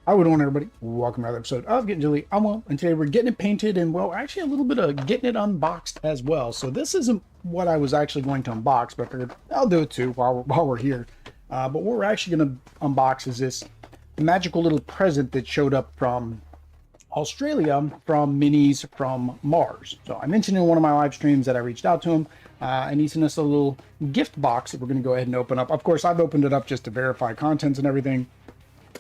How we doing, everybody? Welcome to another episode of Getting Jilly. I'm Will, and today we're getting it painted and, well, actually a little bit of getting it unboxed as well. So this isn't what I was actually going to unbox, but I figured I'll do it too while we're here. But what we're actually going to unbox is this magical little present that showed up from Australia from minis from Mars. So I mentioned in one of my live streams that I reached out to him, and he sent us a little gift box that we're going to go ahead and open up. Of course, I've opened it up just to verify contents and everything,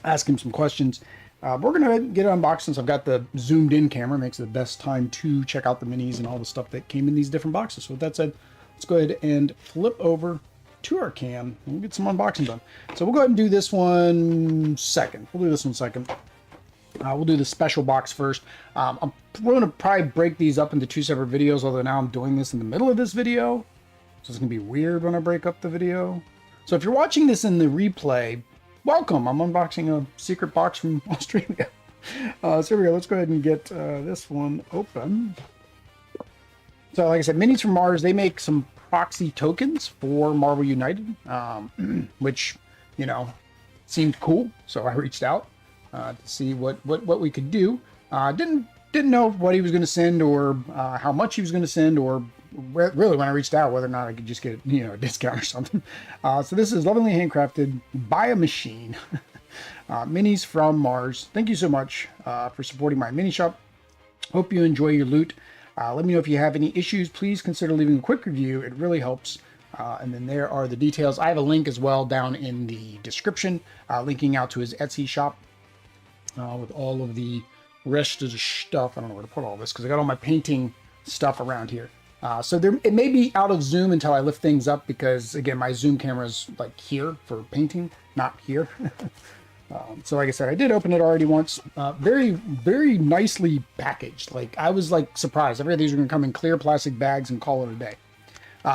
ask him some questions. But we're going to get it unboxed since I've got the zoomed in camera. Makes it the best time to check out the minis and all the stuff that came in these different boxes. So with that said, let's go ahead and flip over to our cam and we'll get some unboxing done. So we'll go ahead and do this one second. We'll do this one second. We'll do the special box first. I'm going to probably break these up into two separate videos, although now I'm doing this in the middle of this video. So it's going to be weird when I break up the video. So if you're watching this in the replay, welcome. I'm unboxing a secret box from Australia. So here we go. Let's go ahead and get this one open. So like I said, Minis from Mars, they make some proxy tokens for Marvel United, which, you know, seemed cool. So I reached out to see what we could do. Didn't know what he was going to send or how much he was going to send, or really when I reached out whether or not I could just get, you know, a discount or something. So this is lovingly handcrafted by a machine. Minis from Mars. Thank you so much for supporting my mini shop. Hope you enjoy your loot. Let me know if you have any issues. Please consider leaving a quick review. It really helps. And then there are the details. I have a link as well down in the description, linking out to his Etsy shop with all of the rest of the stuff. I don't know where to put all this because I got all my painting stuff around here. So it may be out of zoom until I lift things up because, again, my zoom camera is like here for painting, not here. So like I said, I did open it already once. Very, very nicely packaged. Like, I was like surprised. I figured these were going to come in clear plastic bags and call it a day.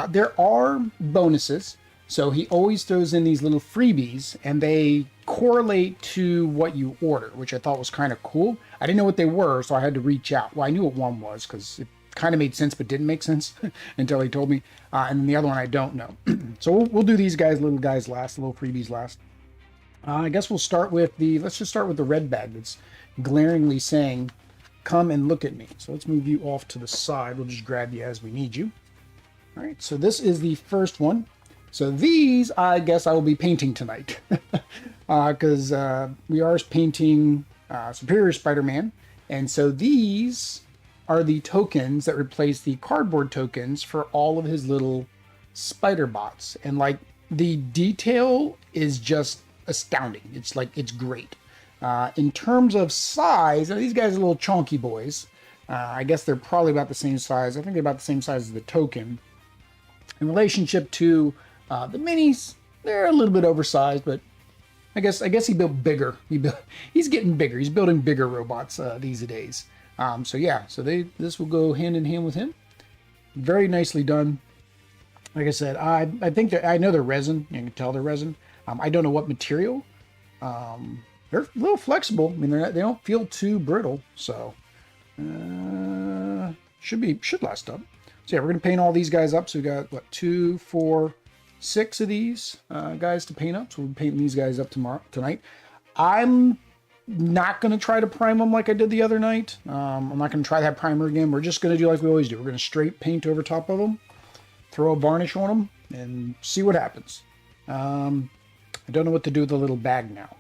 There are bonuses. So he always throws in these little freebies and they correlate to what you order, which I thought was kind of cool. I didn't know what they were, so I had to reach out. Well, I knew what one was because it kind of made sense, but didn't make sense until he told me. And the other one I don't know. So we'll do these little guys last, the little freebies last. I guess we'll start with let's just start with the red bag that's glaringly saying, "Come and look at me." So let's move you off to the side. We'll just grab you as we need you. All right, so this is the first one. So these, I guess I will be painting tonight because we are painting Superior Spider-Man. And so these are the tokens that replace the cardboard tokens for all of his little spider bots. And like, the detail is just astounding. It's like, it's great. In terms of size, these guys are little chunky boys. I guess they're probably about the same size. I think they're about the same size as the token. In relationship to the minis, they're a little bit oversized, but I guess he built bigger. He's getting bigger. He's building bigger robots these days. So yeah, so this will go hand in hand with him. Very nicely done. Like I said, I think I know they're resin. You can tell they're resin. I don't know what material. They're a little flexible. I mean, they don't feel too brittle, so should last up. So yeah, we're gonna paint all these guys up. So we got what, 2, 4, 6 of these guys to paint up. So we'll be painting these guys up tonight. I'm not going to try to prime them like I did the other night. I'm not going to try that primer again. We're just going to do like we always do. We're going to straight paint over top of them, throw a varnish on them, and see what happens. I don't know what to do with the little bag now.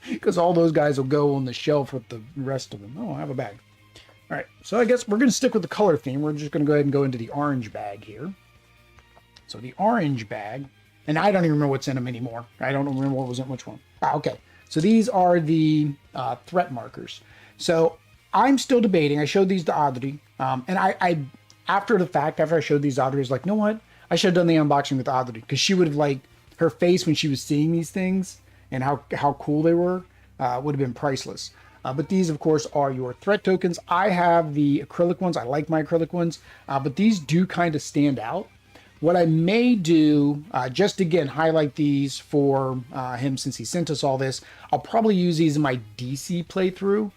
Because all those guys will go on the shelf with the rest of them. Oh, I have a bag. All right, so I guess we're going to stick with the color theme. We're just going to go ahead and go into the orange bag here. So the orange bag, and I don't even remember what's in them anymore. I don't remember what was in which one. Okay, so these are the threat markers. So I'm still debating. I showed these to Audrey, and I after the fact, after I showed these to Audrey, I was like, you know what? I should have done the unboxing with Audrey because she would have, like, her face when she was seeing these things and how cool they were would have been priceless. But these, of course, are your threat tokens. I have the acrylic ones. I like my acrylic ones, but these do kind of stand out. What I may do, just again, highlight these for him since he sent us all this, I'll probably use these in my DC playthrough,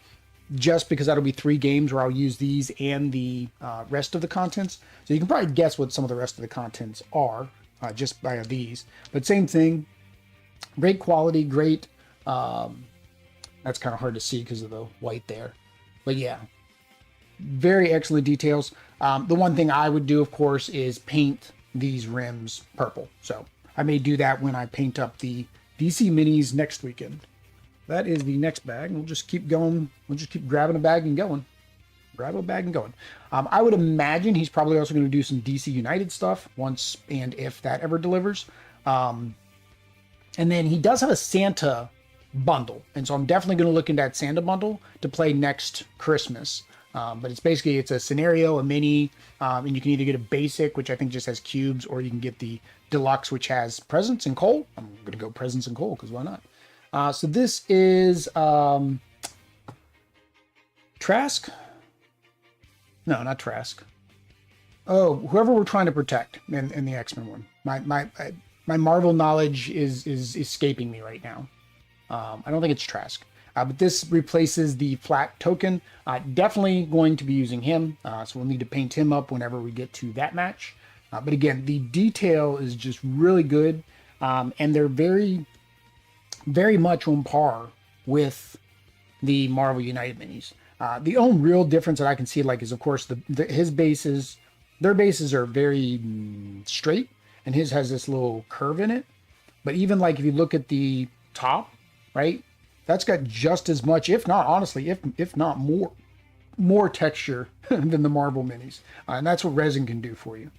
just because that'll be 3 games where I'll use these and the rest of the contents. So you can probably guess what some of the rest of the contents are just by these. But same thing, great quality, great That's kind of hard to see because of the white there. But yeah, very excellent details. The one thing I would do, of course, is paint these rims purple. So I may do that when I paint up the DC Minis next weekend. That is the next bag. We'll just keep going. We'll just keep grabbing a bag and going. Grab a bag and going. I would imagine he's probably also going to do some DC United stuff once and if that ever delivers. And then he does have a Santa bundle. And so I'm definitely going to look into that Santa bundle to play next Christmas. But it's basically, it's a scenario, a mini, and you can either get a basic, which I think just has cubes, or you can get the deluxe, which has presents and coal. I'm going to go presents and coal because why not? So this is Trask. No, not Trask. Oh, whoever we're trying to protect in the X-Men one. My Marvel knowledge is escaping me right now. I don't think it's Trask. But this replaces the flat token. Definitely going to be using him. So we'll need to paint him up whenever we get to that match. But again, the detail is just really good. And they're very, very much on par with the Marvel United minis. The only real difference that I can see is, of course, his bases, their bases are very straight, and his has this little curve in it. But even if you look at the top, right, that's got just as much, if not, honestly, if not more texture than the Marvel minis. And that's what resin can do for you.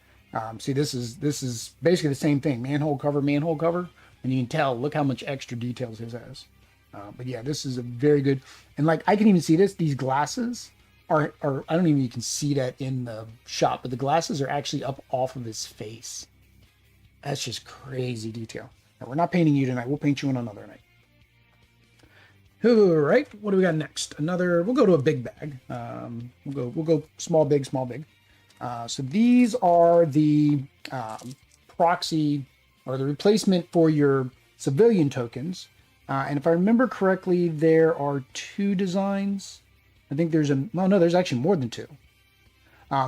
See, this is basically the same thing, manhole cover, and you can tell, look how much extra details his has. But yeah, this is a very good, and I can even see these glasses are, I don't even, you can see that in the shot, but the glasses are actually up off of his face. That's just crazy detail. Now, we're not painting you tonight. We'll paint you on another night. All right, what do we got next? We'll go to a big bag. We'll go small, big, small, big. So these are the proxy, or the replacement for your civilian tokens. And if I remember correctly, there are 2 designs. I think there's there's actually more than 2.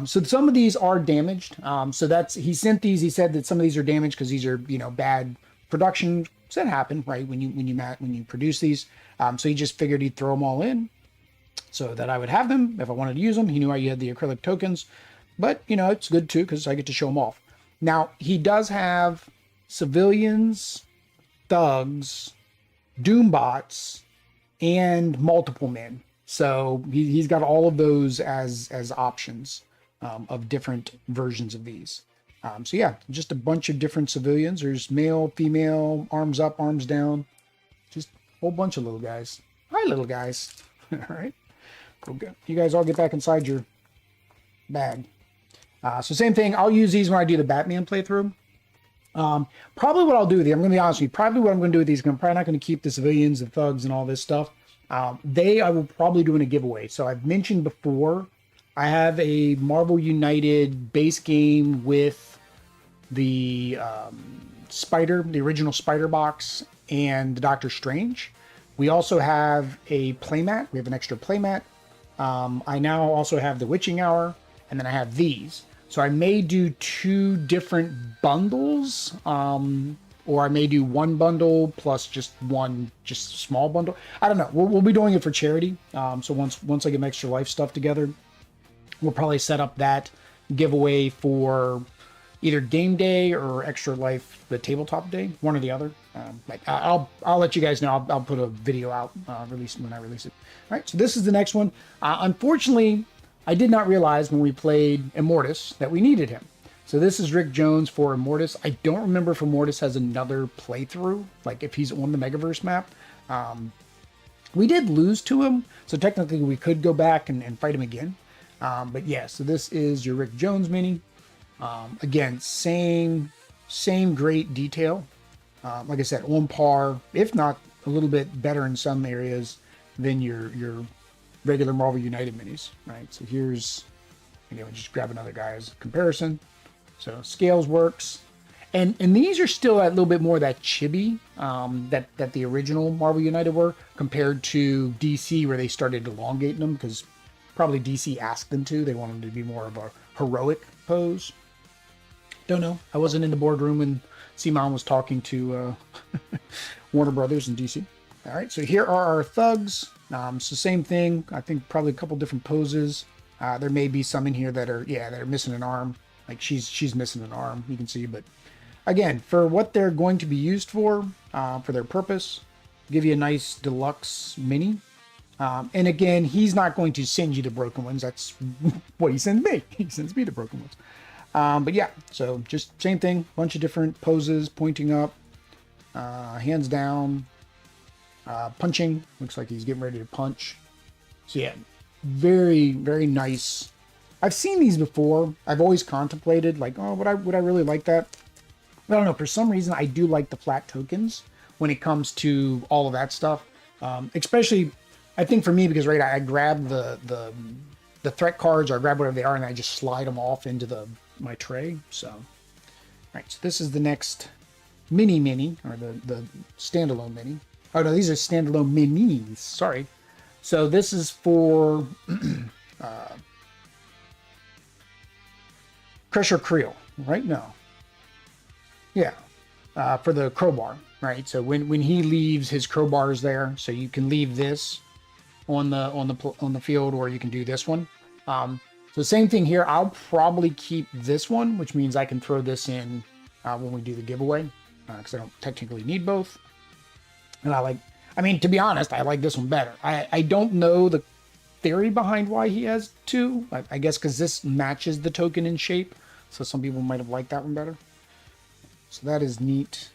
So some of these are damaged. So he sent these. He said that some of these are damaged because these are, bad production. That happen, right? When you produce these. So he just figured he'd throw them all in so that I would have them if I wanted to use them. He knew I had the acrylic tokens, but it's good too, because I get to show them off. Now he does have civilians, thugs, doombots, and multiple men. So he's got all of those as options of different versions of these. So yeah, just a bunch of different civilians. There's male, female, arms up, arms down. Just a whole bunch of little guys. Hi, little guys. All right. Okay. You guys all get back inside your bag. So same thing. I'll use these when I do the Batman playthrough. Probably what I'll do with these, I'm going to be honest with you, probably what I'm going to do with these, I'm probably not going to keep the civilians, the thugs, and all this stuff. I will probably do in a giveaway. So I've mentioned before, I have a Marvel United base game with the the original Spider box, and the Doctor Strange. We also have a playmat. We have an extra playmat. I now also have the Witching Hour, and then I have these. So I may do 2 different bundles, or I may do 1 bundle plus just one small bundle. I don't know. We'll be doing it for charity. So once I get my Extra Life stuff together, we'll probably set up that giveaway for either game day or Extra Life, the tabletop day, one or the other. I'll let you guys know. I'll put a video out when I release it. All right, so this is the next one. Unfortunately, I did not realize when we played Immortus that we needed him. So this is Rick Jones for Immortus. I don't remember if Immortus has another playthrough, if he's on the Megaverse map. We did lose to him, so technically we could go back and fight him again. But yeah, so this is your Rick Jones mini. Again, same great detail. Like I said, on par, if not a little bit better in some areas than your regular Marvel United minis, right? So here's, again, we just grab another guy as a comparison. So scales works. And these are still a little bit more that chibi that the original Marvel United were, compared to DC, where they started elongating them because probably DC asked them to. They wanted them to be more of a heroic pose. Don't know. I wasn't in the boardroom when C-Mon was talking to Warner Brothers and DC. All right, so here are our thugs. So same thing. I think probably a couple different poses. There may be some in here that are, yeah, that are missing an arm. Like she's missing an arm, you can see. But again, for what they're going to be used for their purpose, give you a nice deluxe mini. And again, he's not going to send you the broken ones. That's what he sends me. He sends me the broken ones. But yeah, so just same thing. Bunch of different poses, pointing up, hands down, punching. Looks like he's getting ready to punch. So yeah, very, very nice. I've seen these before. I've always contemplated like, oh, would I really like that? I don't know. For some reason, I do like the flat tokens when it comes to all of that stuff. Especially, I think for me, because right, I grab the threat cards, or I grab whatever they are, and I just slide them off into my tray. So, all right. So this is the next mini, or the standalone mini. Oh no, these are standalone minis. Sorry. So this is for Crusher Creel, right? No. Yeah, for the crowbar, right? So when he leaves, his crowbar is there. So you can leave this on the field, or you can do this one. So same thing here. I'll probably keep this one, which means I can throw this in when we do the giveaway, because I don't technically need both. And I mean, to be honest, I like this one better. I don't know the theory behind why he has two. I guess because this matches the token in shape. So some people might have liked that one better. So that is neat.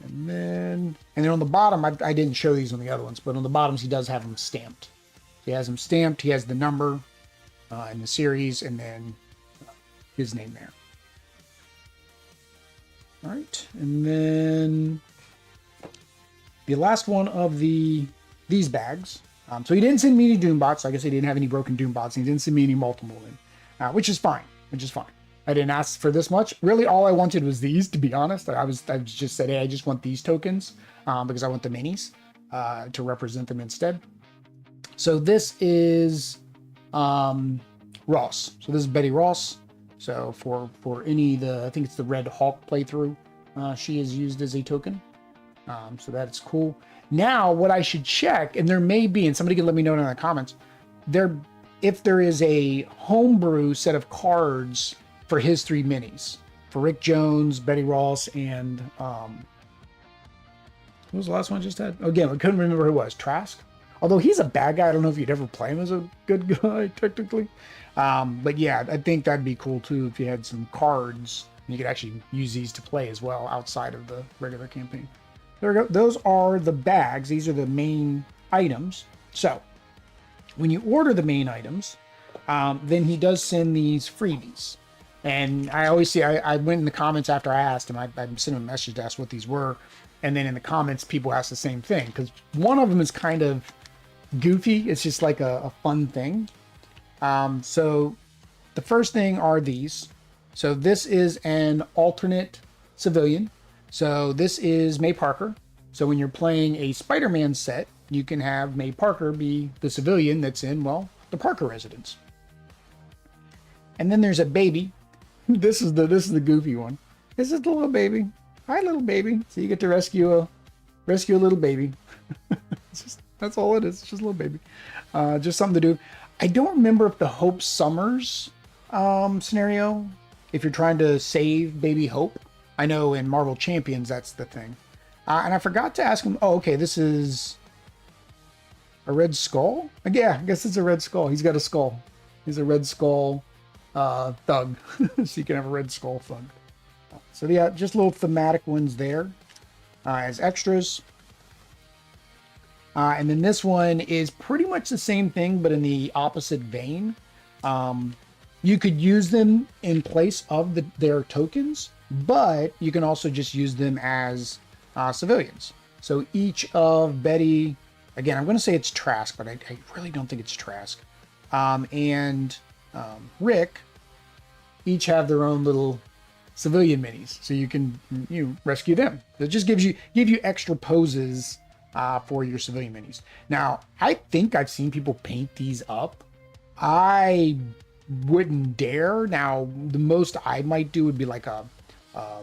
And then on the bottom, I didn't show these on the other ones, but on the bottoms, he does have them stamped. He has them stamped. He has the number and the series, and then his name there. All right. And then the last one of these bags. So he didn't send me any Doombots. So I guess he didn't have any broken Doombots. And he didn't send me any multiple in, which is fine. I didn't ask for this much. Really, all I wanted was these, to be honest. I just said, hey, I just want these tokens because I want the minis to represent them instead. So this is Ross. So this is Betty Ross. So for any I think it's the Red Hawk playthrough, she is used as a token. So that's cool. Now, what I should check, and there may be, and somebody can let me know in the comments, if there is a homebrew set of cards for his three minis, for Rick Jones, Betty Ross, and what was the last one I just had? Again, I couldn't remember who it was. Trask? Although he's a bad guy, I don't know if you'd ever play him as a good guy, technically. But yeah, I think that'd be cool too if you had some cards. And you could actually use these to play as well outside of the regular campaign. There we go. Those are the bags. These are the main items. So when you order the main items, then he does send these freebies. And I always see, I went in the comments after I asked him, I sent him a message to ask what these were. And then in the comments, people ask the same thing. Because one of them is kind of goofy. It's just like a fun thing. So the first thing are these. So this is an alternate civilian. So this is May Parker. So when you're playing a Spider-Man set, you can have May Parker be the civilian that's in, well, the Parker residence. And then there's a baby. This is the goofy one. This is the little baby. Hi, little baby. So you get to rescue a little baby. That's all it is. It's just a little baby. Just something to do. I don't remember if the Hope Summers scenario, if you're trying to save baby Hope. I know in Marvel Champions, that's the thing. And I forgot to ask him, oh, okay, this is a Red Skull? Yeah, I guess it's a Red Skull. He's got a skull. He's a Red Skull thug. So you can have a Red Skull thug. So yeah, just little thematic ones there as extras. And then this one is pretty much the same thing, but in the opposite vein. You could use them in place of their tokens, but you can also just use them as civilians. So each of Betty, again, I'm going to say it's Trask, but I really don't think it's Trask, and Rick each have their own little civilian minis, so you can rescue them. It just give you extra poses for your civilian minis. Now, I think I've seen people paint these up. I wouldn't dare. Now, the most I might do would be like a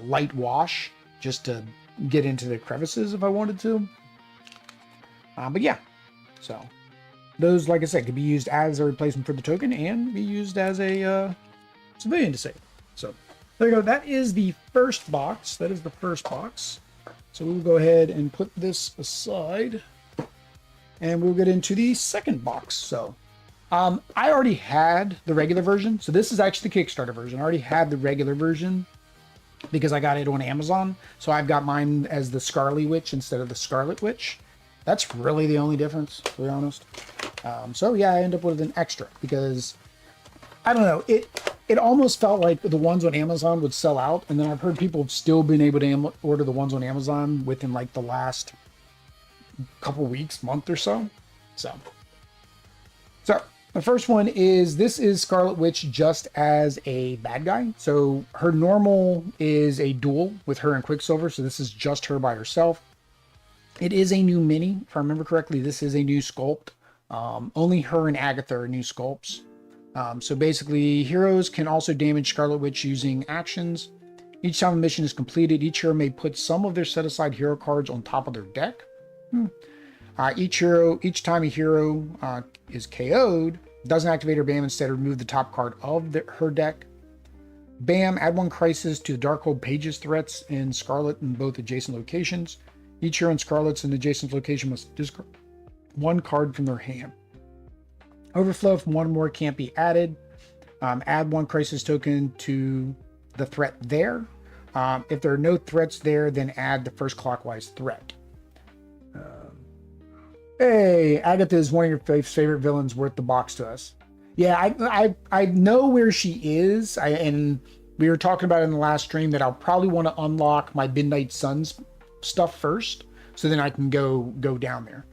light wash just to get into the crevices if I wanted to. But yeah, so those, like I said, could be used as a replacement for the token and be used as a civilian to save. So there you go. That is the first box. That is the first box. So we'll go ahead and put this aside, and we'll get into the second box. So I already had the regular version. So this is actually the Kickstarter version. I already had the regular version because I got it on Amazon. So I've got mine as the Scarlet Witch instead of the Scarlet Witch. That's really the only difference, to be honest. So yeah, I end up with an extra because I don't know. It almost felt like the ones on Amazon would sell out, and then I've heard people have still been able to order the ones on Amazon within like the last couple weeks, month or so. So the first one is, this is Scarlet Witch just as a bad guy. So her normal is a duel with her and Quicksilver. So this is just her by herself. It is a new mini. If I remember correctly, this is a new sculpt. Only her and Agatha are new sculpts. So basically, heroes can also damage Scarlet Witch using actions. Each time a mission is completed, each hero may put some of their set-aside hero cards on top of their deck. Each time a hero is KO'd, doesn't activate her BAM, instead remove the top card of her deck. BAM, add 1 crisis to the Darkhold Pages threats in Scarlet in both adjacent locations. Each hero in Scarlet's and adjacent location must discard 1 card from their hand. Overflow from 1 more can't be added. Add 1 crisis token to the threat there. If there are no threats there, then add the first clockwise threat. Hey, Agatha is one of your favorite villains. Worth the box to us. Yeah, I know where she is. And we were talking about it in the last stream that I'll probably want to unlock my Midnight Suns stuff first, so then I can go down there.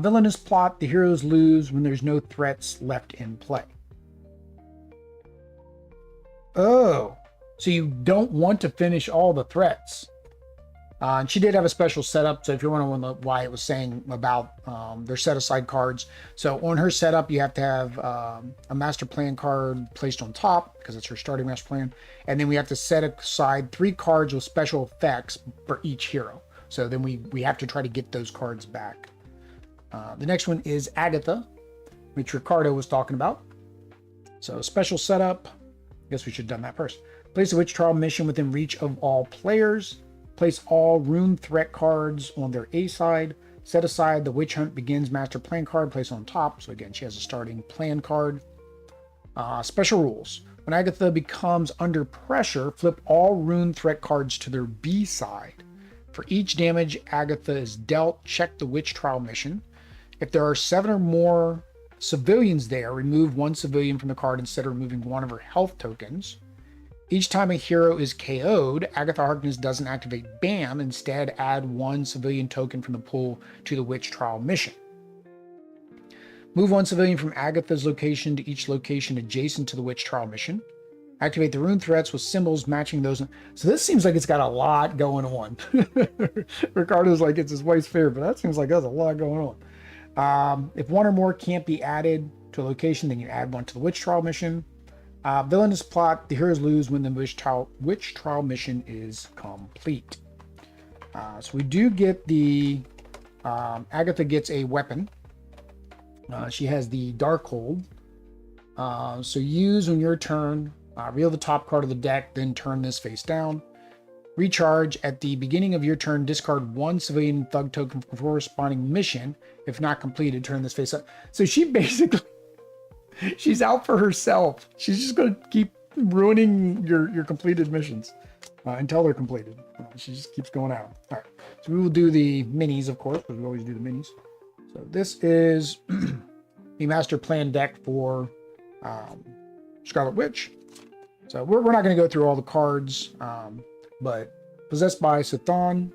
Villainous plot: the heroes lose when there's no threats left in play. Oh, so you don't want to finish all the threats. And she did have a special setup, so if you're wondering why it was saying about their set-aside cards. So on her setup, you have to have a master plan card placed on top, because it's her starting master plan. And then we have to set aside 3 cards with special effects for each hero. So then we have to try to get those cards back. The next one is Agatha, which Ricardo was talking about. So special setup. I guess we should have done that first. Place a witch trial mission within reach of all players. Place all rune threat cards on their A side. Set aside the Witch Hunt Begins master plan card, place on top. So again, she has a starting plan card. Special rules. When Agatha becomes under pressure, flip all rune threat cards to their B side. For each damage Agatha is dealt, check the witch trial mission. If there are 7 or more civilians there, remove 1 civilian from the card instead of removing 1 of her health tokens. Each time a hero is KO'd, Agatha Harkness doesn't activate BAM. Instead, add 1 civilian token from the pool to the witch trial mission. Move 1 civilian from Agatha's location to each location adjacent to the witch trial mission. Activate the rune threats with symbols matching those. So this seems like it's got a lot going on. Ricardo's like, it's his wife's favorite, but that seems like there's a lot going on. If 1 or more can't be added to a location, then you add 1 to the witch trial mission. Villainous plot: the heroes lose when the witch trial mission is complete. So we do get the Agatha gets a weapon. She has the Darkhold. So use on your turn. Reveal the top card of the deck, then turn this face down. Recharge: at the beginning of your turn, discard 1 civilian thug token from corresponding mission. If not completed, turn this face up. So she basically, she's out for herself. She's just going to keep ruining your completed missions until they're completed. She just keeps going out. All right. So we will do the minis, of course, because we always do the minis. So this is the master plan deck for Scarlet Witch. So we're not going to go through all the cards, but possessed by Sathan.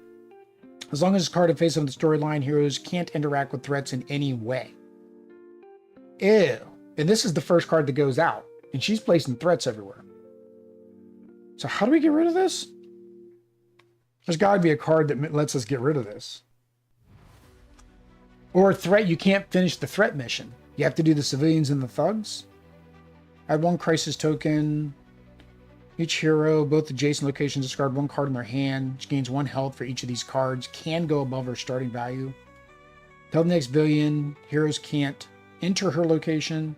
As long as this card is face of the storyline, heroes can't interact with threats in any way. Ew. And this is the first card that goes out, and she's placing threats everywhere. So how do we get rid of this? There's got to be a card that lets us get rid of this. Or a threat: you can't finish the threat mission. You have to do the civilians and the thugs. Add 1 crisis token. Each hero, both adjacent locations, discard 1 card in their hand, which gains 1 health for each of these cards. Can go above her starting value. Till the next billion, heroes can't enter her location.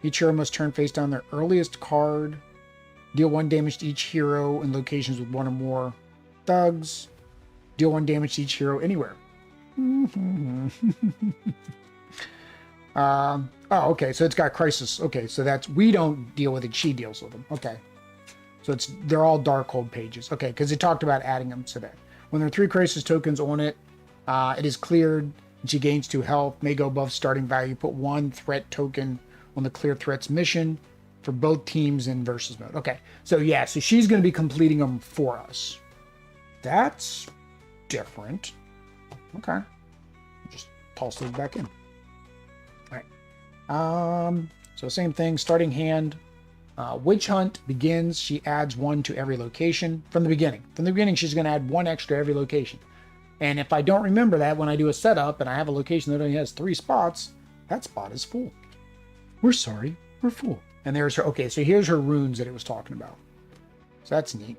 Each hero must turn face down their earliest card. Deal 1 damage to each hero in locations with 1 or more thugs. Deal 1 damage to each hero anywhere. Oh, okay. So it's got crisis. Okay, so that's, we don't deal with it. She deals with them. Okay. So they're all Darkhold pages. Okay, because it talked about adding them to that. When there are 3 crisis tokens on it, it is cleared. She gains 2 health. May go above starting value. Put 1 threat token on the clear threats mission for both teams in versus mode. Okay, so yeah, so she's going to be completing them for us. That's different. Okay, just toss those back in. All right. So same thing. Starting hand. Witch Hunt begins. She adds 1 to every location from the beginning. From the beginning, she's going to add 1 extra every location. And if I don't remember that when I do a setup and I have a location that only has 3 spots, that spot is full. We're sorry, we're full. And there's her. Okay, so here's her runes that it was talking about. So that's neat.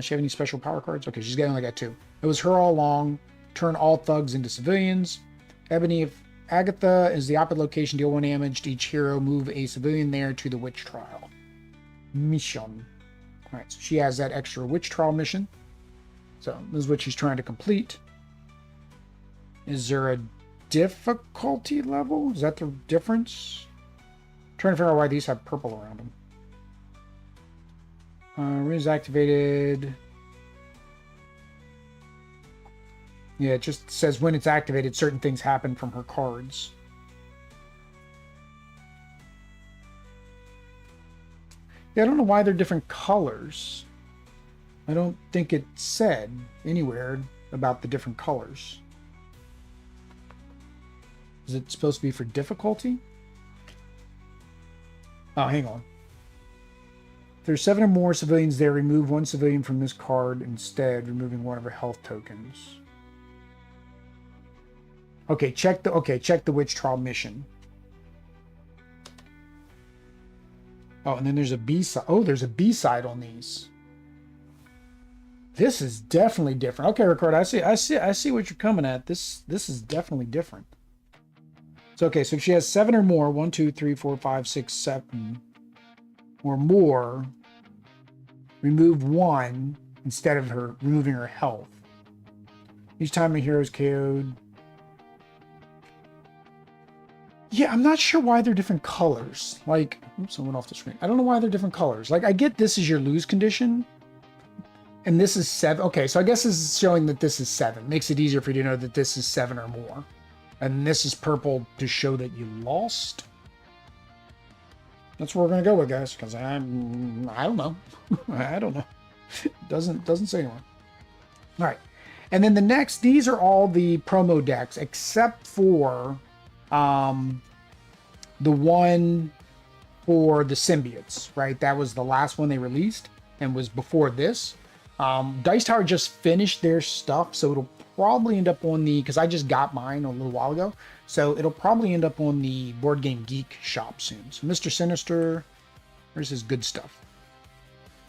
She have any special power cards? Okay, she's only got 2. It was her all along. Turn all thugs into civilians. Ebony of Agatha is the opposite location. Deal 1 damage to each hero. Move a civilian there to the witch trial mission. All right, so she has that extra witch trial mission. So this is what she's trying to complete. Is there a difficulty level? Is that the difference? I'm trying to figure out why these have purple around them. Runes activated. Yeah, it just says when it's activated, certain things happen from her cards. Yeah, I don't know why they're different colors. I don't think it said anywhere about the different colors. Is it supposed to be for difficulty? Oh, hang on. If there's 7 or more civilians there, remove 1 civilian from this card instead, removing 1 of her health tokens. Okay, check the witch trial mission. Oh, and then there's a B-side. Oh, there's a B-side on these. This is definitely different. Okay, Ricardo, I see what you're coming at. This is definitely different. So okay, so if she has 7 or more, 1, 2, 3, 4, 5, 6, 7 or more, remove 1 instead of her removing her health. Each time a hero is KO'd. Yeah, I'm not sure why they're different colors. Like, oops, I went off the screen. I don't know why they're different colors. Like, I get this is your lose condition. And this is 7. Okay, so I guess this is showing that this is 7. Makes it easier for you to know that this is 7 or more. And this is purple to show that you lost. That's what we're going to go with, guys, because I don't know. I don't know. Doesn't say anywhere. All right. And then the next, these are all the promo decks, except for the one for the symbiotes, right? That was the last one they released and was before this. Dice Tower just finished their stuff, so it'll probably end up on the, because I just got mine a little while ago, so it'll probably end up on the Board Game Geek shop soon. So Mr. Sinister, there's his good stuff.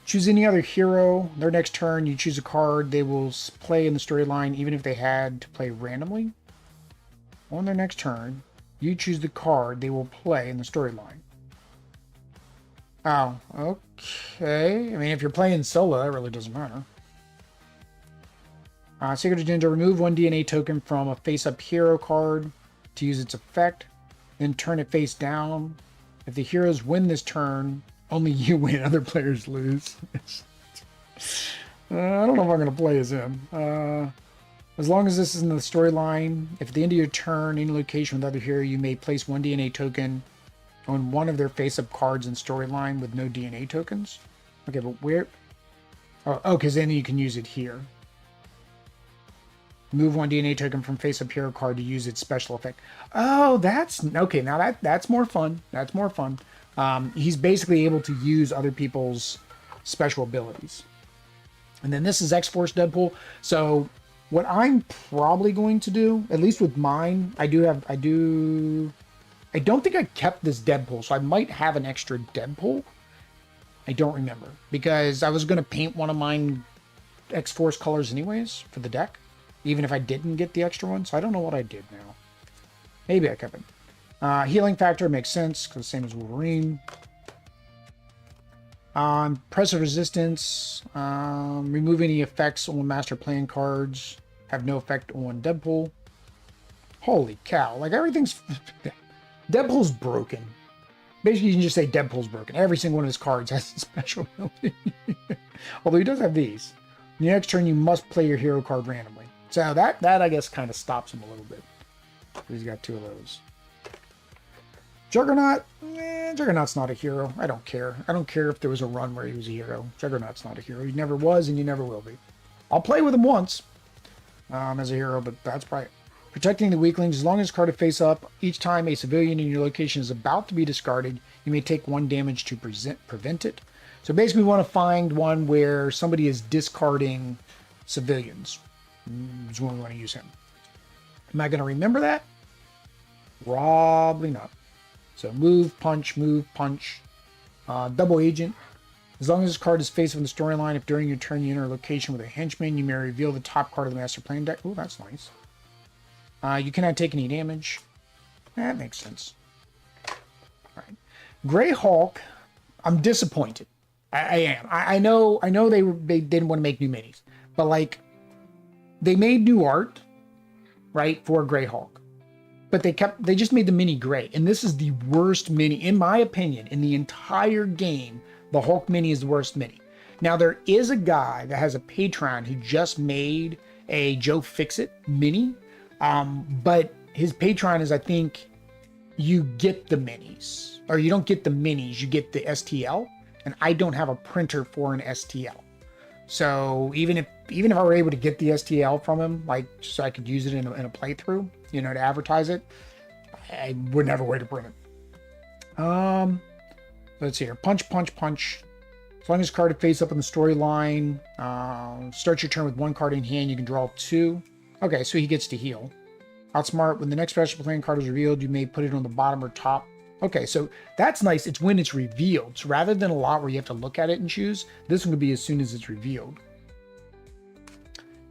Choose any other hero. Their next turn, you choose a card they will play in the storyline, even if they had to play randomly. On their next turn, you choose the card they will play in the storyline. Oh, okay. I mean, if you're playing solo, that really doesn't matter. Secret Agenda, remove 1 DNA token from a face-up hero card to use its effect, then turn it face down. If the heroes win this turn, only you win, other players lose. I don't know if I'm going to play as him. As long as this is in the storyline, if at the end of your turn, any location with other hero, you may place 1 DNA token on one of their face-up cards in storyline with no DNA tokens. Okay, but where? Oh, because then you can use it here. Move 1 DNA token from face-up hero card to use its special effect. Oh, that's okay. Now that's more fun. That's more fun. He's basically able to use other people's special abilities. And then this is X-Force Deadpool. So what I'm probably going to do, at least with mine, I don't think I kept this Deadpool, so I might have an extra Deadpool. I don't remember, because I was going to paint one of mine X-Force colors anyways for the deck. even if I didn't get the extra one. So I don't know what I did now. Maybe I kept it. Healing factor makes sense because same as Wolverine. Pressure resistance. Remove any effects on master plan cards. Have no effect on Deadpool. Holy cow. Like everything's... Deadpool's broken. Basically, you can just say Deadpool's broken. Every single one of his cards has a special ability. Although he does have these. The next turn, you must play your hero card randomly. So that I guess, kind of stops him a little bit. He's got 2 of those. Juggernaut? Juggernaut's not a hero. I don't care. I don't care if there was a run where he was a hero. Juggernaut's not a hero. He never was, and he never will be. I'll play with him once as a hero, but that's probably it. Protecting the weaklings. As long as card is face up, each time a civilian in your location is about to be discarded, you may take 1 damage to prevent it. So basically, we want to find one where somebody is discarding civilians. Is when we want to use him. Am I going to remember that? Probably not. So move, punch, double agent. As long as this card is face up in the storyline, if during your turn you enter a location with a henchman, you may reveal the top card of the master plan deck. Oh, that's nice. You cannot take any damage. That makes sense. All right. Grey Hulk, I'm disappointed. I am. I know they didn't want to make new minis, but like they made new art, right, for Grey Hulk. But they just made the mini gray, and this is the worst mini, in my opinion, in the entire game. The Hulk mini is the worst mini. Now there is a guy that has a Patreon who just made a Joe Fixit mini. But his Patreon is, I think, you get the minis, or you don't get the minis, you get the STL, and I don't have a printer for an STL. So even if I were able to get the STL from him, like so I could use it in a playthrough, you know, to advertise it, I wouldn't have a way to print it. Let's see here. Punch. As long as card is face up in the storyline, start your turn with 1 card in hand, you can draw 2. Okay, so he gets to heal. Outsmart, when the next special playing card is revealed, you may put it on the bottom or top. Okay, so that's nice. It's when it's revealed. So rather than a lot where you have to look at it and choose, this one could be as soon as it's revealed.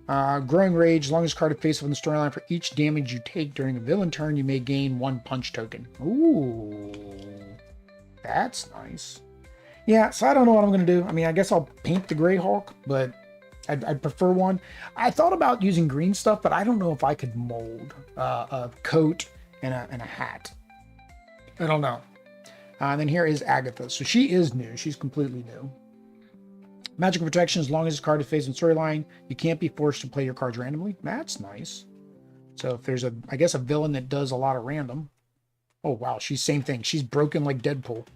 Growing Rage, as long as card is face up in the storyline, for each damage you take during a villain turn, you may gain 1 punch token. Ooh, that's nice. Yeah, so I don't know what I'm going to do. I mean, I guess I'll paint the Grey Hulk, but I'd prefer one. I thought about using green stuff, but I don't know if I could mold a coat and a hat. I don't know. And then here is Agatha. So she is new. She's completely new. Magical protection, as long as this card is facing storyline, you can't be forced to play your cards randomly. That's nice. So if there's I guess a villain that does a lot of random. Oh, wow. She's same thing. She's broken like Deadpool.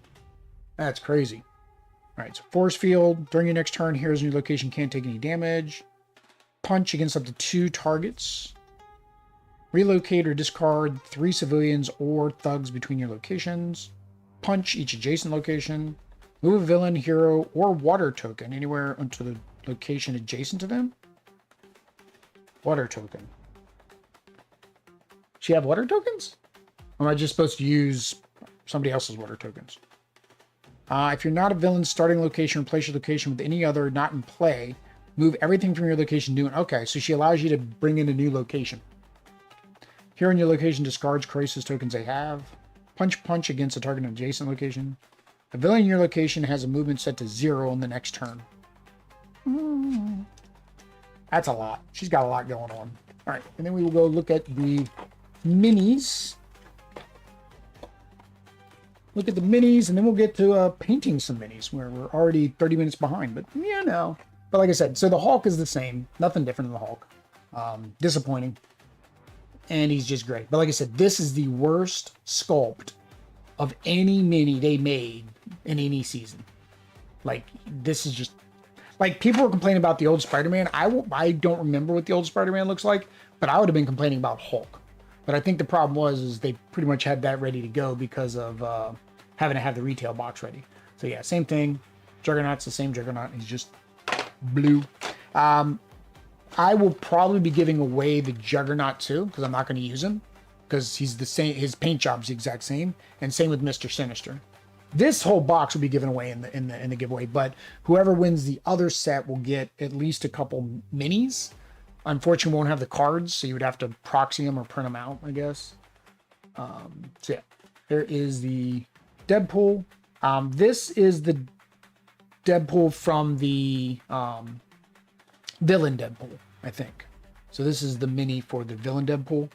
That's crazy. All right, so force field. During your next turn, heroes in your location can't take any damage. Punch against up to 2 targets. Relocate or discard 3 civilians or thugs between your locations. Punch each adjacent location. Move a villain, hero, or water token anywhere onto the location adjacent to them. Water token. She have water tokens? Or am I just supposed to use somebody else's water tokens? If you're not a villain, starting location, replace your location with any other not in play. Move everything from your location new. Okay, so she allows you to bring in a new location. Here in your location discards crisis tokens they have. Punch against a target in an adjacent location. A villain in your location has a movement set to 0 on the next turn. That's a lot. She's got a lot going on. All right, and then we will go look at the minis. Look at the minis, and then we'll get to painting some minis, where we're already 30 minutes behind. But, you know. But like I said, so the Hulk is the same. Nothing different than the Hulk. Disappointing. And he's just great. But like I said, this is the worst sculpt of any mini they made in any season. Like, this is just... Like, people were complaining about the old Spider-Man. I don't remember what the old Spider-Man looks like, but I would have been complaining about Hulk. But I think the problem was they pretty much had that ready to go because of having to have the retail box ready. So yeah, same thing. Juggernaut's the same Juggernaut. He's just blue. I will probably be giving away the Juggernaut too, because I'm not going to use him, because he's the same. His paint job's the exact same, and same with Mr. Sinister. This whole box will be given away in the giveaway, but whoever wins the other set will get at least a couple minis. Unfortunately, we won't have the cards, so you would have to proxy them or print them out, I guess. So yeah, there is the Deadpool. This is the Deadpool from the villain Deadpool, I think. So this is the mini for the villain Deadpool.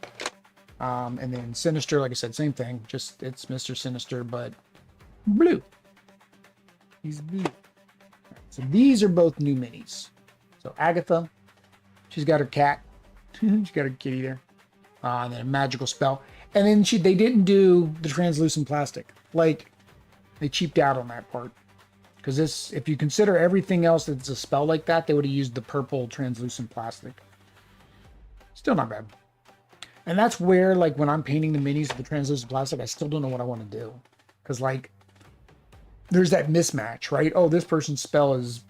And then Sinister, like I said, same thing. Just it's Mr. Sinister, but blue. He's blue. So these are both new minis. So Agatha, she's got her cat. She's got her kitty there. And then a magical spell. And then they didn't do the translucent plastic. Like, they cheaped out on that part. Because this, if you consider everything else that's a spell like that, they would have used the purple translucent plastic. Still not bad. And that's where, like, when I'm painting the minis with the translucent plastic, I still don't know what I want to do. Because, like, there's that mismatch, right? Oh, this person's spell is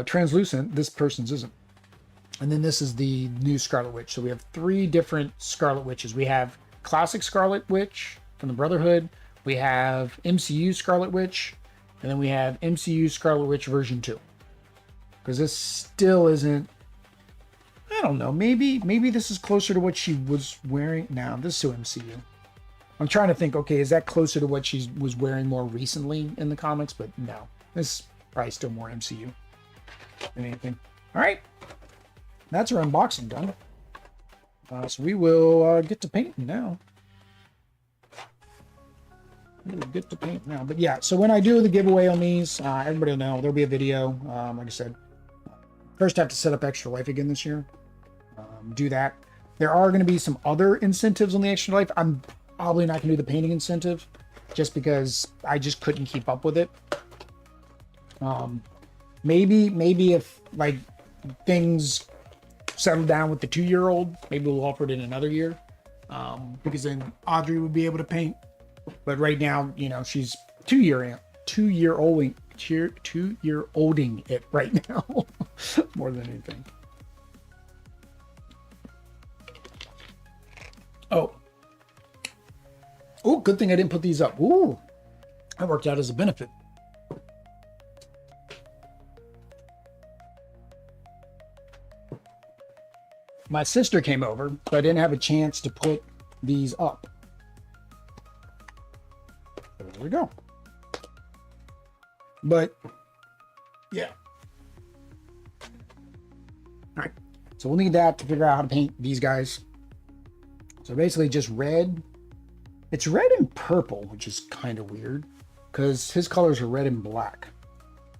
translucent. This person's isn't. And then this is the new Scarlet Witch. So we have 3 different Scarlet Witches. We have classic Scarlet Witch from the Brotherhood. We have MCU Scarlet Witch. And then we have MCU Scarlet Witch version 2. Because this still isn't... I don't know. Maybe this is closer to what she was wearing. Now, this is so MCU. I'm trying to think, okay, is that closer to what she was wearing more recently in the comics? But no. This is probably still more MCU than anything. All right. That's our unboxing done. So we will get to painting now. We'll get to paint now. But yeah, so when I do the giveaway on these, everybody will know. There'll be a video. Like I said, first I have to set up Extra Life again this year. Do that. There are going to be some other incentives on the Extra Life. I'm probably not going to do the painting incentive just because I just couldn't keep up with it. Maybe if like things settle down with the 2-year-old, maybe we'll offer it in another year, because then Audrey would be able to paint. But right now, you know, she's 2-year-olding it right now more than anything. Oh, good thing I didn't put these up. Ooh, that worked out as a benefit. My sister came over, so I didn't have a chance to put these up. There we go. But yeah. All right. So we'll need that to figure out how to paint these guys. So basically just red. It's red and purple, which is kind of weird because his colors are red and black.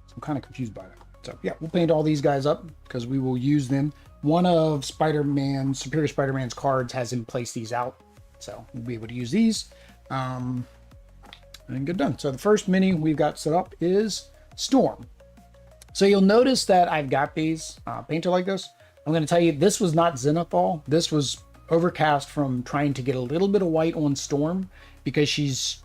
So I'm kind of confused by that. So yeah, we'll paint all these guys up because we will use them. One of Superior Spider-Man's cards has him place these out. So we'll be able to use these. And get done. So the first mini we've got set up is Storm. So you'll notice that I've got these painted like this. I'm going to tell you, this was not Zenithal. This was overcast from trying to get a little bit of white on Storm because she's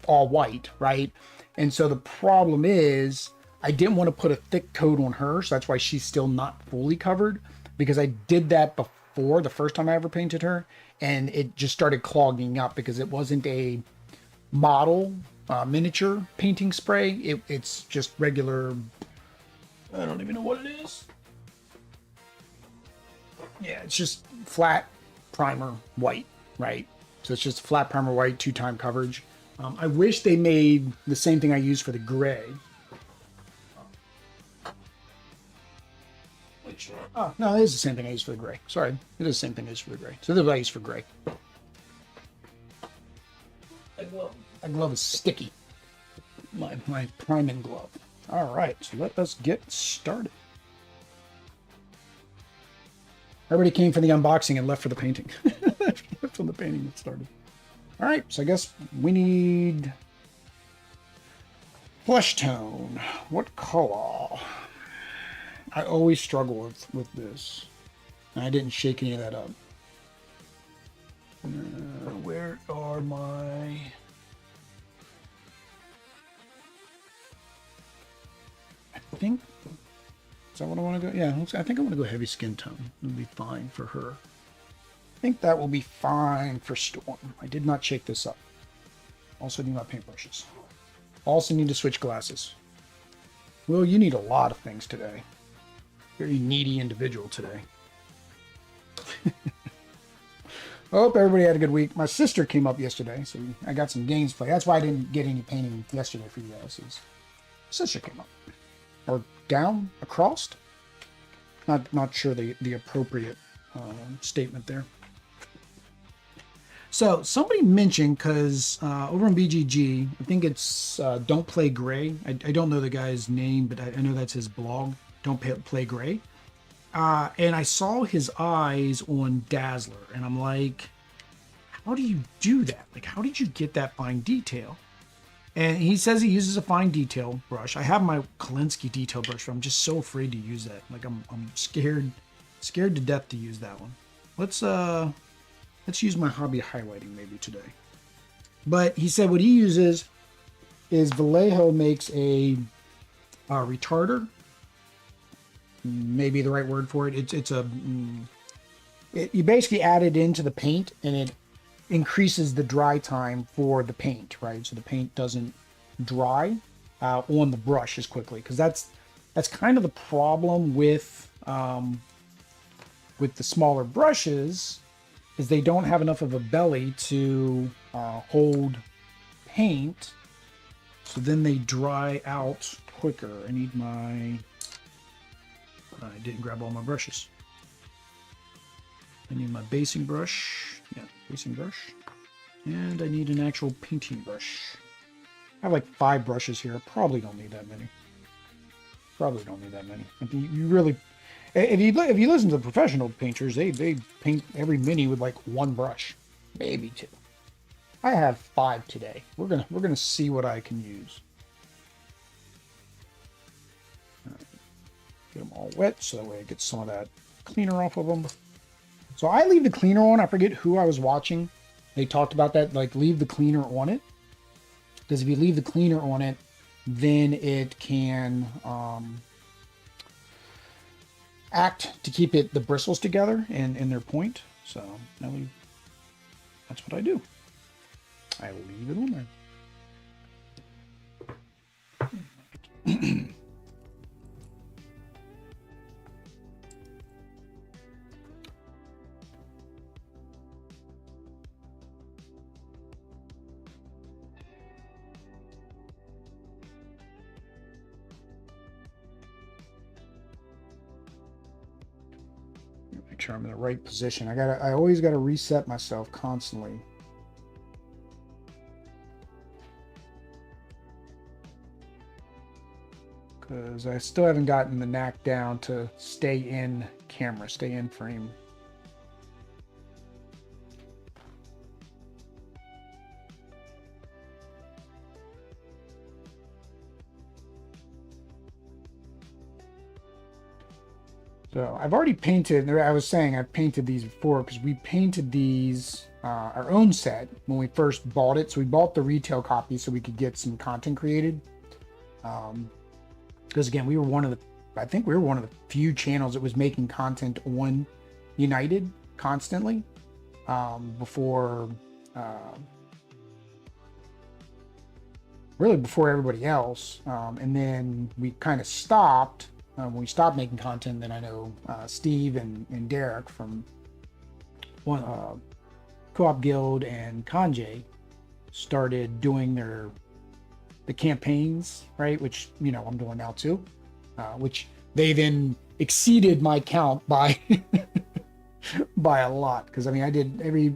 all white, right? And so the problem is I didn't want to put a thick coat on her. So that's why she's still not fully covered, because I did that before the first time I ever painted her. And it just started clogging up because it wasn't a model miniature painting spray. It's just regular, I don't even know what it is. Yeah, it's just flat primer white, right? So it's just flat primer white, 2-time coverage. I wish they made the same thing I use for the gray. Oh, no, it is the same thing I use for the gray. Sorry, it is the same thing I use for the gray. So this is what I use for gray. That glove is sticky. My priming glove. All right, so let us get started. Everybody came for the unboxing and left for the painting. Left from the painting that started. All right, so I guess we need flesh tone. What color? I always struggle with this. I didn't shake any of that up. Where are my... I think... Is that what I want to go? Yeah, I think I want to go heavy skin tone. It'll be fine for her. I think that will be fine for Storm. I did not shake this up. Also need my paintbrushes. Also need to switch glasses. Will, you need a lot of things today. Very needy individual today. I hope everybody had a good week. My sister came up yesterday, so I got some games to play. That's why I didn't get any painting yesterday for you guys. Sister came up. Or down, across. Not sure the appropriate statement there. So somebody mentioned, because over on BGG, I think it's Don't Play Gray. I don't know the guy's name, but I know that's his blog, Don't Play Gray. And I saw his eyes on Dazzler, and I'm like, how do you do that? Like, how did you get that fine detail? And he says he uses a fine detail brush. I have my Kolinsky detail brush, but I'm just so afraid to use that. Like, I'm scared to death to use that one. Let's use my hobby highlighting maybe today. But he said what he uses is Vallejo makes a retarder. Maybe the right word for it. You basically add it into the paint, and it increases the dry time for the paint, right? So the paint doesn't dry on the brush as quickly, because that's kind of the problem with the smaller brushes, is they don't have enough of a belly to hold paint, so then they dry out quicker. I need my... I didn't grab all my brushes. I need my basing brush. Yeah, basing brush. And I need an actual painting brush. I have like 5 brushes here. I probably don't need that many. Probably don't need that many. If you really... If you listen to the professional painters, they paint every mini with like 1 brush. Maybe 2. I have 5 today. We're gonna see what I can use. Get them all wet, so that way I get some of that cleaner off of them. So I leave the cleaner on. I forget who I was watching. They talked about that, like leave the cleaner on it. Because if you leave the cleaner on it, then it can act to keep the bristles together and in their point. So that's what I do. I leave it on there. Make sure I'm in the right position. I always gotta reset myself constantly. Because I still haven't gotten the knack down to stay in camera, stay in frame. So I've already painted, I was saying I've painted these before, because we painted these, our own set when we first bought it. So we bought the retail copy so we could get some content created. Because again, I think we were one of the few channels that was making content on United constantly before everybody else. And then we kind of stopped. When we stopped making content, then I know Steve and Derek from Co-op Guild and Kanjay started doing the campaigns, right? Which, I'm doing now too, which they then exceeded my count by by a lot. Because I mean, I did we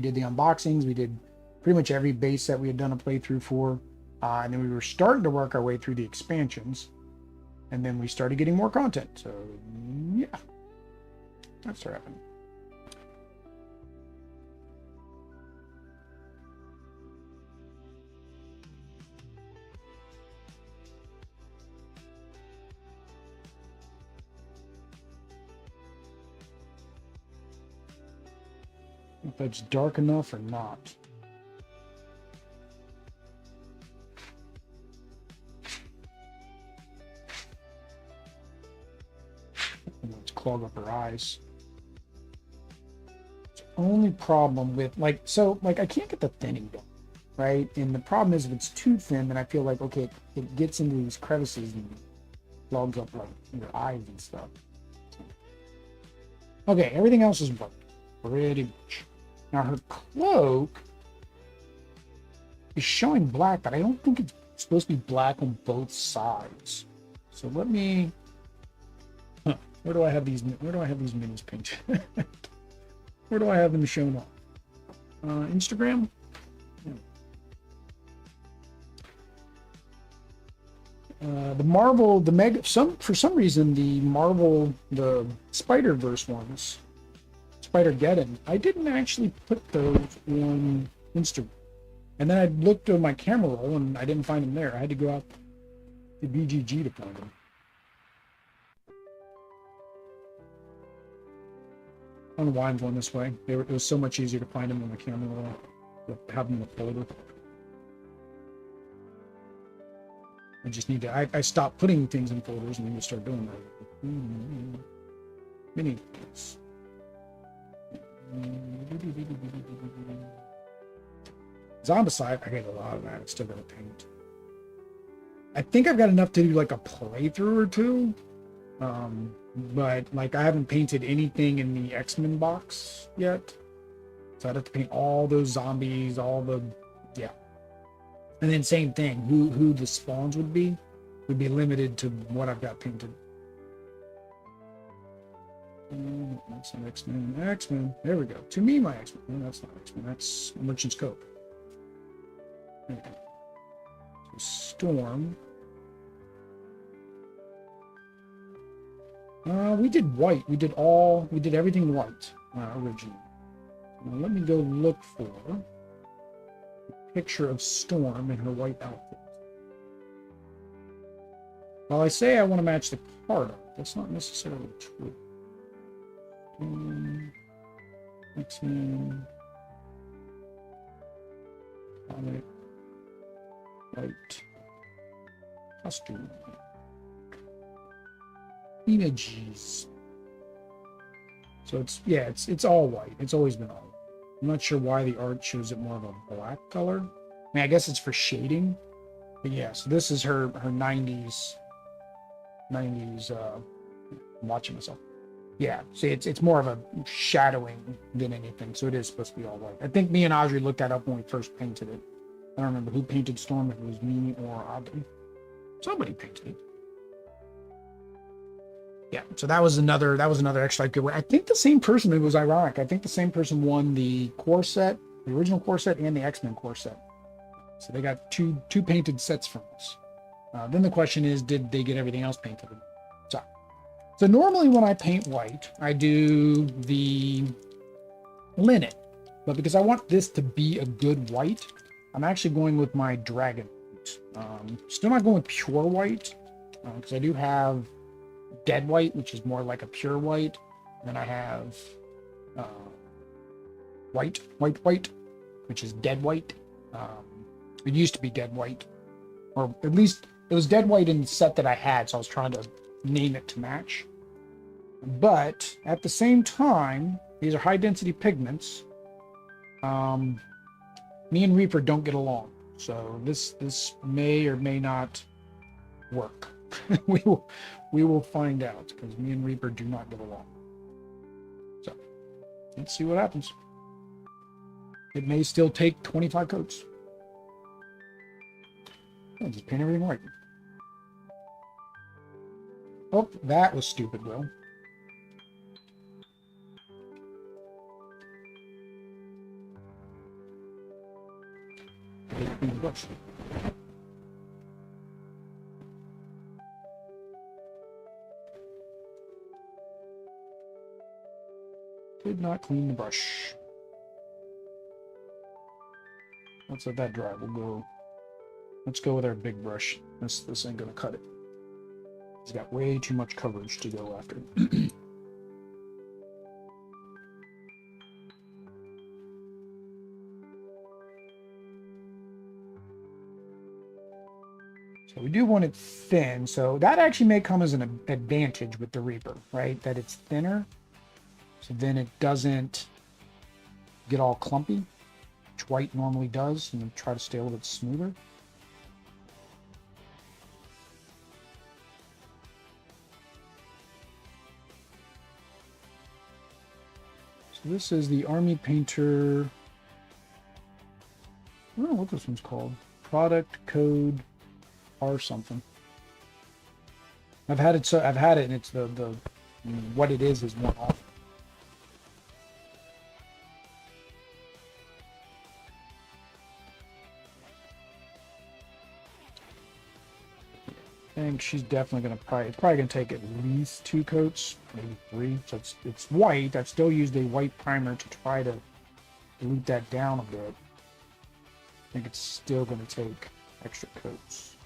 did the unboxings, we did pretty much every base that we had done a playthrough for, and then we were starting to work our way through the expansions. And then we started getting more content. So, yeah. That started happening. If that's dark enough or not. Let's clog up her eyes. It's the only problem with I can't get the thinning done, right? And the problem is if it's too thin, then I feel like, okay, it gets into these crevices and clogs up like your eyes and stuff. Okay, everything else is white, pretty much. Now her cloak is showing black, but I don't think it's supposed to be black on both sides. So let me. Huh, where do I have these? Where do I have these minis painted? Where do I have them shown up? Instagram. The Marvel, the Mega, for some reason, the Marvel, the Spider-Verse ones, Spider-Geddon, I didn't actually put those on Instagram. And then I looked at my camera roll and I didn't find them there. I had to go out to BGG to find them. I don't know why I'm going this way. It was so much easier to find them on the camera roll, to have them in the folder. I just need to, I stopped putting things in folders and then you start doing that. Mini. Zombicide, I get a lot of that. It's still got to paint. I think I've got enough to do like a playthrough or two. But like I haven't painted anything in the X-Men box yet. So I'd have to paint all those zombies, all the, yeah. And then same thing, who the spawns would be limited to what I've got painted. That's not X-Men. X-Men. There we go. To me, my X-Men. No, that's not X-Men. That's Merchant Scope. There we go. So Storm. We did white. We did everything white originally. Now let me go look for a picture of Storm in her white outfit. Well, I say I want to match the card art. That's not necessarily true. X-Men. Comic. White. Costume. Images. So it's all white. It's always been all white. I'm not sure why the art shows it more of a black color. I mean, I guess it's for shading. But yeah, so this is her 90s. I'm watching myself. Yeah, see, it's more of a shadowing than anything. So it is supposed to be all white. I think me and Audrey looked that up when we first painted it. I don't remember who painted Storm, if it was me or Audrey. Somebody painted it. Yeah, so that was another extra good way. I think the same person, it was ironic. I think the same person won the core set, the original core set, and the X-Men core set. So they got two painted sets from us. Then the question is, did they get everything else painted? So normally when I paint white, I do the linen. But because I want this to be a good white, I'm actually going with my dragon. Still not going with pure white, because I do have dead white, which is more like a pure white. And then I have white, which is dead white. It used to be dead white, or at least it was dead white in the set that I had, so I was trying to name it to match. But at the same time, these are high density pigments. Me and Reaper don't get along, so this may or may not work. we will find out, because me and Reaper do not get along. So let's see what happens. It may still take 25 coats. I'll just paint everything white. Oh, that was stupid, Will. Brush. Did not clean the brush. Let's let that dry. Let's go with our big brush. This ain't gonna cut it. It's got way too much coverage to go after. So we do want it thin. So that actually may come as an advantage with the Reaper, right? That it's thinner. So then it doesn't get all clumpy, which white normally does, and try to stay a little bit smoother. So this is the Army Painter. I don't know what this one's called. Product code R something. I've had it, so I've had it, and it's the what it is one off. I think she's definitely gonna probably gonna take at least 2 coats, maybe 3. So it's white. I've still used a white primer to try to dilute that down a bit. I think it's still gonna take extra coats.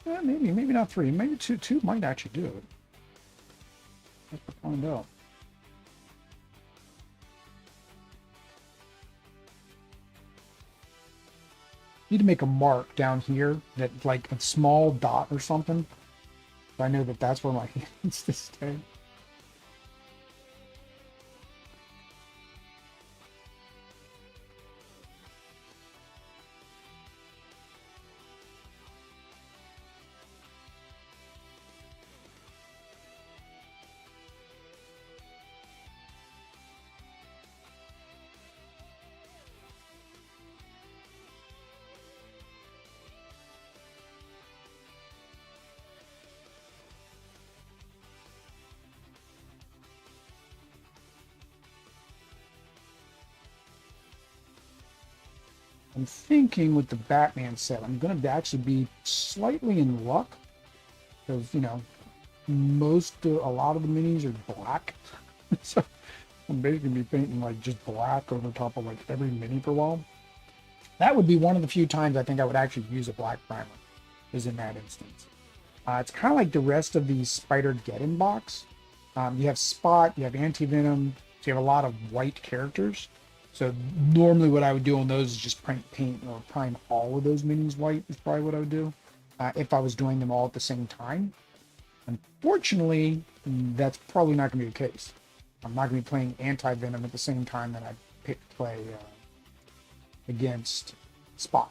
Yeah, maybe not 3. Maybe 2. 2 might actually do it. Let's find out. Need to make a mark down here that like a small dot or something. So I know that that's where my hand needs to stay. I'm thinking with the Batman set, I'm going to actually be slightly in luck because, you know, a lot of the minis are black. So I'm basically going to be painting like just black over top of like every mini for a while. That would be one of the few times I think I would actually use a black primer, is in that instance. It's kind of like the rest of the Spider-Geddon box. You have Spot, you have Anti-Venom, so you have a lot of white characters. So normally what I would do on those is just paint or prime all of those minis white is probably what I would do if I was doing them all at the same time. Unfortunately, that's probably not going to be the case. I'm not going to be playing Anti-Venom at the same time that I play against Spot.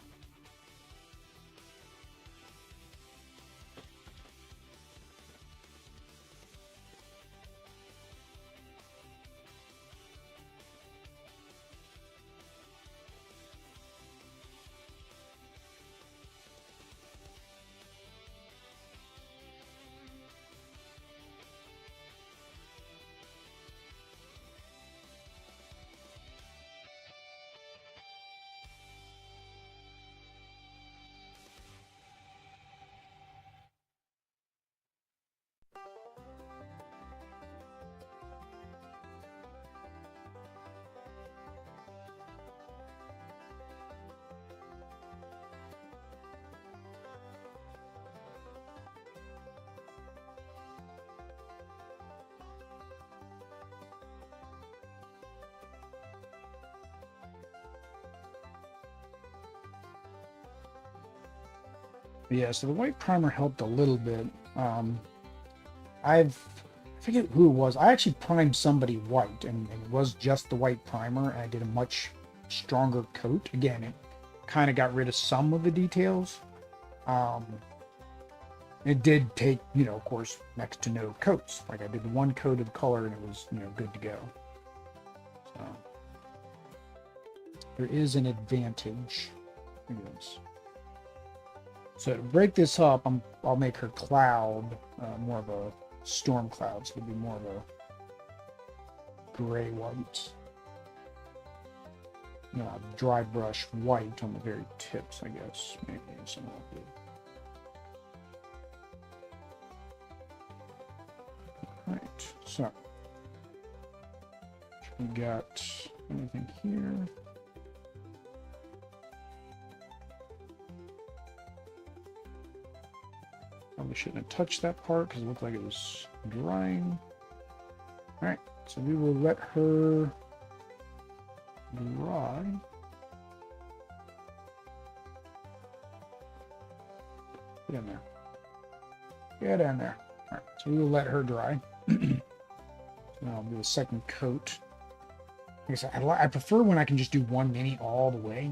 Yeah, so the white primer helped a little bit. I forget who it was. I actually primed somebody white, and it was just the white primer, and I did a much stronger coat. Again, it kind of got rid of some of the details. It did take, you know, of course, next to no coats. Like I did one coat of color, and it was, you know, good to go. So there is an advantage. I guess. So to break this up, I'll make her cloud more of a storm cloud. So it'll be more of a gray white. You know, a dry brush white on the very tips, I guess. Maybe something like that. Right. So we got anything here? Probably shouldn't have touched that part because it looked like it was drying. All right, so we will let her dry. Get in there. Get in there. All right, so we will let her dry. I'll do a second coat. Like I said, I prefer when I can just do one mini all the way.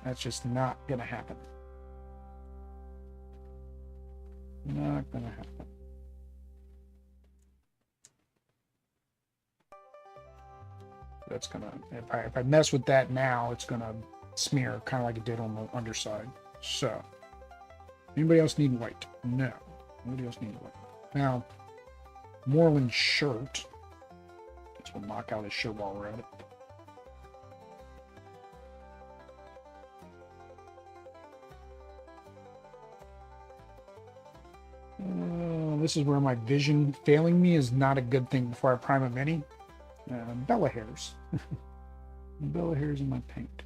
That's just not gonna happen. Not gonna happen. That's gonna, if I mess with that now, it's gonna smear kind of like it did on the underside. So, anybody else need white? No. Nobody else needs white. Now, Morlun shirt. Guess we'll knock out his shirt while we're at it. This is where my vision failing me is not a good thing before I prime a mini. Bella hairs. Bella hairs in my paint.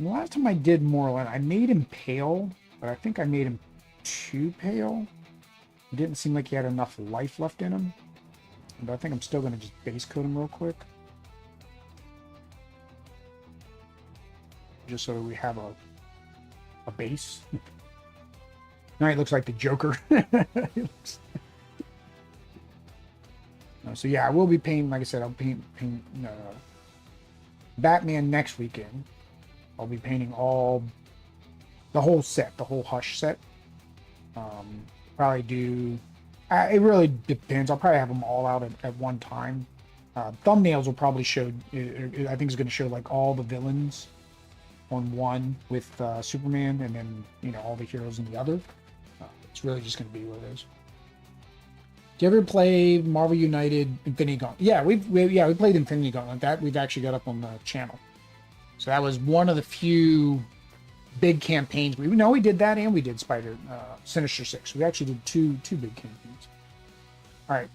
The last time I did Morlun, I made him pale, but I think I made him too pale. It didn't seem like he had enough life left in him. But I think I'm still going to just base coat him real quick. Just so that we have a base. Now he looks like the Joker. So yeah, I will be painting, like I said, I'll paint Batman next weekend. I'll be painting the whole set, the whole Hush set. Probably do, it really depends. I'll probably have them all out at one time. Thumbnails will probably show, I think it's going to show like all the villains on one with Superman, and then, you know, all the heroes in the other. It's really just going to be what it is. Do you ever play Marvel United Infinity Gauntlet? Yeah, we played Infinity Gauntlet. That we've actually got up on the channel. So that was one of the few big campaigns. We did that, and we did Sinister Six. We actually did two big campaigns. All right,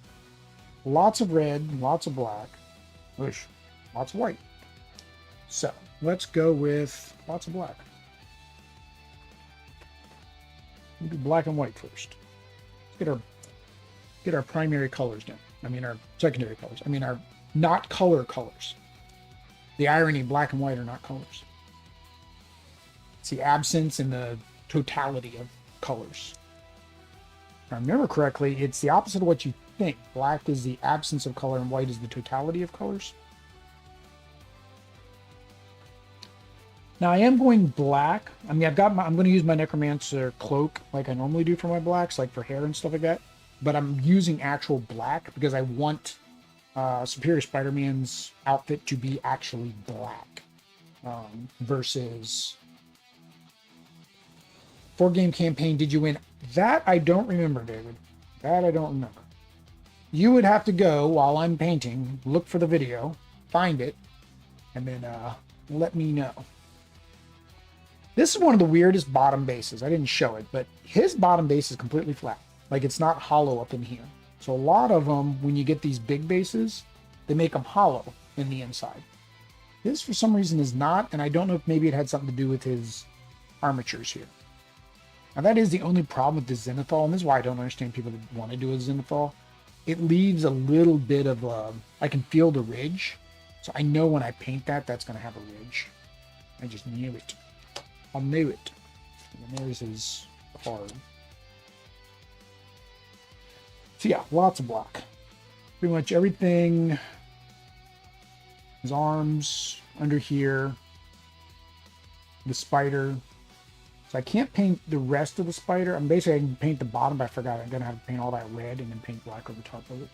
lots of red, lots of black, lots of white. So let's go with lots of black. We'll do black and white first. Let's get our primary colors down. I mean our secondary colors. I mean our not colors. The irony, black and white are not colors. It's the absence and the totality of colors. If I remember correctly, it's the opposite of what you think. Black is the absence of color and white is the totality of colors. Now I am going black. I mean, I'm going to use my Necromancer cloak like I normally do for my blacks, like for hair and stuff like that. But I'm using actual black because I want Superior Spider-Man's outfit to be actually black versus 4-game campaign. Did you win? That I don't remember, David. That I don't remember. You would have to go while I'm painting, look for the video, find it, and then let me know. This is one of the weirdest bottom bases. I didn't show it, but his bottom base is completely flat. Like it's not hollow up in here. So a lot of them, when you get these big bases, they make them hollow in the inside. This, for some reason, is not, and I don't know if maybe it had something to do with his armatures here. Now, that is the only problem with the Zenithal, and this is why I don't understand people that want to do a Zenithal. It leaves a little bit of I can feel the ridge. So I know when I paint that, that's going to have a ridge. I just knew it. I knew it. And there's his card. So yeah, lots of black. Pretty much everything. His arms, under here. The spider. So I can't paint the rest of the spider. I'm basically, I can paint the bottom, but I forgot I'm going to have to paint all that red and then paint black over top of it.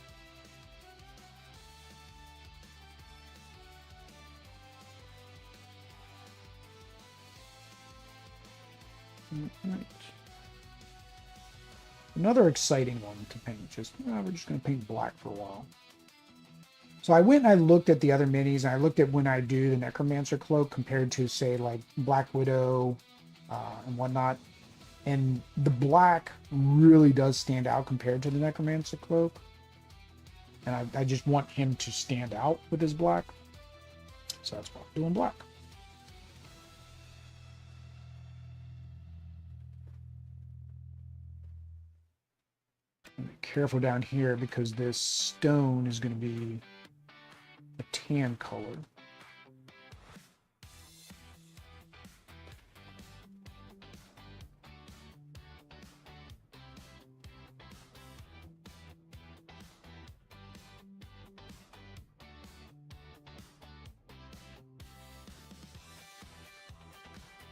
Right. Another exciting one to paint. We're just going to paint black for a while. So I went and I looked at the other minis, and I looked at when I do the Necromancer cloak compared to, say, like Black Widow and whatnot. And the black really does stand out compared to the Necromancer cloak. And I just want him to stand out with his black. So that's why I'm doing black. Be careful down here because this stone is going to be a tan color.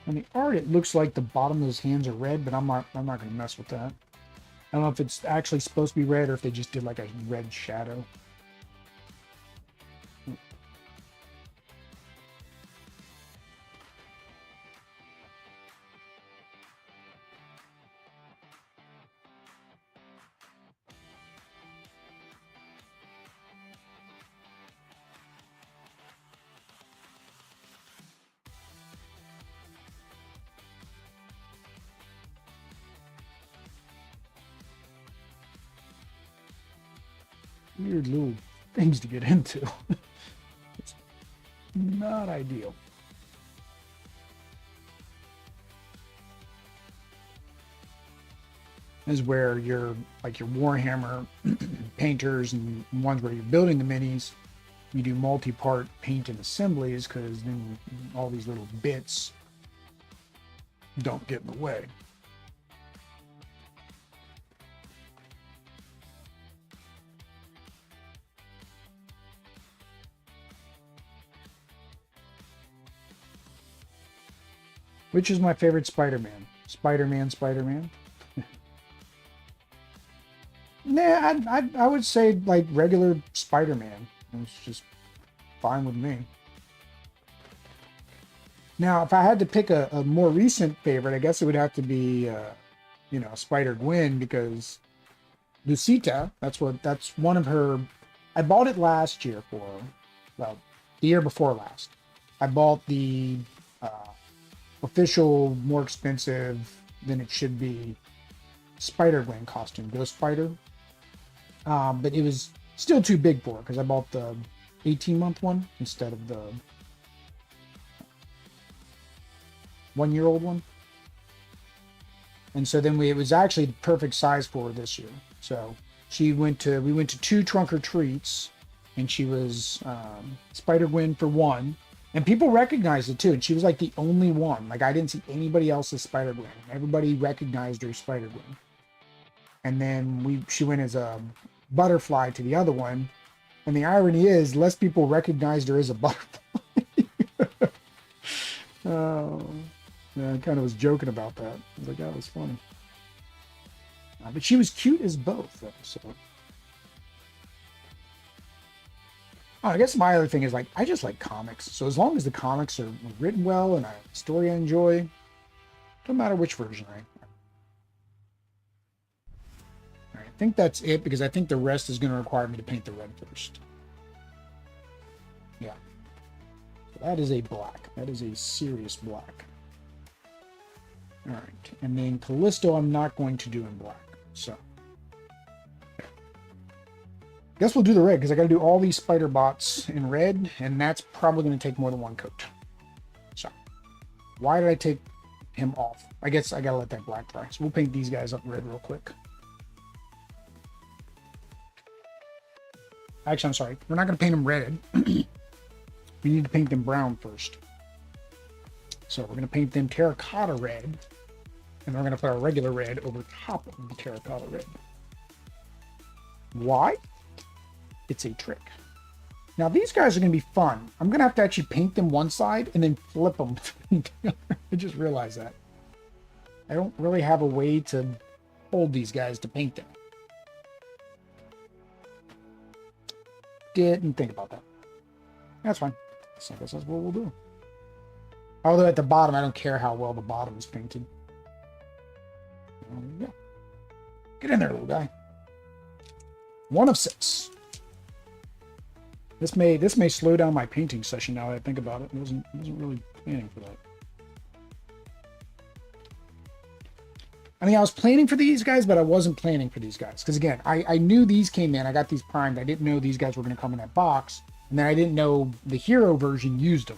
On the art, it looks like the bottom of his hands are red, but I'm not going to mess with that. I don't know if it's actually supposed to be red or if they just did like a red shadow. Weird little things to get into. It's not ideal. This is where your Warhammer painters and ones where you're building the minis, you do multi-part paint and assemblies, because then all these little bits don't get in the way. Which is my favorite Spider-Man? Spider-Man? Nah, I would say like regular Spider-Man. It's just fine with me. Now, if I had to pick a more recent favorite, I guess it would have to be, you know, Spider-Gwen, because Lucita, that's one of her. I bought it last year for, well, the year before last. I bought the official, more expensive than it should be Spider-Gwen costume, Ghost Spider. But it was still too big for it because I bought the 18-month one instead of the 1-year-old one. And so then it was actually the perfect size for her this year. So we went to 2 trunk or treats, and she was Spider-Gwen for one. And people recognized it too. And she was like the only one. Like, I didn't see anybody else as Spider-Gwen. Everybody recognized her as Spider-Gwen. And then she went as a butterfly to the other one. And the irony is, less people recognized her as a butterfly. Oh, yeah, I kind of was joking about that. I was like, that was funny. But she was cute as both, though. So. Oh, I guess my other thing is, like, I just like comics. So as long as the comics are written well and a story I enjoy, don't matter which version I. All right, I think that's it, because I think the rest is going to require me to paint the red first. Yeah. So that is a black. That is a serious black. All right, and then Callisto I'm not going to do in black. So. Guess we'll do the red, because I got to do all these spider bots in red, and that's probably going to take more than one coat. So, why did I take him off? I guess I got to let that black dry. So we'll paint these guys up red real quick. Actually, I'm sorry. We're not going to paint them red. We need to paint them brown first. So we're going to paint them terracotta red, and then we're going to put our regular red over top of the terracotta red. Why? It's a trick. Now these guys are going to be fun. I'm going to have to actually paint them one side and then flip them. I just realized that. I don't really have a way to hold these guys to paint them. Didn't think about that. That's fine. So I guess that's what we'll do. Although at the bottom, I don't care how well the bottom is painted. Yeah. Get in there, little guy. 1 of 6. This may slow down my painting session now that I think about it. I wasn't really planning for that. I mean, I was planning for these guys, but I wasn't planning for these guys. Because again, I knew these came in. I got these primed. I didn't know these guys were going to come in that box. And then I didn't know the hero version used them.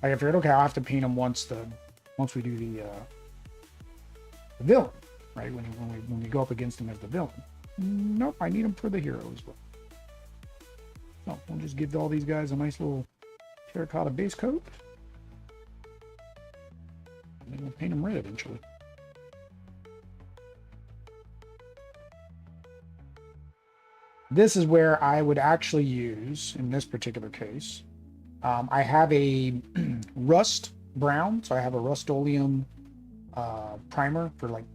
I figured, okay, I'll have to paint them once we do the villain, right? When we go up against him as the villain. Nope, I need them for the hero as well. So we'll just give all these guys a nice little terracotta base coat. And then we'll paint them red eventually. This is where I would actually use, in this particular case, I have a rust brown. So I have a Rust-Oleum primer for like,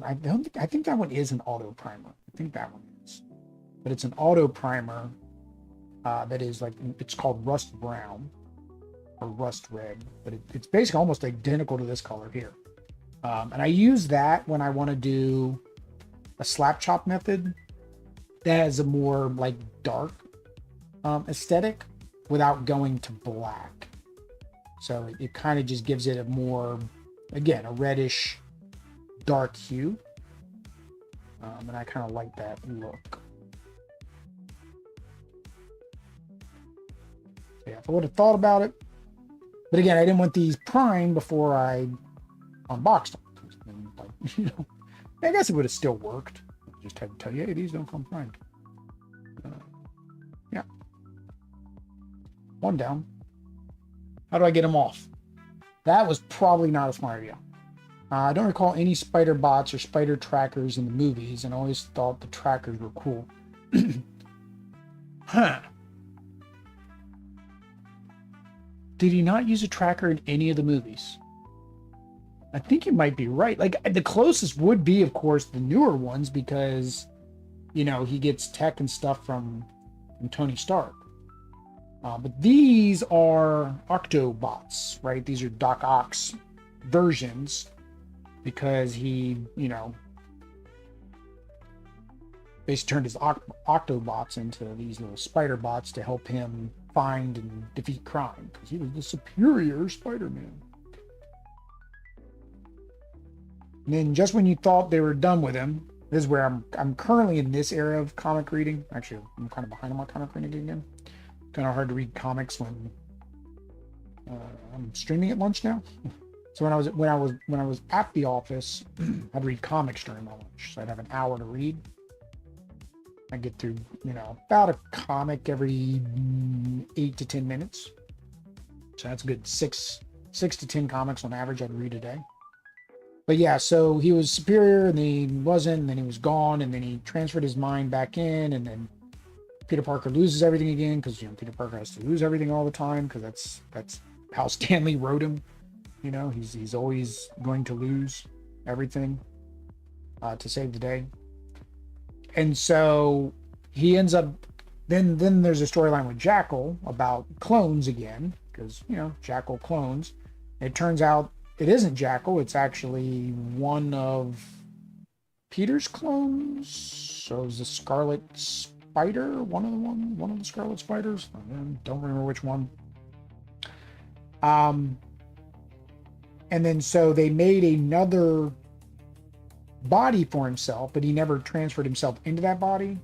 I don't think, I think that one is an auto primer. I think that one is, but it's an auto primer that is like, it's called Rust Brown or Rust Red, but it's basically almost identical to this color here. And I use that when I want to do a slap chop method that has a more like dark aesthetic without going to black. So it kind of just gives it a more, again, a reddish dark hue. And I kind of like that look. Yeah, if I would have thought about it. But again, I didn't want these primed before I unboxed them. And like, you know, I guess it would have still worked. I just had to tell you, hey, these don't come primed. Yeah. One down. How do I get them off? That was probably not a smart idea. I don't recall any spider bots or spider trackers in the movies, and I always thought the trackers were cool. Huh. Did he not use a tracker in any of the movies? I think you might be right. Like, the closest would be, of course, the newer ones, because, you know, he gets tech and stuff from Tony Stark. But these are Octobots, right? These are Doc Ock's versions, because he, you know, basically turned his Octobots into these little spider bots to help him find and defeat crime, because he was the superior Spider-Man. And then just when you thought they were done with him, this is where I'm currently in this era of comic reading. Actually, I'm kind of behind on my comic reading again. Kind of hard to read comics when I'm streaming at lunch now. So when I was at the office, I'd read comics during my lunch. So I'd have an hour to read. I get through, you know, about a comic every 8 to 10 minutes. So that's a good six to 10 comics on average I'd read a day. But yeah, so he was superior, and then he wasn't, and then he was gone, and then he transferred his mind back in, and then Peter Parker loses everything again, because, you know, Peter Parker has to lose everything all the time, because that's how Stanley wrote him. You know, he's always going to lose everything to save the day. And so he ends up, then there's a storyline with Jackal about clones again, because, you know, Jackal clones. It turns out it isn't Jackal, it's actually one of Peter's clones. So it's the Scarlet Spider, one of the Scarlet Spiders. I don't remember which one. And then so they made another body for himself, but he never transferred himself into that body.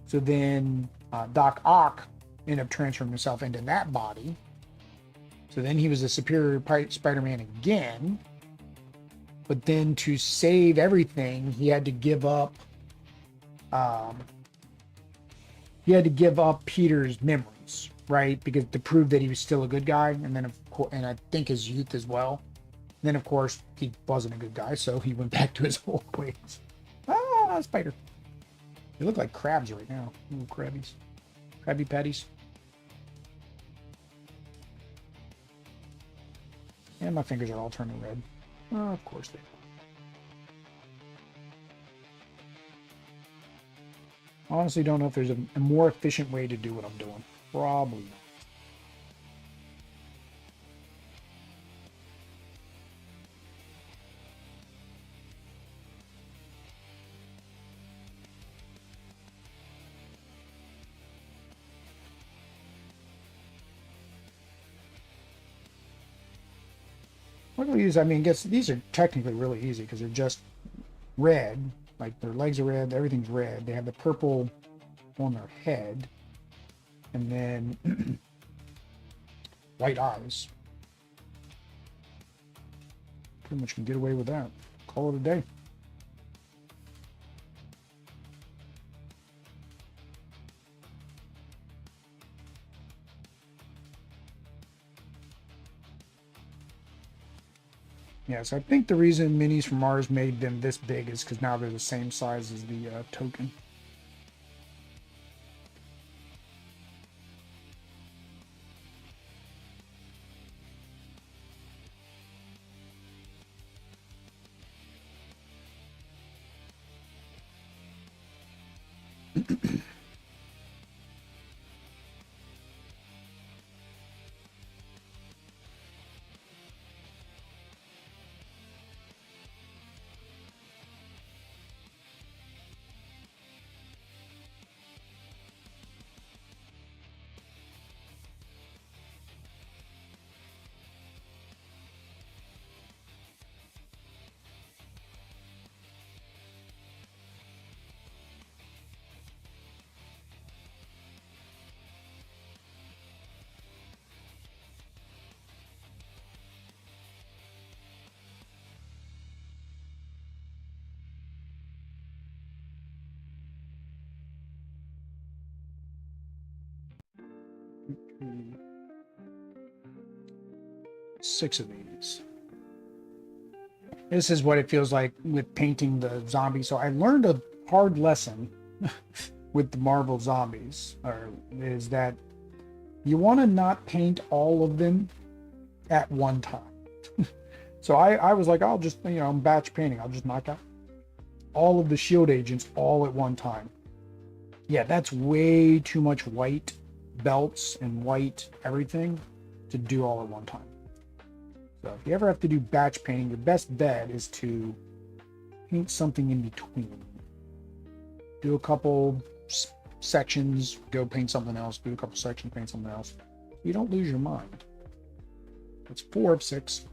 So then Doc Ock ended up transferring himself into that body. So then he was a superior Spider-Man again. But then to save everything, he had to give up Peter's memories, right? Because to prove that he was still a good guy, and then of course, and I think his youth as well. And then of course he wasn't a good guy, so he went back to his old ways. Ah, spider! They look like crabs right now, little crabbies, Krabby Patties. And my fingers are all turning red. Oh, of course they are. Honestly, don't know if there's a more efficient way to do what I'm doing. Probably not. Luckily, I mean, these are technically really easy because they're just red. Like, their legs are red, everything's red. They have the purple on their head, and then white eyes. Pretty much can get away with that. Call it a day. Yes, I think the reason minis from Mars made them this big is because now they're the same size as the token. 6 of these. This is what it feels like with painting the zombies. So I learned a hard lesson with the Marvel zombies, is that you want to not paint all of them at one time. So I was like, I'll just, I'm batch painting. I'll just knock out all of the shield agents all at one time. Yeah, that's way too much white belts and white everything to do all at one time. So if you ever have to do batch painting, your best bet is to paint something in between. Do a couple sections, go paint something else. Do a couple sections, paint something else. You don't lose your mind. It's 4 of 6.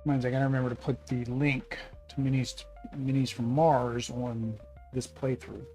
Reminds I gotta remember to put the link to minis from Mars on this playthrough.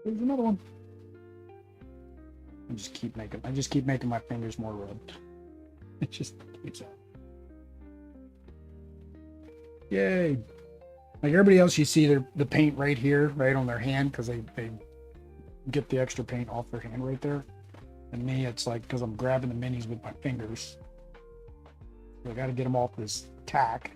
There's another one. I just keep making my fingers more rubbed. It just keeps up. Yay! Like everybody else, you see the paint right here, right on their hand, because they get the extra paint off their hand right there. And me, it's like because I'm grabbing the minis with my fingers. So I got to get them off this tack.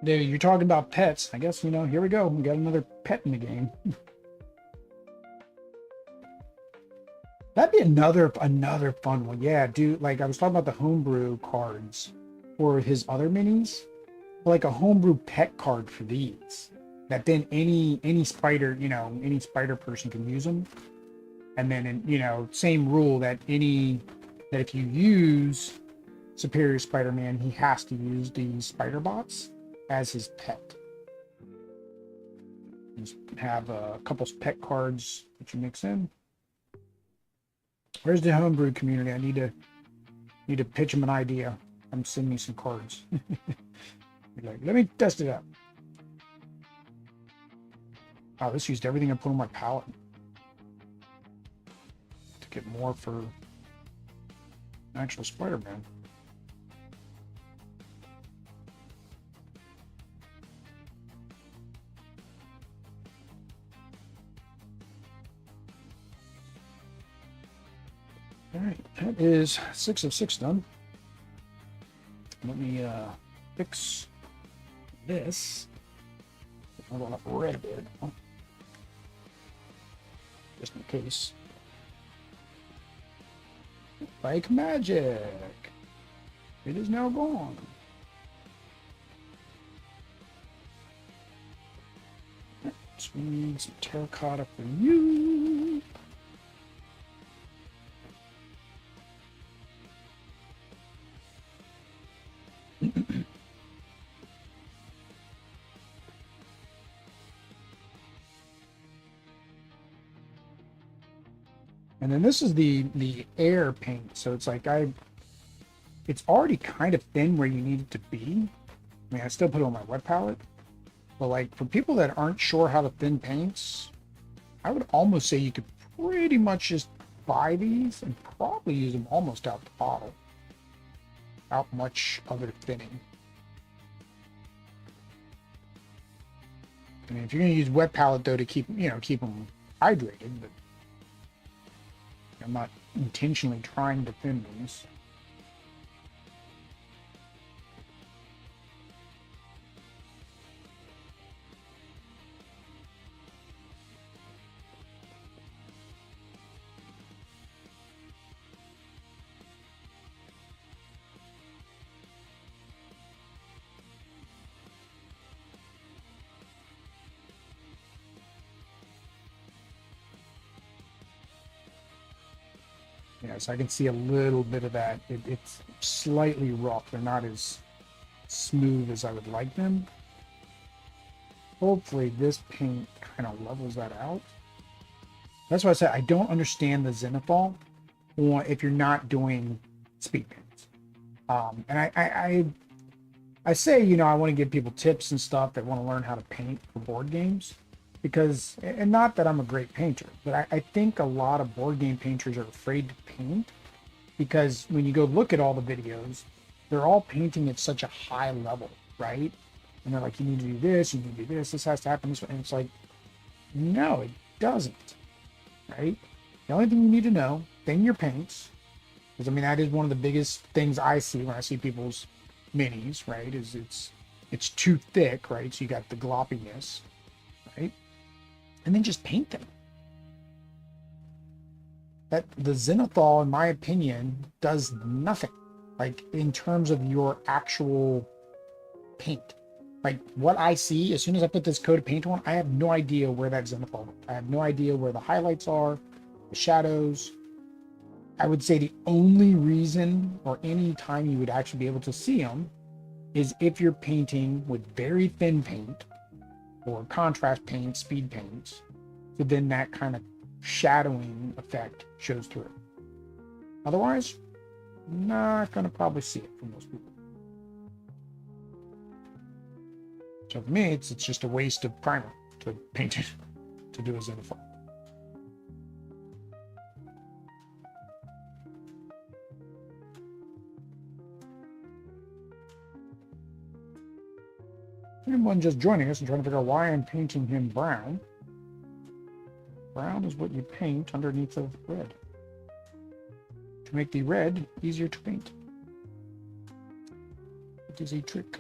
Dude, you're talking about pets. I guess, here we go. We got another pet in the game. That'd be another fun one. Yeah, dude, like I was talking about the homebrew cards for his other minis. Like a homebrew pet card for these. That then any spider, any spider person can use them. And then, same rule that if you use Superior Spider-Man, he has to use the spider bots as his pet. Just have a couple pet cards that you mix in. Where's the homebrew community? I need to pitch them an idea. I'm sending me some cards. Like, let me test it out. Wow, this used everything I put on my palette to get more for actual Spider-Man. All right, that is 6 of 6 done. Let me fix this. I don't have red there, just in case. Like magic, it is now gone. So we need some terracotta for you. And then this is the air paint, so it's like it's already kind of thin where you need it to be. I mean, I still put it on my wet palette, but like for people that aren't sure how to thin paints, I would almost say you could pretty much just buy these and probably use them almost out the bottle, without much other thinning. I mean, if you're going to use wet palette though to keep them hydrated, but I'm not intentionally trying to thin these. Yes, I can see a little bit of that. It's slightly rough. They're not as smooth as I would like them. Hopefully this paint kind of levels that out. That's why I said I don't understand the zenithal if you're not doing speed paints. And I say, I want to give people tips and stuff that want to learn how to paint for board games. Because, and not that I'm a great painter, but I think a lot of board game painters are afraid to paint because when you go look at all the videos, they're all painting at such a high level, right? And they're like, you need to do this, you need to do this has to happen this way. And it's like, no, it doesn't, right? The only thing you need to know, thin your paints, because I mean, that is one of the biggest things I see when I see people's minis, right? Is it's too thick, right? So you got the gloppiness, right? And then just paint them. That the zenithal, in my opinion, does nothing. Like in terms of your actual paint. Like what I see, as soon as I put this coat of paint on, I have no idea where that zenithal is. I have no idea where the highlights are, the shadows. I would say the only reason or any time you would actually be able to see them is if you're painting with very thin paint or contrast paint, speed paints, so then that kind of shadowing effect shows through. Otherwise, not going to probably see it for most people. So for me, it's just a waste of primer to paint it, to do a zenithal. Anyone just joining us and trying to figure out why I'm painting him brown. Brown is what you paint underneath of red to make the red easier to paint. It is a trick.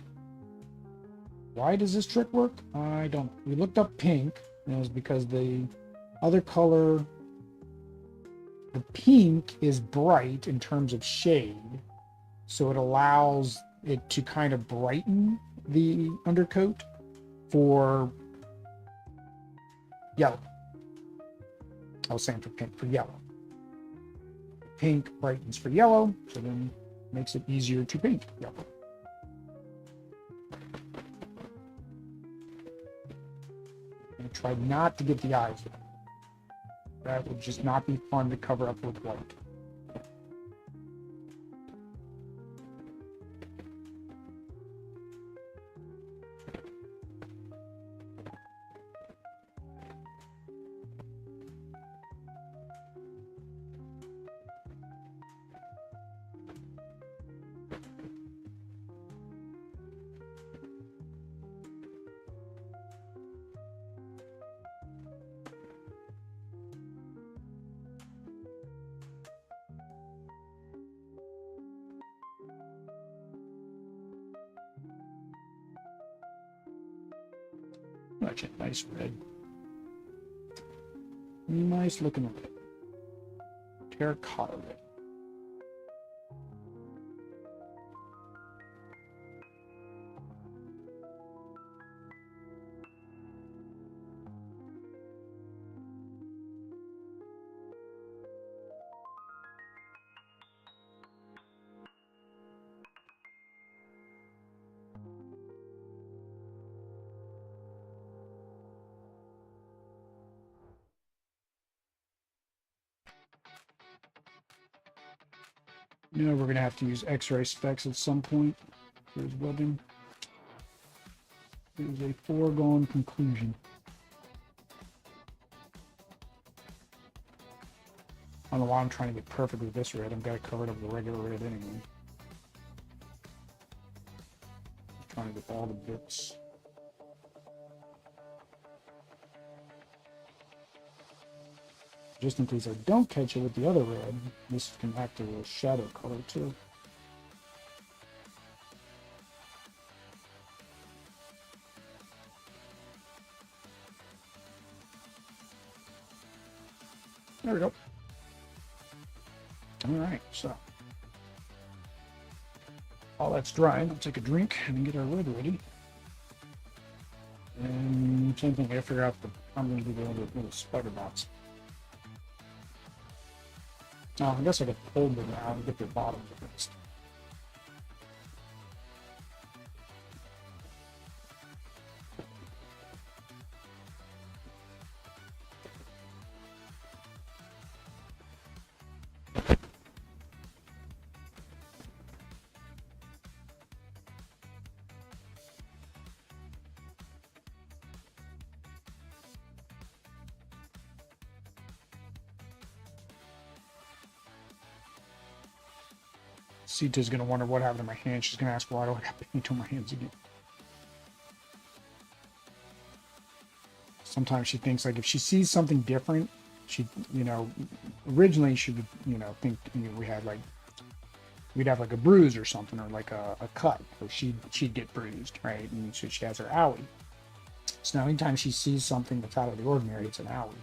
Why does this trick work? I don't know. We looked up pink, and it was because the other color, the pink is bright in terms of shade, so it allows it to kind of brighten the undercoat for yellow. I was saying for pink, for yellow. Pink brightens for yellow, so then makes it easier to paint yellow. And try not to get the eyes. That would just not be fun to cover up with white. Such a nice red. Nice looking red. Terracotta red. You know, we're going to have to use X-ray specs at some point for his webbing. It is a foregone conclusion. I don't know why I'm trying to get perfect with this red. I've got it covered up with the regular red anyway. Just trying to get all the bits. Just in case I don't catch it with the other red, this can act as a shadow color too. There we go. Alright, so while that's drying, I'll take a drink and get our red ready. And same thing, I gotta figure out the I'm gonna do the little spider dots. Oh, I guess I could hold them out and get their bottoms fixed. Sita's gonna wonder what happened to my hand. She's gonna ask why do I got paint on my hands again. Sometimes she thinks like if she sees something different, she, you know, originally she would, you know, think we had like we'd have like a bruise or something or like a cut, or she'd get bruised, right? And so she has her owie. So now anytime she sees something that's out of the ordinary, it's an owie.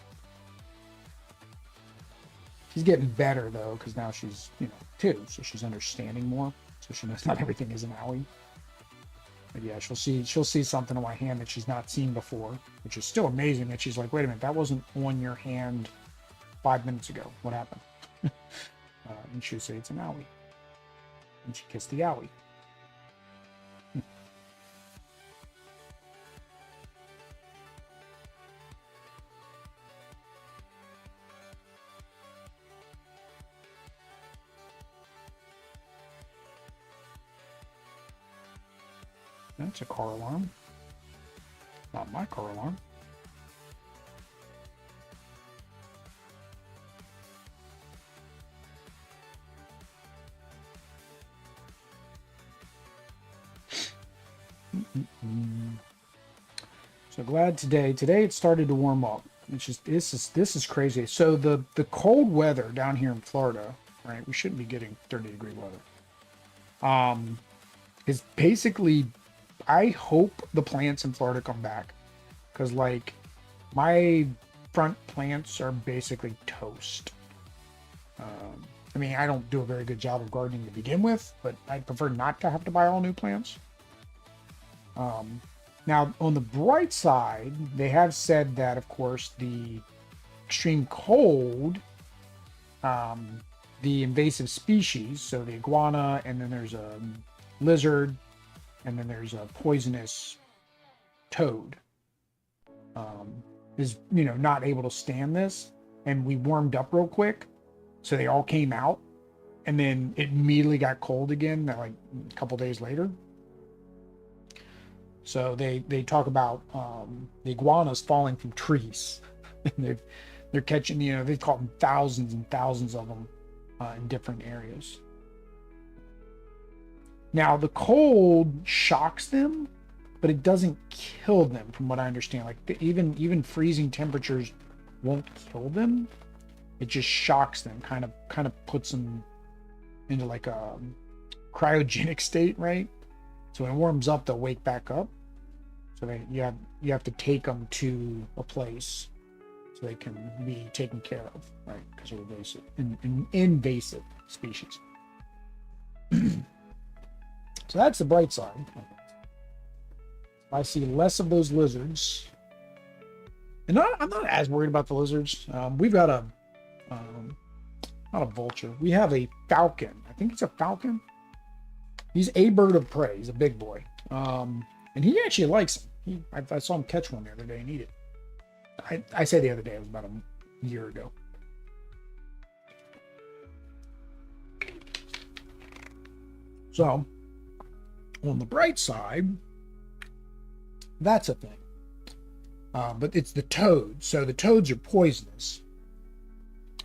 She's getting better though, because now she's, you know, 2, so she's understanding more. So she knows not everything is an owie. But yeah, she'll see something on my hand that she's not seen before, which is still amazing that she's like, wait a minute, that wasn't on your hand 5 minutes ago. What happened? And she'll say it's an owie. And she kissed the owie. That's a car alarm. Not my car alarm. So glad today it started to warm up. It's just this is crazy. So the cold weather down here in Florida, right? We shouldn't be getting 30-degree weather. Is basically, I hope the plants in Florida come back, because like my front plants are basically toast. I mean, I don't do a very good job of gardening to begin with, but I'd prefer not to have to buy all new plants. Now, on the bright side, they have said that, of course, the extreme cold, the invasive species, so the iguana, and then there's a lizard, and then there's a poisonous toad, is, you know, not able to stand this. And we warmed up real quick, so they all came out, and then it immediately got cold again, like a couple days later. So they talk about the iguanas falling from trees. And they're catching, you know, they've caught thousands and thousands of them in different areas. Now, the cold shocks them, but it doesn't kill them, from what I understand. Like even freezing temperatures won't kill them. It just shocks them, kind of puts them into like a cryogenic state, right? So when it warms up, they'll wake back up. So you have to take them to a place so they can be taken care of, right? Because they're invasive, invasive species. So that's the bright side. I see less of those lizards, and I'm not as worried about the lizards. We've got a not a vulture. We have a falcon. I think it's a falcon. He's a bird of prey. He's a big boy, and he actually likes them. I saw him catch one the other day and eat it. I say the other day, it was about a year ago. So, on the bright side, that's a thing. But it's the toads. So the toads are poisonous.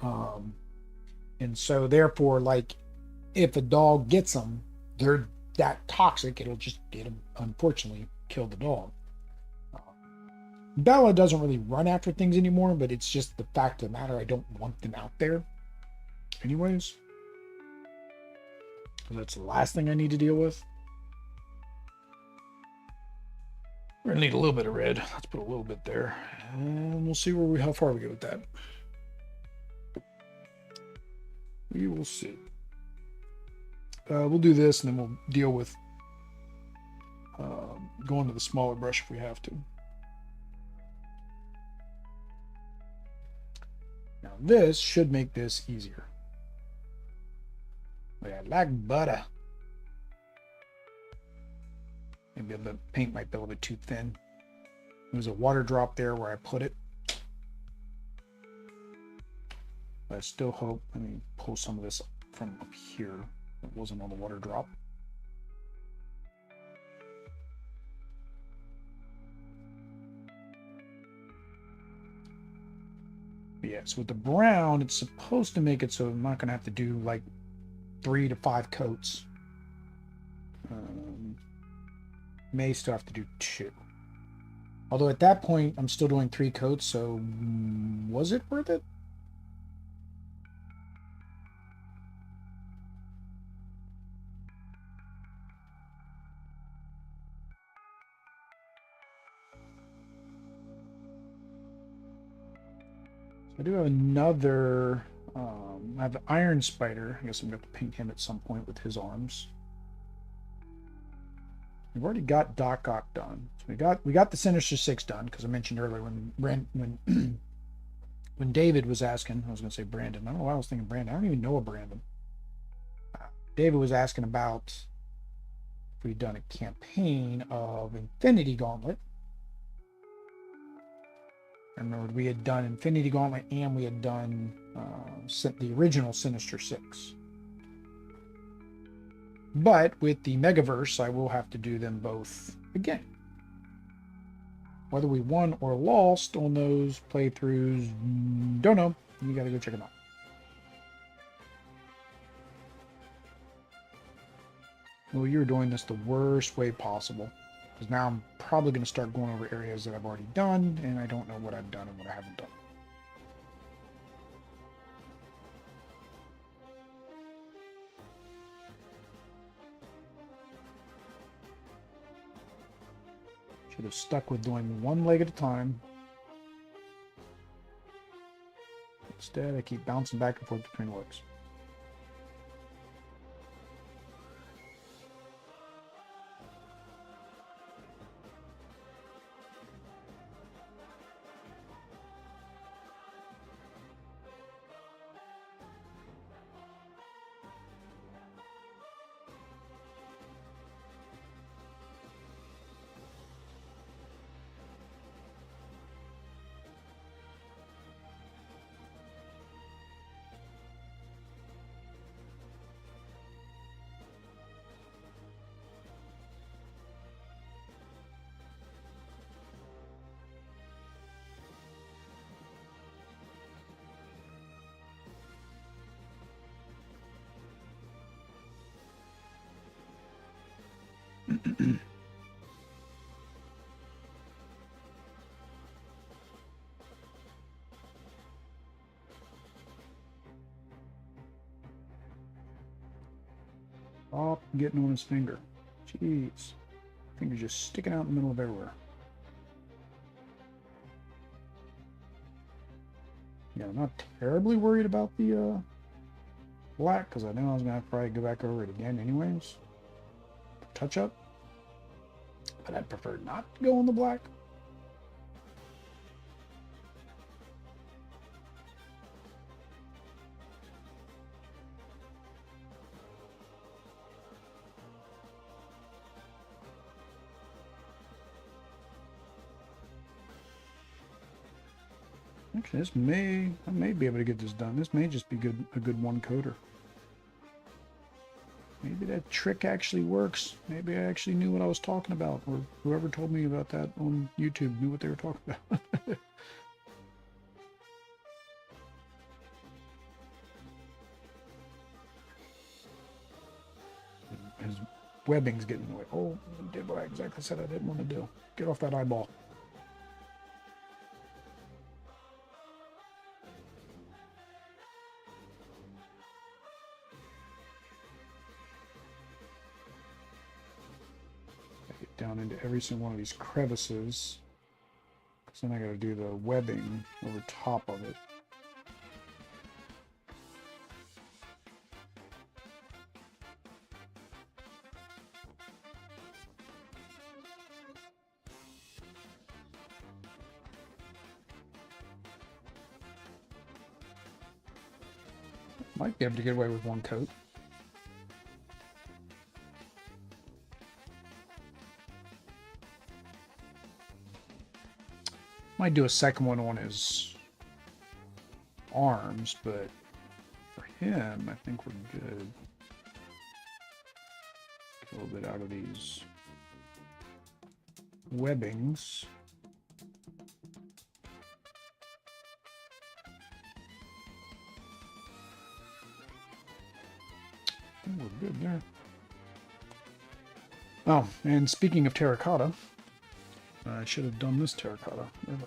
And so therefore, like, if a dog gets them, they're that toxic, it'll unfortunately kill the dog. Bella doesn't really run after things anymore, but it's just the fact of the matter, I don't want them out there. Anyways. That's the last thing I need to deal with. We're gonna need a little bit of red. Let's put a little bit there, and we'll see how far we go with that. We will see. We'll do this, and then we'll deal with going to the smaller brush if we have to. Now this should make this easier. Yeah, like butter. Maybe the paint might be a little bit too thin. There's a water drop there where I put it. But I still hope, let me pull some of this from up here. It wasn't on the water drop. But yeah, so with the brown, it's supposed to make it so I'm not going to have to do like 3 to 5 coats. May still have to do 2. Although at that point, I'm still doing 3 coats, so was it worth it? I do have another, I have the Iron Spider. I guess I'm going to have to paint him at some point with his arms. We've already got Doc Ock done. So we got the Sinister 6 done, because I mentioned earlier when when David was asking, I was going to say Brandon. I don't know why I was thinking Brandon. I don't even know a Brandon. David was asking about if we'd done a campaign of Infinity Gauntlet. I remember we had done Infinity Gauntlet and we had done the original Sinister 6. But with the Megaverse, I will have to do them both again. Whether we won or lost on those playthroughs, don't know. You gotta go check them out. Well, you're doing this the worst way possible. Because now I'm probably going to start going over areas that I've already done, and I don't know what I've done and what I haven't done. Should have stuck with doing one leg at a time. Instead, I keep bouncing back and forth between works. Stop getting on his finger. Jeez. Finger's just sticking out in the middle of everywhere. Yeah, I'm not terribly worried about the black, because I know I was going to probably go back over it again anyways. Touch up. But I'd prefer not to go on the black. Actually, I may be able to get this done. This may just be a good one coater. Maybe that trick actually works. Maybe I actually knew what I was talking about, or whoever told me about that on YouTube knew what they were talking about. His webbing's getting in the way. Oh, I did what I exactly said I didn't want to do. Get off that eyeball. Down into every single one of these crevices, because then I got to do the webbing over top of it. Might be able to get away with one coat. Might do a second one on his arms, but for him, I think we're good. Get a little bit out of these webbings. We're good there. Oh, and speaking of terracotta, I should have done this terracotta earlier.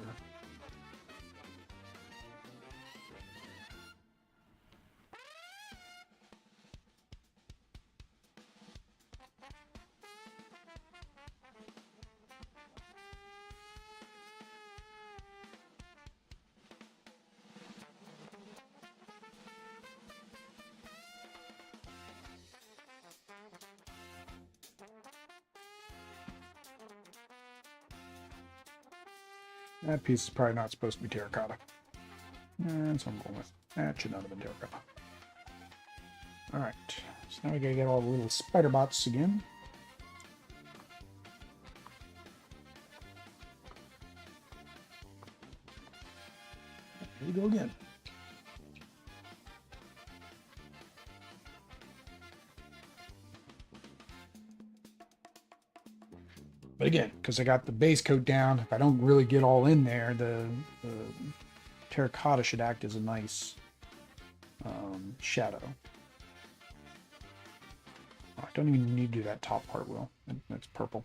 That piece is probably not supposed to be terracotta. That's what I'm going with. That should not have been terracotta. Alright, so now we gotta get all the little spider bots again. Here we go again. But again, because I got the base coat down, if I don't really get all in there, the terracotta should act as a nice shadow. Oh, I don't even need to do that top part, Will. That's purple.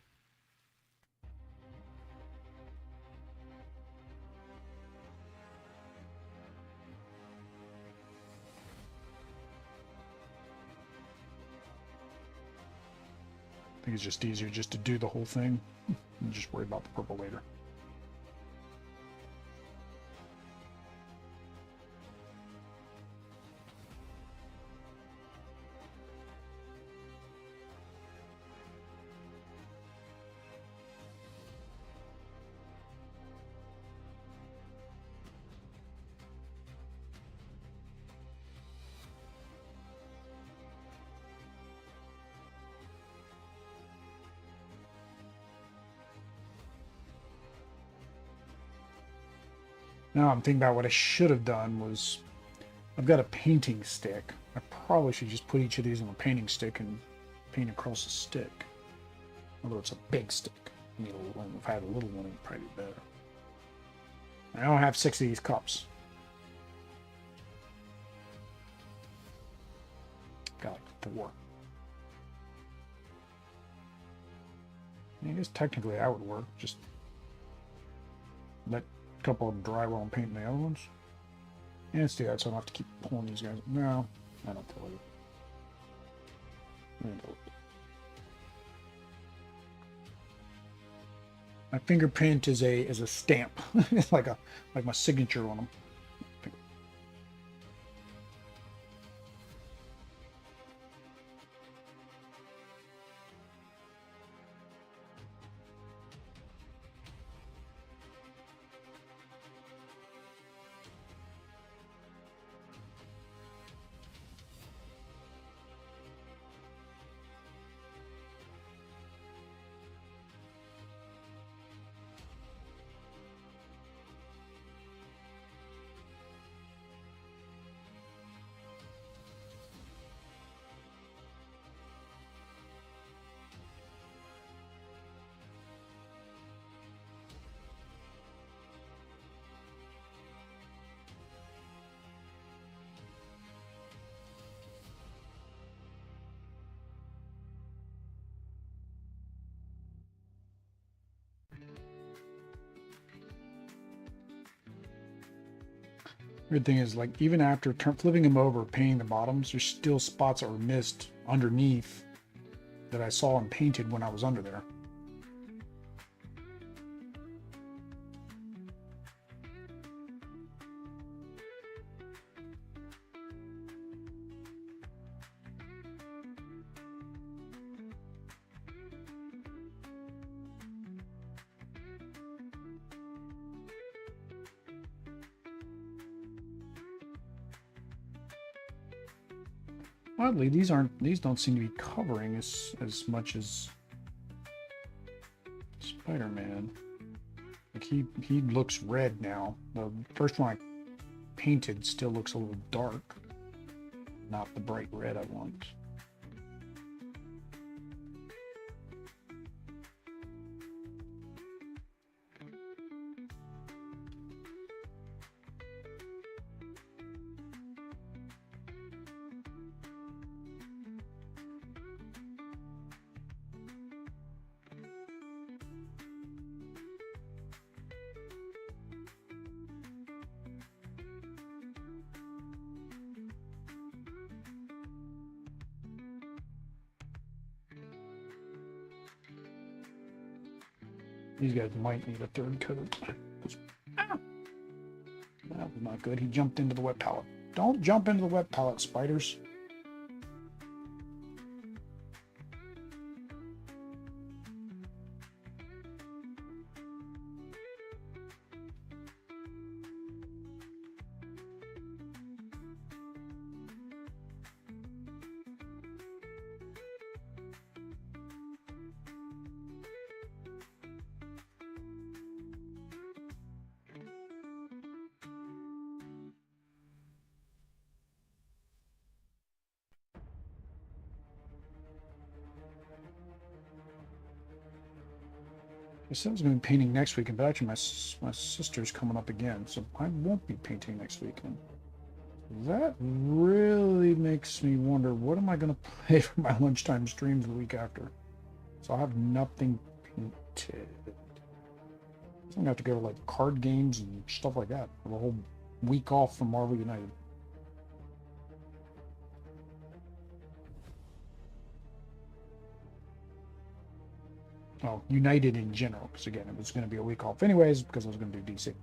I think it's just easier just to do the whole thing and just worry about the purple later. Now I'm thinking about what I should have done was, I've got a painting stick. I probably should just put each of these on a painting stick and paint across the stick. Although it's a big stick. I need a little one. If I had a little one, it would probably be better. I don't have 6 of these cups. Got like 4. I guess technically that would work. Just let a couple of them dry while I'm painting the other ones. Yeah, let's do that so I don't have to keep pulling these guys. No, I don't feel it. My fingerprint is a stamp. It's like my signature on them. Weird thing is, like, even after flipping them over, painting the bottoms, there's still spots that were missed underneath that I saw and painted when I was under there. Oddly, these don't seem to be covering as much as Spider-Man. Like he looks red now. The first one I painted still looks a little dark. Not the bright red I want. These guys might need a third coat. Ah! That was not good. He jumped into the wet palette. Don't jump into the wet palette, spiders. I said I was going to be painting next weekend, but actually my sister's coming up again, so I won't be painting next weekend. That really makes me wonder, what am I going to play for my lunchtime streams the week after? So I'll have nothing painted. I'm going to have to go to like card games and stuff like that. Have a whole week off from Marvel United. Oh, United in general, because again, it was going to be a week off anyways, because I was going to do DC.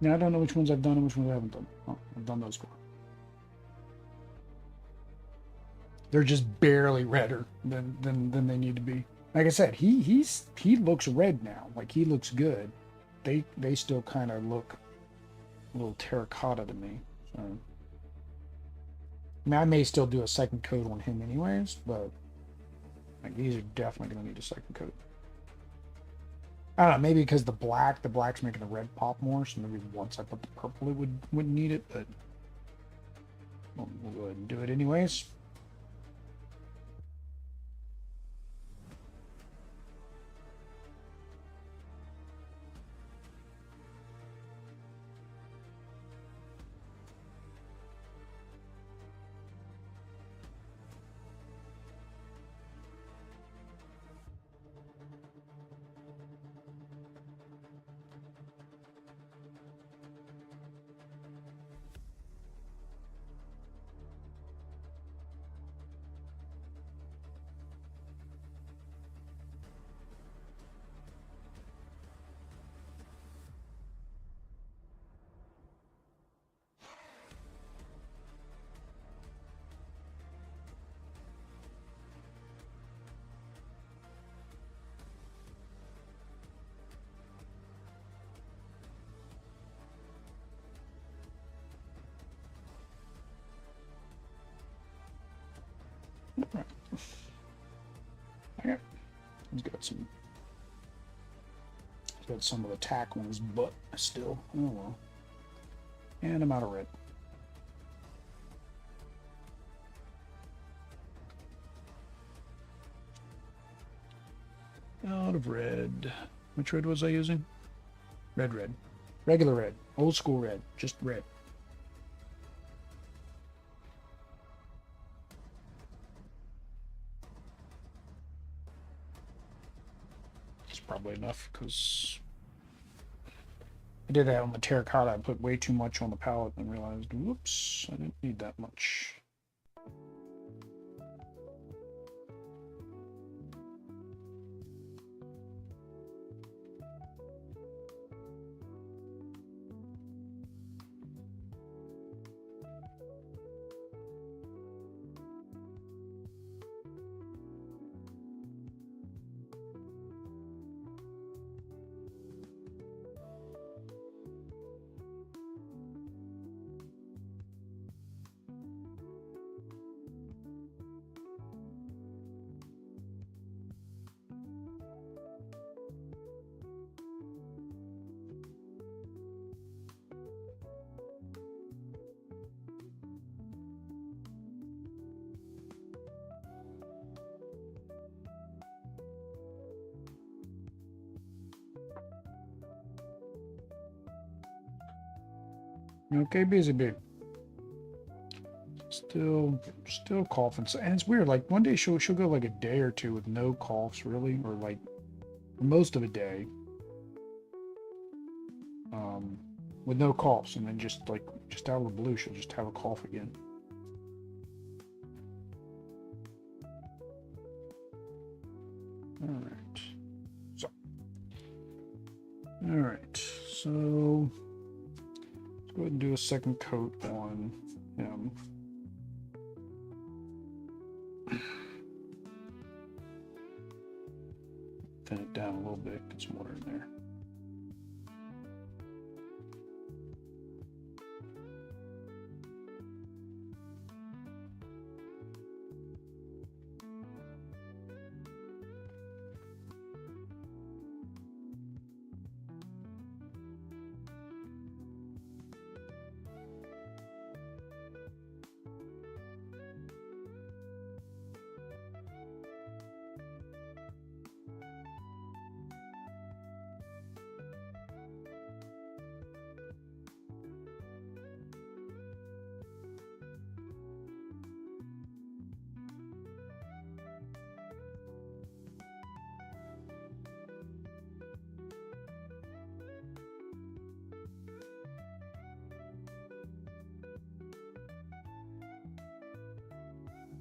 Now, I don't know which ones I've done and which ones I haven't done. Oh, I've done those four. They're just barely redder than they need to be. Like I said, he looks red now. Like, he looks good. They still kind of look a little terracotta to me. So, I mean, I may still do a second coat on him anyways, but like, these are definitely going to need a second coat. I don't know, maybe because the black's making the red pop more, so maybe once I put the purple it wouldn't need it, but we'll go ahead and do it anyways. Right. Okay. He's got some of the tack on his butt still. Oh well. And I'm out of red. Out of red. Which red was I using? Red. Regular red. Old school red. Just red. It's probably enough because I did that on the terracotta. I put way too much on the palette and realized, whoops, I didn't need that much. Okay, busy bee. Still coughing. And it's weird. Like one day she'll go like a day or two with no coughs, really, or like most of a day, with no coughs, and then just out of the blue, she'll just have a cough again. All right. So let's go ahead and do a second coat on him. Thin it down a little bit, get some water in there.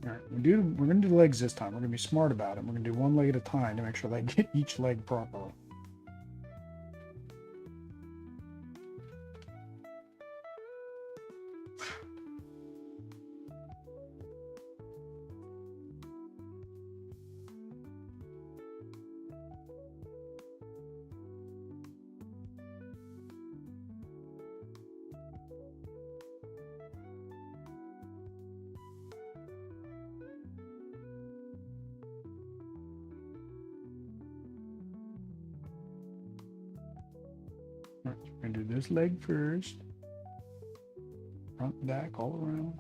All right, we're going to do legs this time. We're going to be smart about it. We're going to do one leg at a time to make sure they get each leg properly. All right, we're going to do this leg first. Front, back, all around.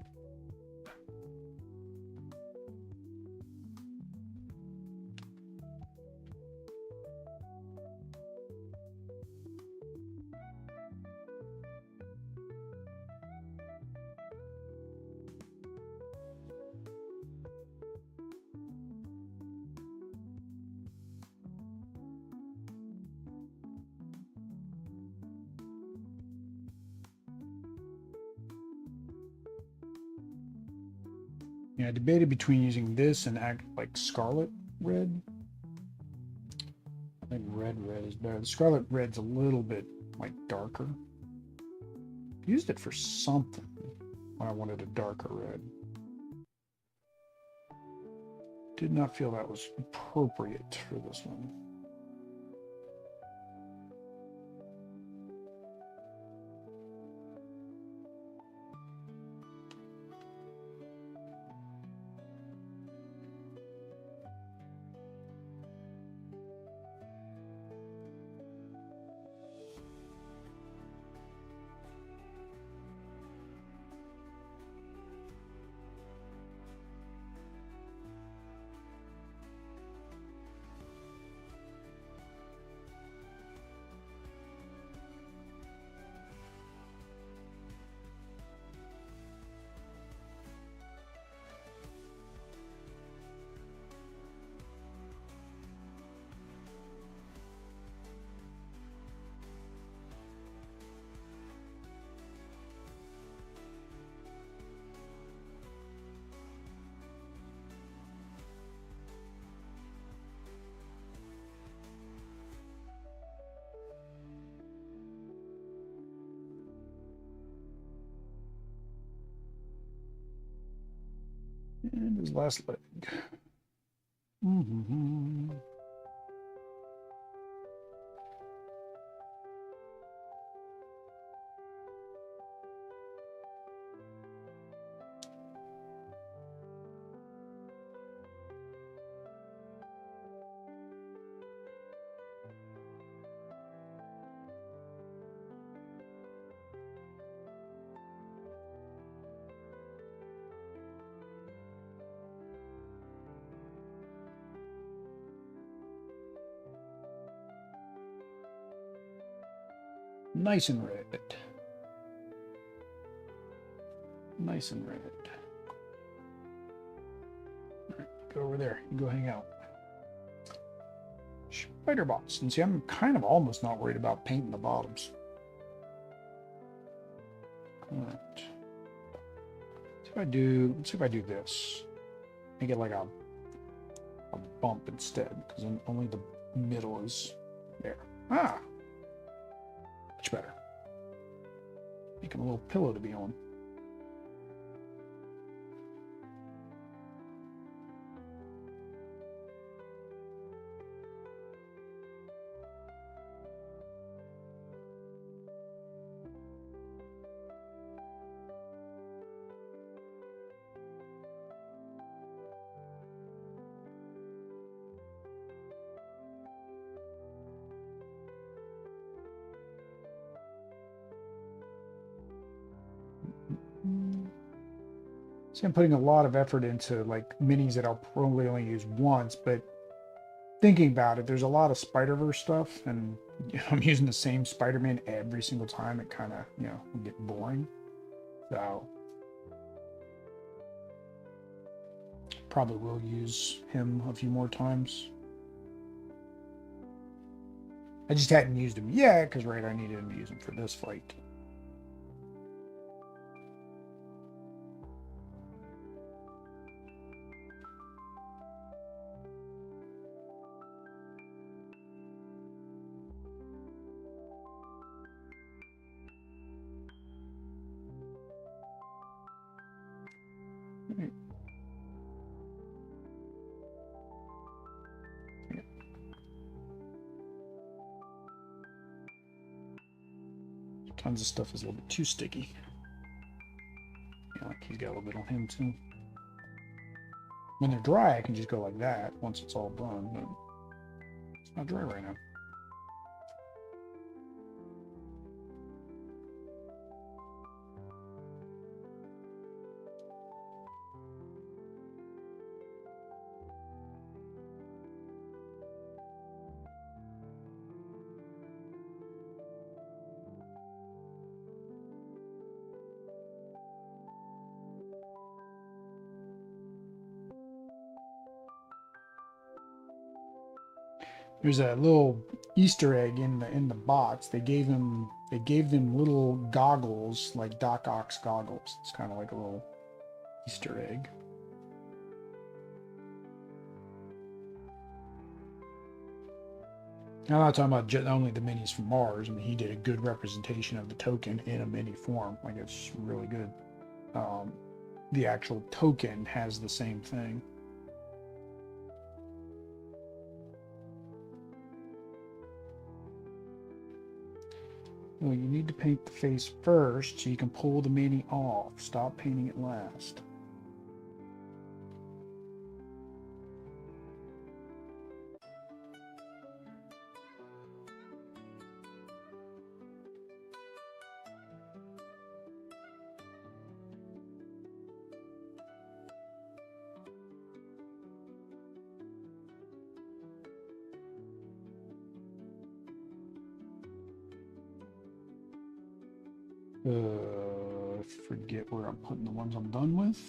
Yeah, I debated between using this and act like scarlet red. I think red is better. The scarlet red's a little bit like darker. Used it for something when I wanted a darker red. Did not feel that was appropriate for this one. And his last leg. Mm-hmm. Nice and red. Nice and red. All right, go over there. You go hang out. Spider bots. And see, I'm kind of almost not worried about painting the bottoms. All right. Let's see if I do this. Make it like a bump instead, because then only the middle is there. Ah, much better. Make him a little pillow to be on. See, I'm putting a lot of effort into like minis that I'll probably only use once, but thinking about it, there's a lot of Spider-Verse stuff, and I'm using the same Spider-Man every single time. It kind of, will get boring. So probably will use him a few more times. I just hadn't used him yet because, right, I needed to use him for this fight. Right. Tons of stuff is a little bit too sticky. Yeah, like he's got a little bit on him too. When they're dry, I can just go like that once it's all done, but it's not dry right now. There's a little Easter egg in the box. They gave them little goggles, like Doc Ock's goggles. It's kind of like a little Easter egg. I'm not talking about just only the minis from Mars. I mean, he did a good representation of the token in a mini form. Like, it's really good. The actual token has the same thing. Well, you need to paint the face first so you can pull the mini off. Stop painting it last. Forget where I'm putting the ones I'm done with.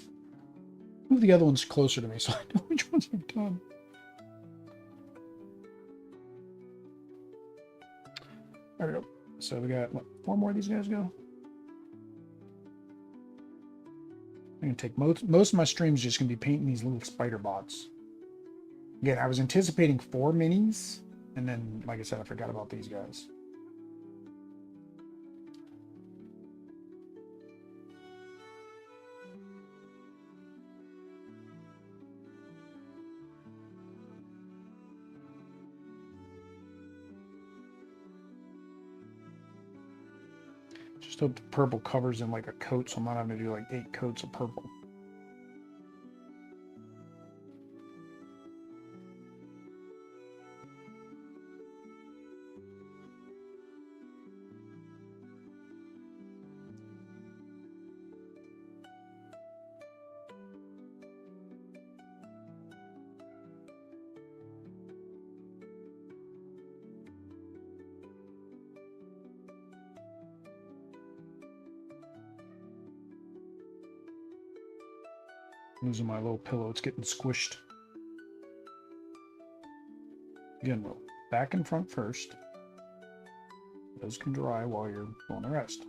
Move the other ones closer to me so I know which ones I've done. There we go. So we got, what, 4 more of these guys go? I'm going to take most of my streams just going to be painting these little spider bots. Again, I was anticipating 4 minis, and then, like I said, I forgot about these guys. Just hope the purple covers in like a coat, so I'm not having to do like 8 coats of purple. Losing my little pillow, it's getting squished. Again, we'll back and front first. Those can dry while you're doing the rest.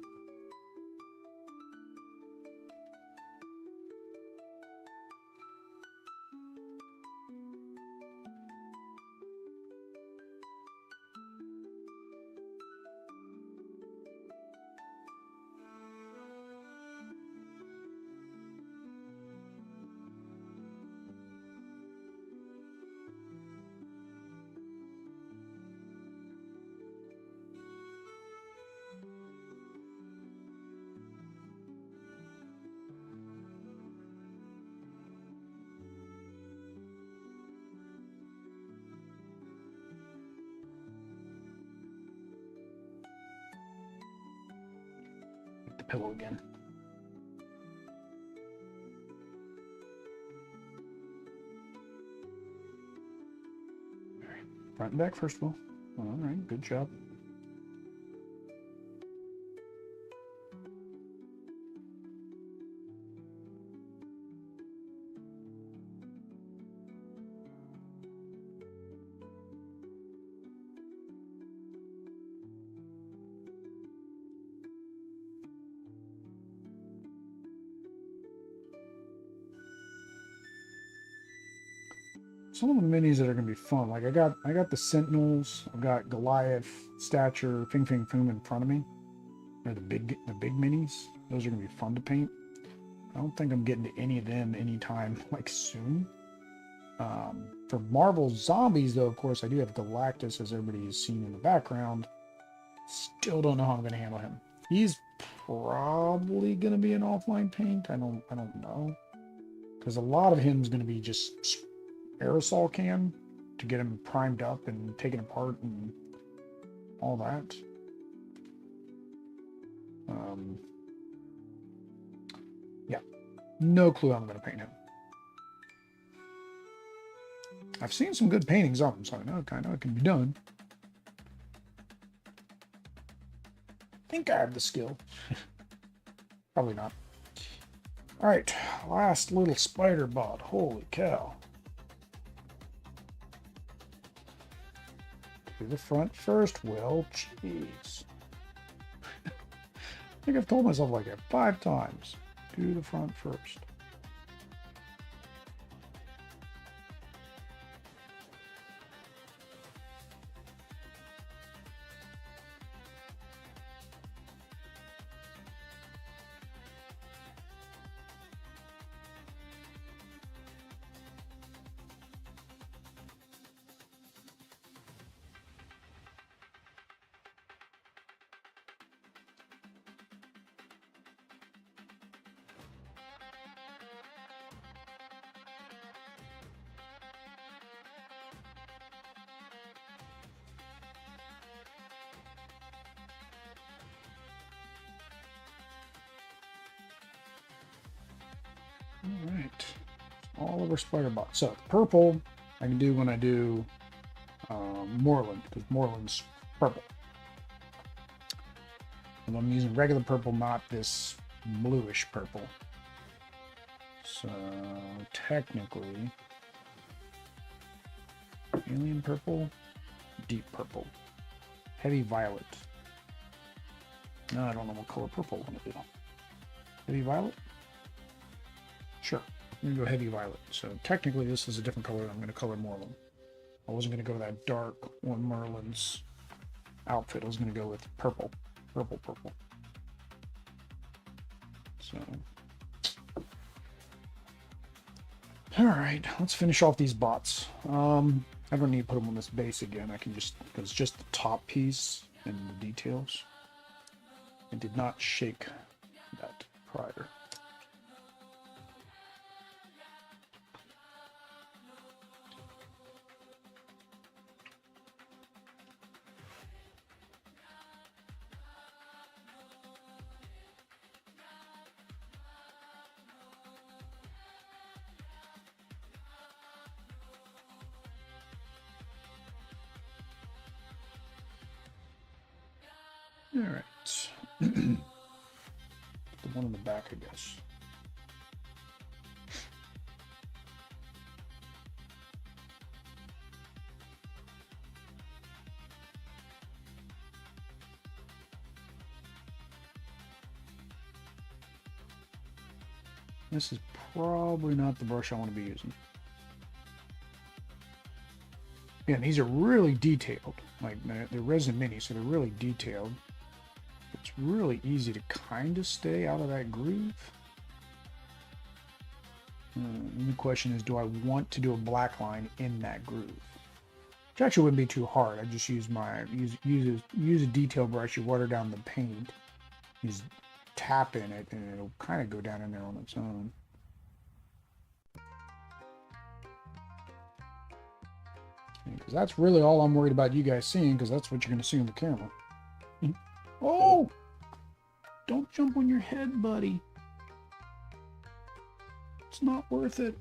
The pillow again. All right, front and back first of all. All right, good job. Some of the minis that are gonna be fun, like I got the Sentinels, I've got Goliath, Stature, Fing Fing Foom in front of me. They're the big minis. Those are gonna be fun to paint. I don't think I'm getting to any of them anytime like soon. For Marvel Zombies, though, of course, I do have Galactus, as everybody has seen in the background. Still don't know how I'm gonna handle him. He's probably gonna be an offline paint. I don't know, because a lot of him's gonna be just aerosol can to get him primed up and taken apart and all that. Yeah, no clue how I'm going to paint him. I've seen some good paintings of him, so I know kind of it can be done. I think I have the skill. Probably not. All right, last little spider bot. Holy cow. To the front first. Well, jeez. I think I've told myself like that 5 times. To the front first. All right, all of our spider bots. So purple I can do when I do Morlun, because Morlun's purple. And I'm using regular purple, not this bluish purple. So technically, alien purple, deep purple, heavy violet. No, I don't know what color purple I want to do. Heavy violet? Sure, I'm gonna go heavy violet. So technically this is a different color. I'm gonna color Morlun. I wasn't gonna go that dark on Merlin's outfit. I was gonna go with purple. Purple. So, all right, let's finish off these bots. I don't need to put them on this base again. I can just, because it's just the top piece and the details. I did not shake that prior. All right. The one in the back, I guess. This is probably not the brush I want to be using. Yeah, these are really detailed. Like, they're resin mini, so they're really detailed. It's really easy to kind of stay out of that groove. The question is, do I want to do a black line in that groove? Which actually wouldn't be too hard. I just use use a detail brush. You water down the paint. You just tap in it, and it'll kind of go down in there on its own. Because that's really all I'm worried about you guys seeing, because that's what you're going to see on the camera. Oh! Don't jump on your head, buddy. It's not worth it.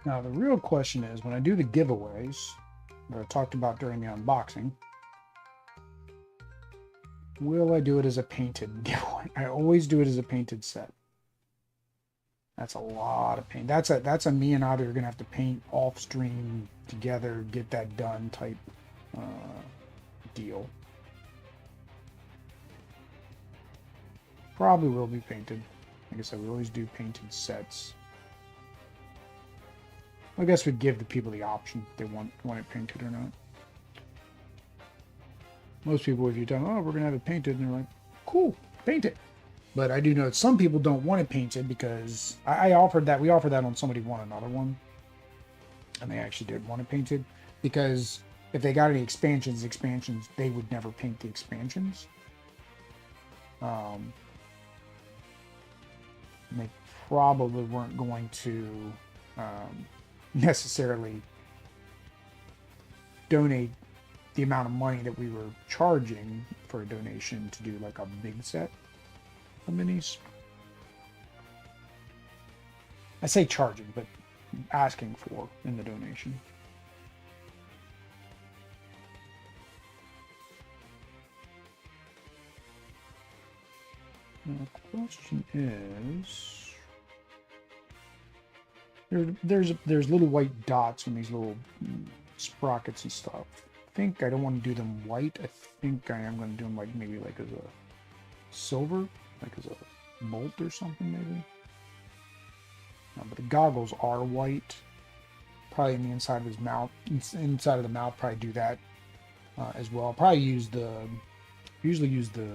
Now, the real question is, when I do the giveaways that I talked about during the unboxing, will I do it as a painted giveaway? I always do it as a painted set. That's a lot of paint. That's a me and Avi are going to have to paint off stream together, get that done type deal. Probably will be painted. Like I said, we always do painted sets. I guess we'd give the people the option if they want it painted or not. Most people, if you tell them, oh, we're going to have it painted, and they're like, cool, paint it. But I do know that some people don't want it painted because we offered that on Somebody Want Another One. And they actually did want it painted because if they got any expansions, they would never paint the expansions. They probably weren't going to necessarily donate the amount of money that we were charging for a donation to do like a big set of minis. I say charging, but asking for in the donation. Now, the question is, there's little white dots on these little sprockets and stuff. I think I don't want to do them white. I think I am going to do them like maybe like as a silver, like as a bolt or something maybe. But the goggles are white. Probably in the inside of his mouth, inside of the mouth. Probably do that as well. Probably usually use the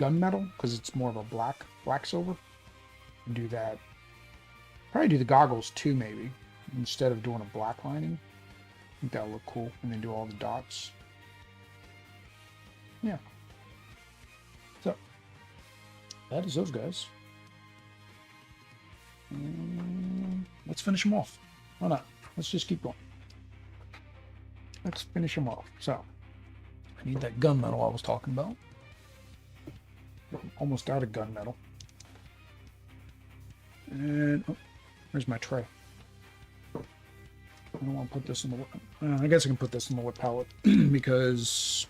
gunmetal because it's more of a black silver. And do that. Probably do the goggles too, maybe, instead of doing a black lining. I think that'll look cool. And then do all the dots. Yeah. So, that is those guys. Let's finish them off. Hold on. Let's just keep going. Let's finish them off. So, I need that gunmetal I was talking about. I'm almost out of gunmetal. And, oh, where's my tray? I don't want to put this in the wood. I guess I can put this in the wood pallet because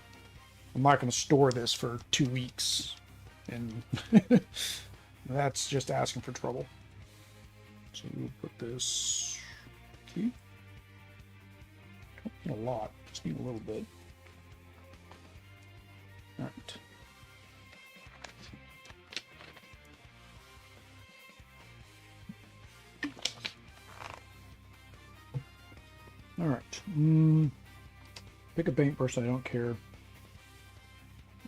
I'm not going to store this for 2 weeks. And that's just asking for trouble. So we'll put this key. Don't need a lot, just need a little bit. All right. All right. Pick a paintbrush. I don't care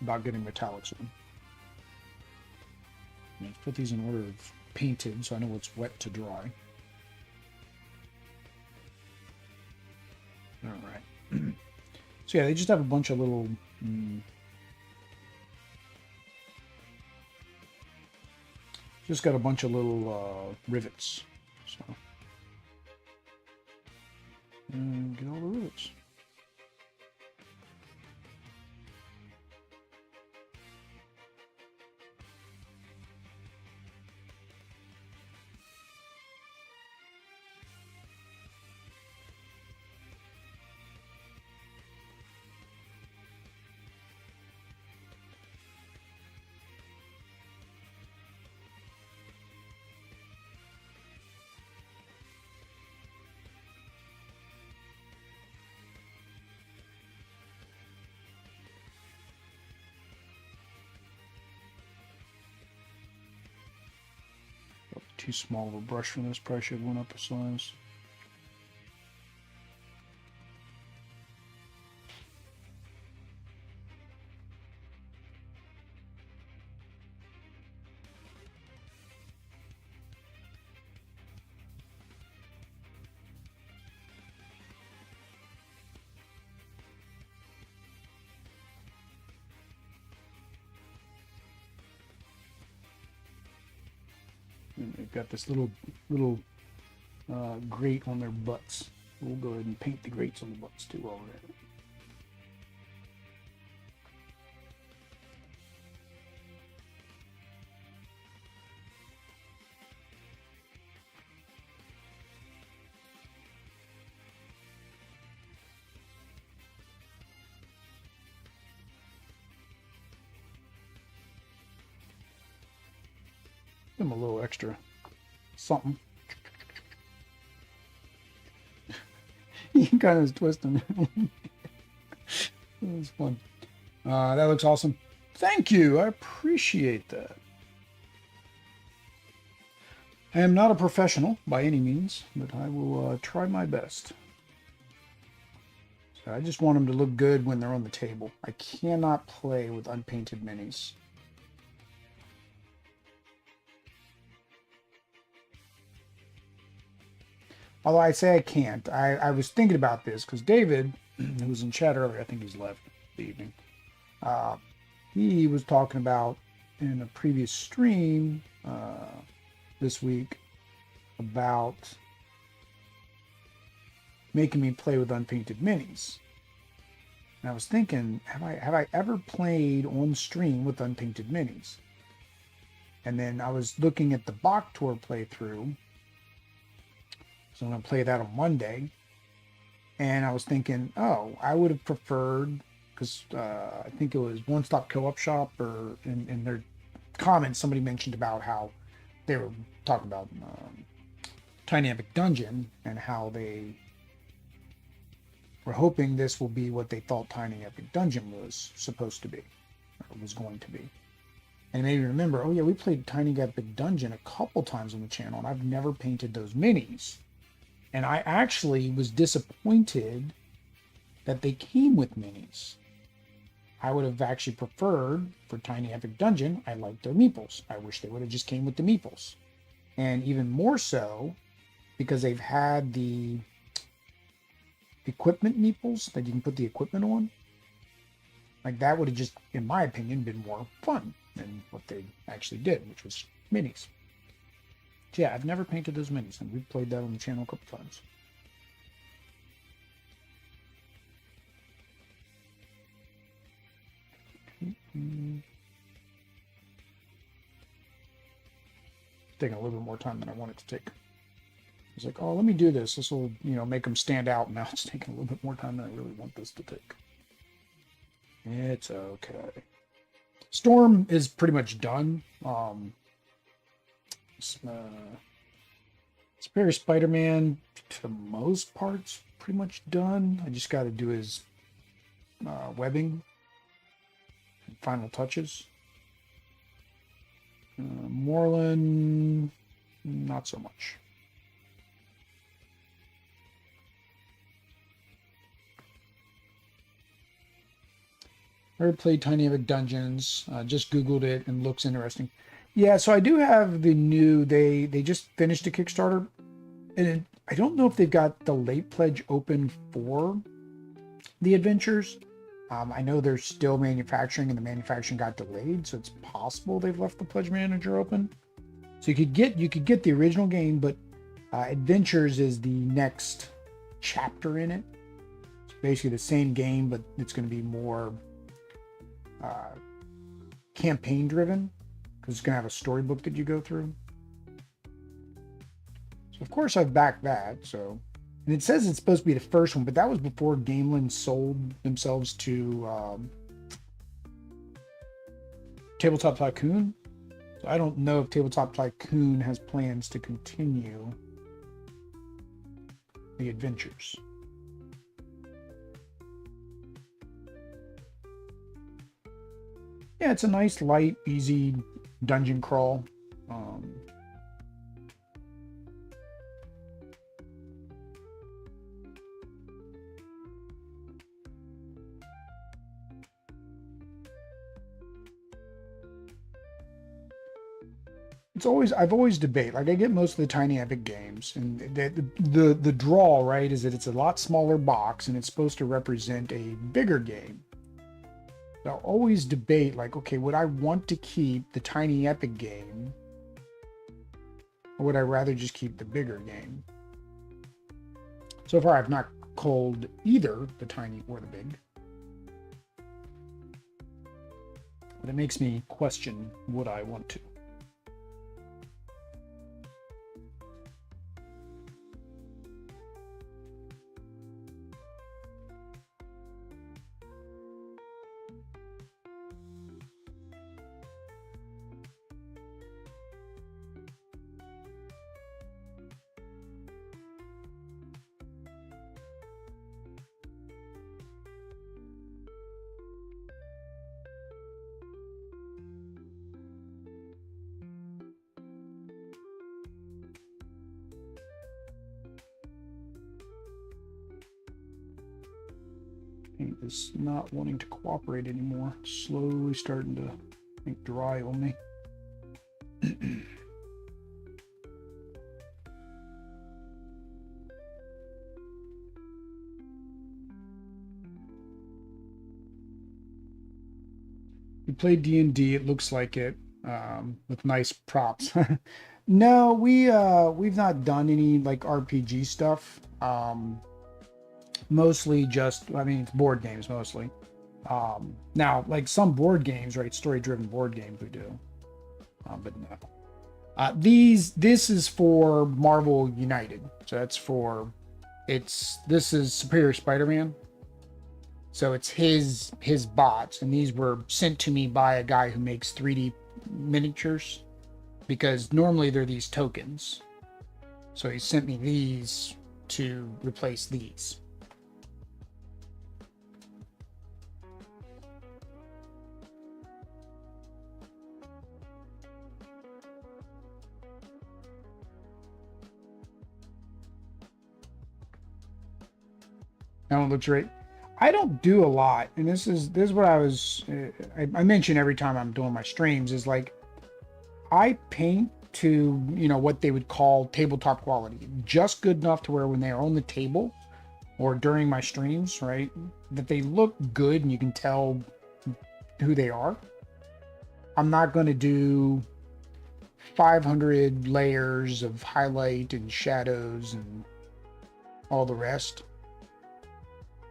about getting metallics in. Let's put these in order of painted, so I know what's wet to dry. All right. So yeah, they just have a bunch of little. Just got a bunch of little rivets. So. And get all the rivets. Too small of a brush for this. Probably should have went up a size. And they've got this little grate on their butts. We'll go ahead and paint the grates on the butts too while we're at it. Give them a little extra something. He kind of is twisting. That was fun. That looks awesome. Thank you. I appreciate that. I am not a professional by any means, but I will try my best. So I just want them to look good when they're on the table. I cannot play with unpainted minis. Although I say I can't. I was thinking about this because David, who was in chat earlier, I think he's left the evening, he was talking about in a previous stream this week about making me play with unpainted minis. And I was thinking, have I ever played on stream with unpainted minis? And then I was looking at the Bach Tour playthrough. So I'm going to play that on Monday. And I was thinking, oh, I would have preferred, because I think it was One Stop Co-op Shop, or in their comments, somebody mentioned about how they were talking about Tiny Epic Dungeon and how they were hoping this will be what they thought Tiny Epic Dungeon was supposed to be, or was going to be. And it made me remember, oh yeah, we played Tiny Epic Dungeon a couple times on the channel, and I've never painted those minis. And I actually was disappointed that they came with minis. I would have actually preferred, for Tiny Epic Dungeon, I liked their meeples. I wish they would have just came with the meeples. And even more so, because they've had the equipment meeples that you can put the equipment on. Like, that would have just, in my opinion, been more fun than what they actually did, which was minis. So yeah, I've never painted those minis, and we've played that on the channel a couple times. taking a little bit more time than I want it to take. It's like, oh, let me do this. This will, you know, make them stand out. Now it's taking a little bit more time than I really want this to take. It's okay. Storm is pretty much done. Superior Spider-Man, to the most parts, pretty much done. I just got to do his webbing and final touches. Morlun, not so much. I never played Tiny Epic Dungeons. Just Googled it and looks interesting. Yeah, so I do have the new. They just finished a Kickstarter, and I don't know if they've got the late pledge open for the adventures. I know they're still manufacturing, and the manufacturing got delayed, so it's possible they've left the pledge manager open. So you could get the original game, but Adventures is the next chapter in it. It's basically the same game, but it's going to be more campaign driven, because it's going to have a storybook that you go through. So of course I've backed that. So, and it says it's supposed to be the first one, but that was before Gameland sold themselves to Tabletop Tycoon. So I don't know if Tabletop Tycoon has plans to continue the adventures. Yeah, it's a nice, light, easy dungeon crawl. I've always debate, like I get most of the Tiny Epic games, and the draw, right, is that it's a lot smaller box and it's supposed to represent a bigger game. I'll always debate, like, okay, would I want to keep the Tiny Epic game, or would I rather just keep the bigger game? So far, I've not culled either the tiny or the big. But it makes me question, would I want to? Paint is not wanting to cooperate anymore. It's slowly starting to make dry on me. We played D&D, it looks like it, with nice props. No, we've not done any like RPG stuff. Mostly just, I mean, it's board games mostly. Now, like some board games, right, story-driven board games we do. But no. This is for Marvel United. So that's for, this is Superior Spider-Man. So it's his bots, and these were sent to me by a guy who makes 3D miniatures, because normally they're these tokens. So he sent me these to replace these. That one looks great. I don't do a lot, and this is what I mention every time I'm doing my streams, is like I paint to, you know, what they would call tabletop quality, just good enough to where when they are on the table or during my streams, right, that they look good and you can tell who they are. I'm not going to do 500 layers of highlight and shadows and all the rest,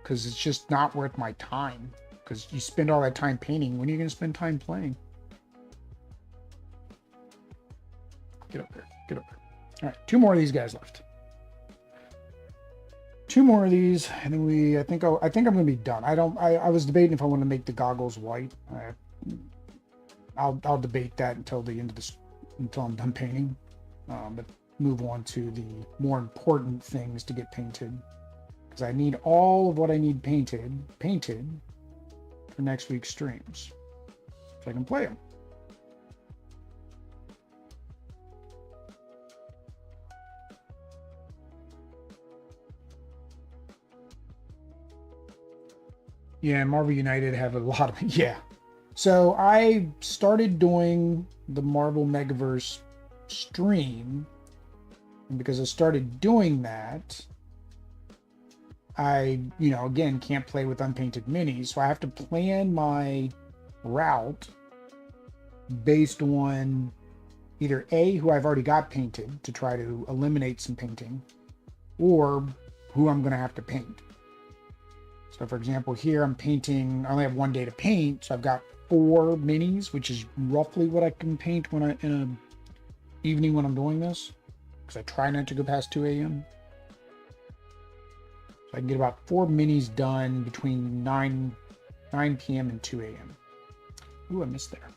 because it's just not worth my time. Because you spend all that time painting, when are you going to spend time playing? Get up there. Get up there. All right, 2 more of these guys left. 2 more of these, and then I think I'm gonna be done. I was debating if I want to make the goggles white. I'll debate that until the end of this, until I'm done painting. But move on to the more important things to get painted, because I need all of what I need painted for next week's streams, so I can play them. Yeah, Marvel United have a lot of, yeah. So I started doing the Marvel Megaverse stream, and because I started doing that, I, again, can't play with unpainted minis, so I have to plan my route based on either A, who I've already got painted to try to eliminate some painting, or who I'm going to have to paint. So for example, here I'm painting, I only have 1 day to paint, so I've got 4 minis, which is roughly what I can paint when in an evening when I'm doing this, because I try not to go past 2 a.m. So I can get about 4 minis done between 9 p.m. and 2 a.m. Ooh, I missed there.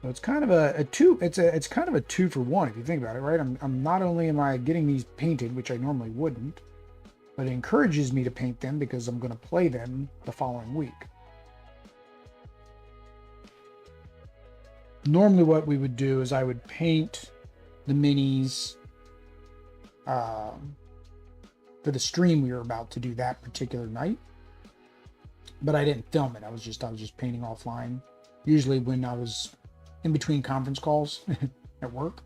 So it's kind of a two. It's kind of a 2 for 1 if you think about it, right? I'm not only am I getting these painted, which I normally wouldn't, but it encourages me to paint them because I'm going to play them the following week. Normally, what we would do is I would paint the minis for the stream we were about to do that particular night, but I didn't film it. I was just painting offline. Usually when I was in between conference calls at work,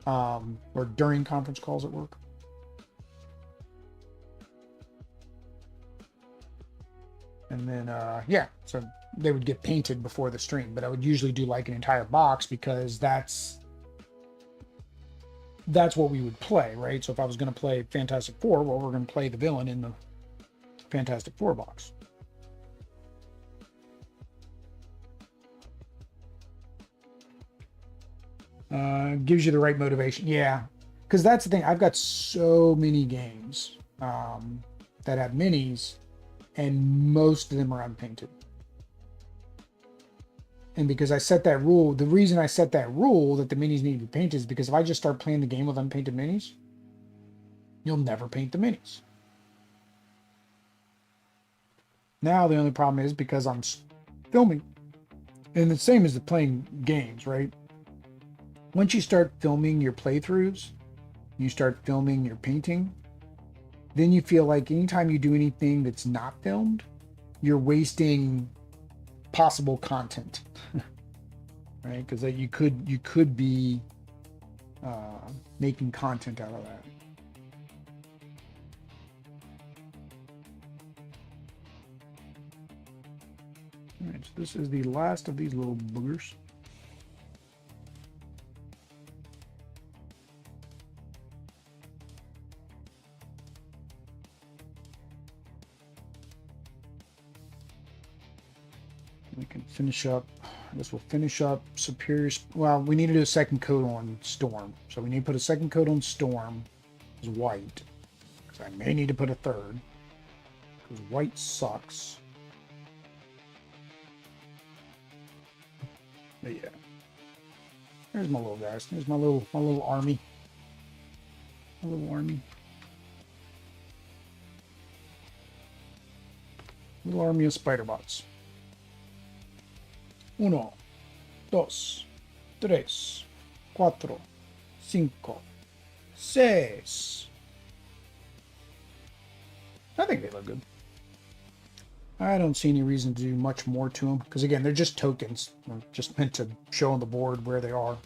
or during conference calls at work. And then, yeah, so they would get painted before the stream, but I would usually do like an entire box because that's what we would play, right? So if I was going to play Fantastic Four, well, we're going to play the villain in the Fantastic Four box. Gives you the right motivation. Yeah, because that's the thing. I've got so many games that have minis, and most of them are unpainted. And because I set that rule, the reason I set that rule that the minis need to be painted is because if I just start playing the game with unpainted minis, you'll never paint the minis. Now the only problem is because I'm filming, and the same as the playing games, right? Once you start filming your playthroughs, you start filming your painting, then you feel like anytime you do anything that's not filmed, you're wasting possible content, right? Because you could be making content out of that. All right, so this is the last of these little boogers. We can finish up. I guess we'll finish up Superior. Well, we need to do a second coat on Storm. So we need to put a second coat on Storm. It's white. Because I may need to put a third. Because white sucks. But yeah. There's my little guys. There's my little army. My little army. Little army of spider bots. 1, 2, 3, 4, 5, 6. I think they look good. I don't see any reason to do much more to them because again, they're just tokens. They're just meant to show on the board where they are.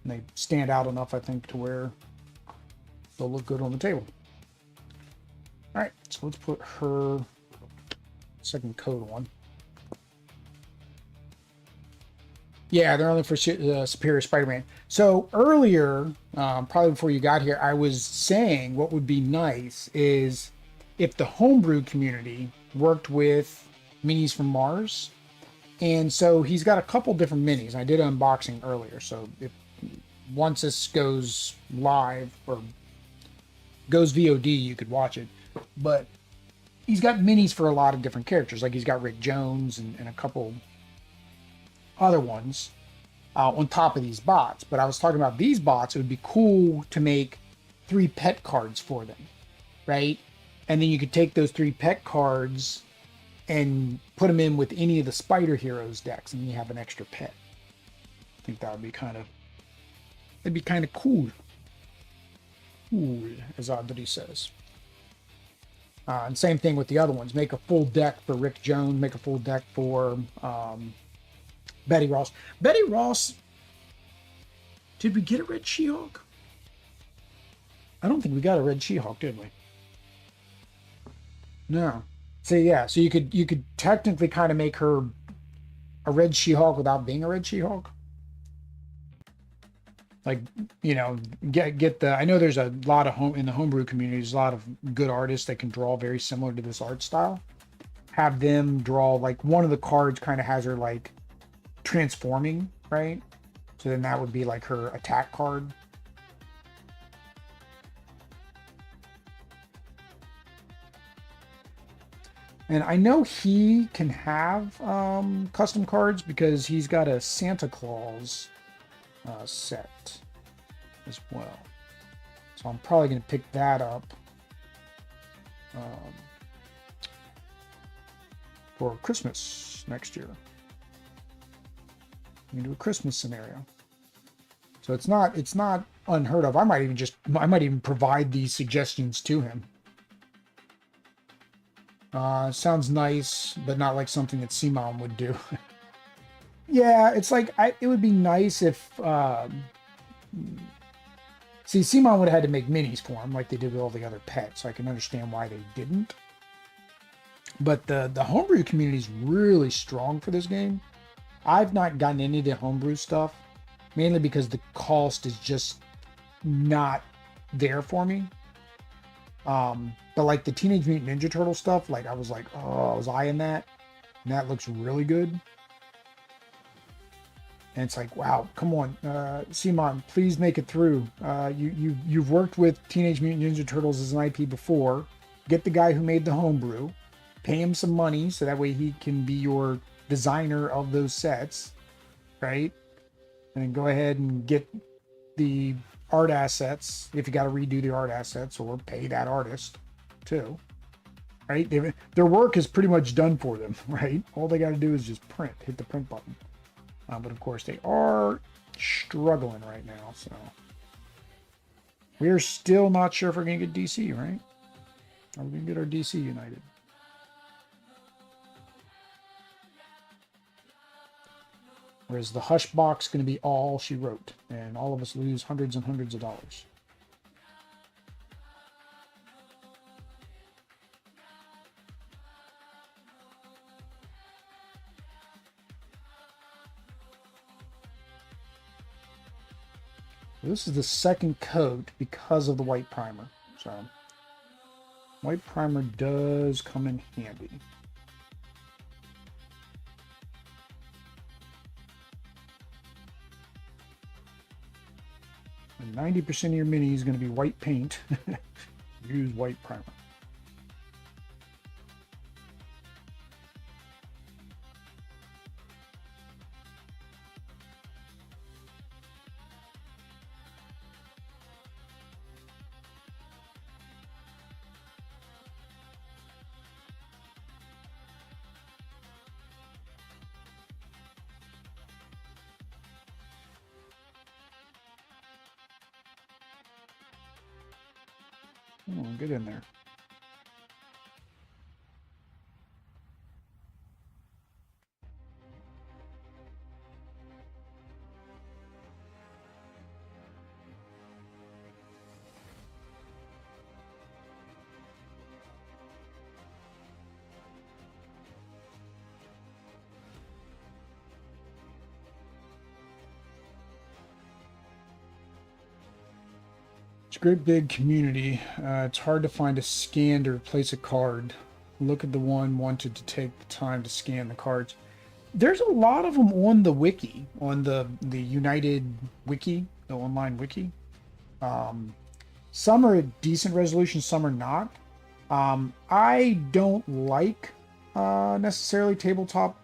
And they stand out enough, I think, to where they'll look good on the table. All right, so let's put her second coat on. Yeah, they're only for Superior Spider-Man. So earlier, probably before you got here, I was saying what would be nice is if the homebrew community worked with Minis from Mars And so he's got a couple different minis. I did an unboxing earlier, so if once this goes live or goes VOD, you could watch it. But he's got minis for a lot of different characters. Like he's got Rick Jones and a couple other ones on top of these bots. But I was talking about these bots. It would be cool to make 3 pet cards for them, right? And then you could take those 3 pet cards and put them in with any of the Spider Heroes decks, and you have an extra pet. I think that would be kind of, it'd be kind of cool. Cool, as Audrey says. And same thing with the other ones. Make a full deck for Rick Jones. Make a full deck for Betty Ross. Betty Ross. Did we get a red She-Hulk? I don't think we got a red She-Hulk, did we? No. So yeah, so you could technically kind of make her a red She-Hulk without being a red She-Hulk. Like, you know, get the, I know there's a lot of in the homebrew community, there's a lot of good artists that can draw very similar to this art style. Have them draw, like, one of the cards kind of has her like transforming, right? So then that would be like her attack card. And I know he can have custom cards because he's got a Santa Claus set as well. So I'm probably going to pick that up for Christmas next year. We can do a Christmas scenario. So it's not unheard of. I might even provide these suggestions to him. Sounds nice, but not like something that C-Mom would do. Yeah, it's like, it would be nice if, see, C-Mom would have had to make minis for him like they did with all the other pets, so I can understand why they didn't. But the homebrew community is really strong for this game. I've not gotten into the homebrew stuff, mainly because the cost is just not there for me. But like the Teenage Mutant Ninja Turtle stuff, like I was like, oh, I was eyeing that, and that looks really good. And it's like, wow, come on, C-Mon, please make it through. You've worked with Teenage Mutant Ninja Turtles as an IP before. Get the guy who made the homebrew, pay him some money so that way he can be your designer of those sets, right? And then go ahead and get the art assets if you got to redo the art assets, or pay that artist too, right? Their work is pretty much done for them, right? All they got to do is just hit the print button. But of course they are struggling right now, so we're still not sure if we're gonna get DC, right? Are we gonna get our DC United? Or is the Hush box going to be all she wrote, and all of us lose hundreds and hundreds of dollars? This is the second coat because of the white primer. So white primer does come in handy. And 90% of your mini is going to be white paint. Use white primer. Come on, get in there. It's a great big community. It's hard to find a scan to replace a card. Look at the one wanted to take the time to scan the cards. There's a lot of them on the wiki, on the United wiki, the online wiki. Um, some are at decent resolution, some are not. I don't like necessarily tabletop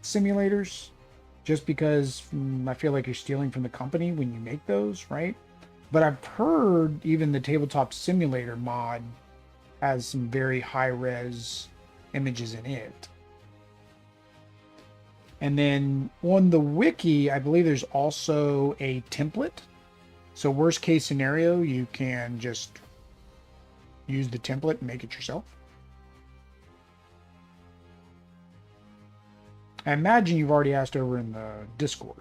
simulators just because I feel like you're stealing from the company when you make those, right? But I've heard even the tabletop simulator mod has some very high res images in it. And then on the wiki, I believe there's also a template. So worst case scenario, you can just use the template and make it yourself. I imagine you've already asked over in the Discord.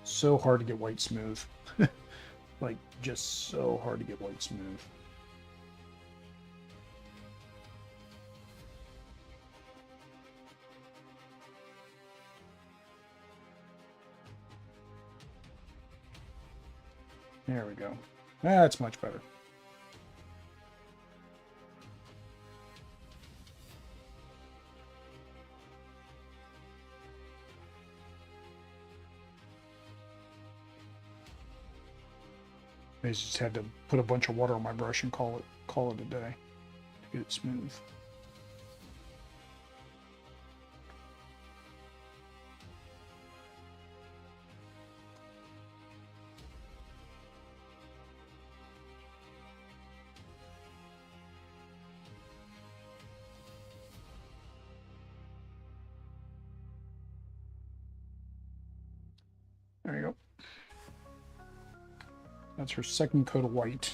So hard to get white smooth. Like, just so hard to get white smooth. There we go. That's much better. I just had to put a bunch of water on my brush and call it a day to get it smooth. There you go. That's her second coat of white.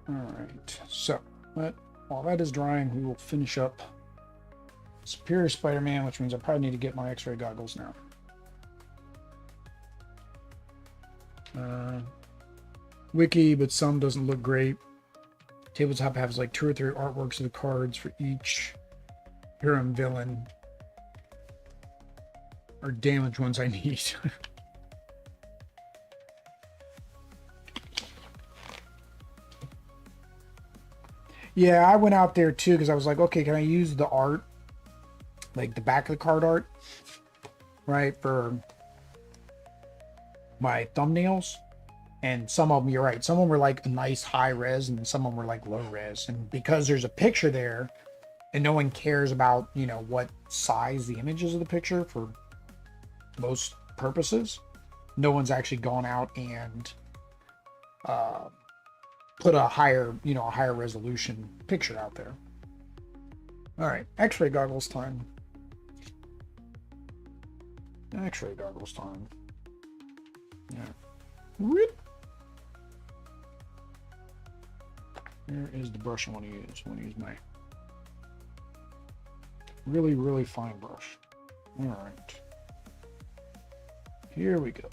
All right, so while that is drying, we will finish up Superior Spider-Man, which means I probably need to get my X-ray goggles now. Wiki, but some doesn't look great. Tabletop has like 2 or 3 artworks of the cards for each hero and villain, or damaged ones I need. Yeah, I went out there too because I was like, okay, can I use the art, like the back of the card art, right, for my thumbnails? And some of them, you're right, some of them were like a nice high res and some of them were like low res. And because there's a picture there and no one cares about, you know, what size the image is of the picture for most purposes, no one's actually gone out and put a higher, you know, a higher resolution picture out there. All right, X-ray goggles time. X-ray goggles time. Yeah. Whoop. Where is the brush I want to use? I want to use my really, really fine brush. All right. Here we go.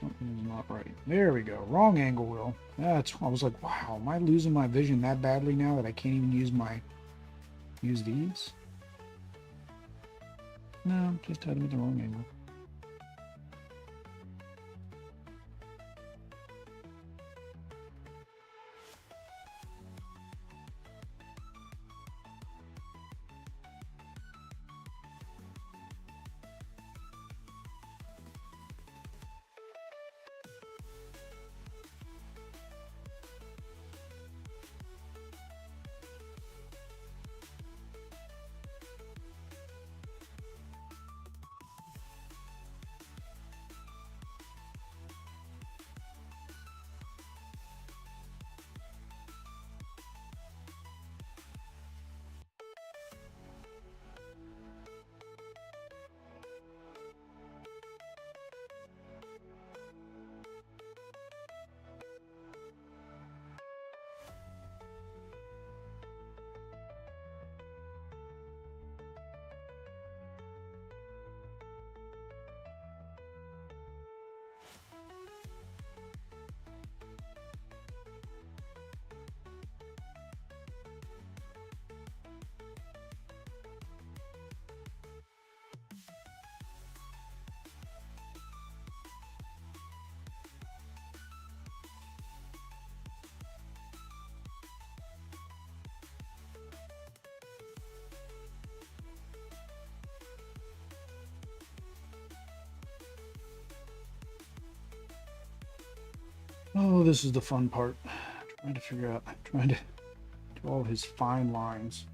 Something's not right. There we go. Wrong angle, Will. I was like, wow, am I losing my vision that badly now that I can't even use these? No, just had them at the wrong angle. Oh, this is the fun part. Trying to figure out, trying to do all his fine lines.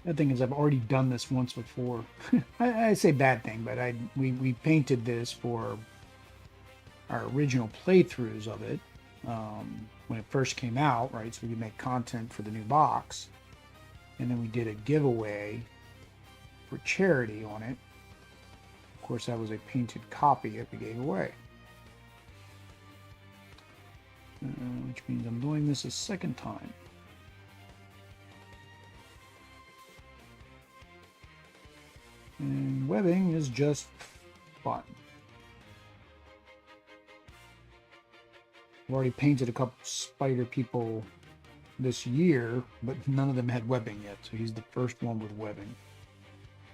The thing is, I've already done this once before. I say bad thing, but we painted this for our original playthroughs of it when it first came out, right? So we could make content for the new box, and then we did a giveaway for charity on it. Of course, that was a painted copy that we gave away, which means I'm doing this a second time. And webbing is just fun. I've already painted a couple spider people this year, but none of them had webbing yet, so he's the first one with webbing.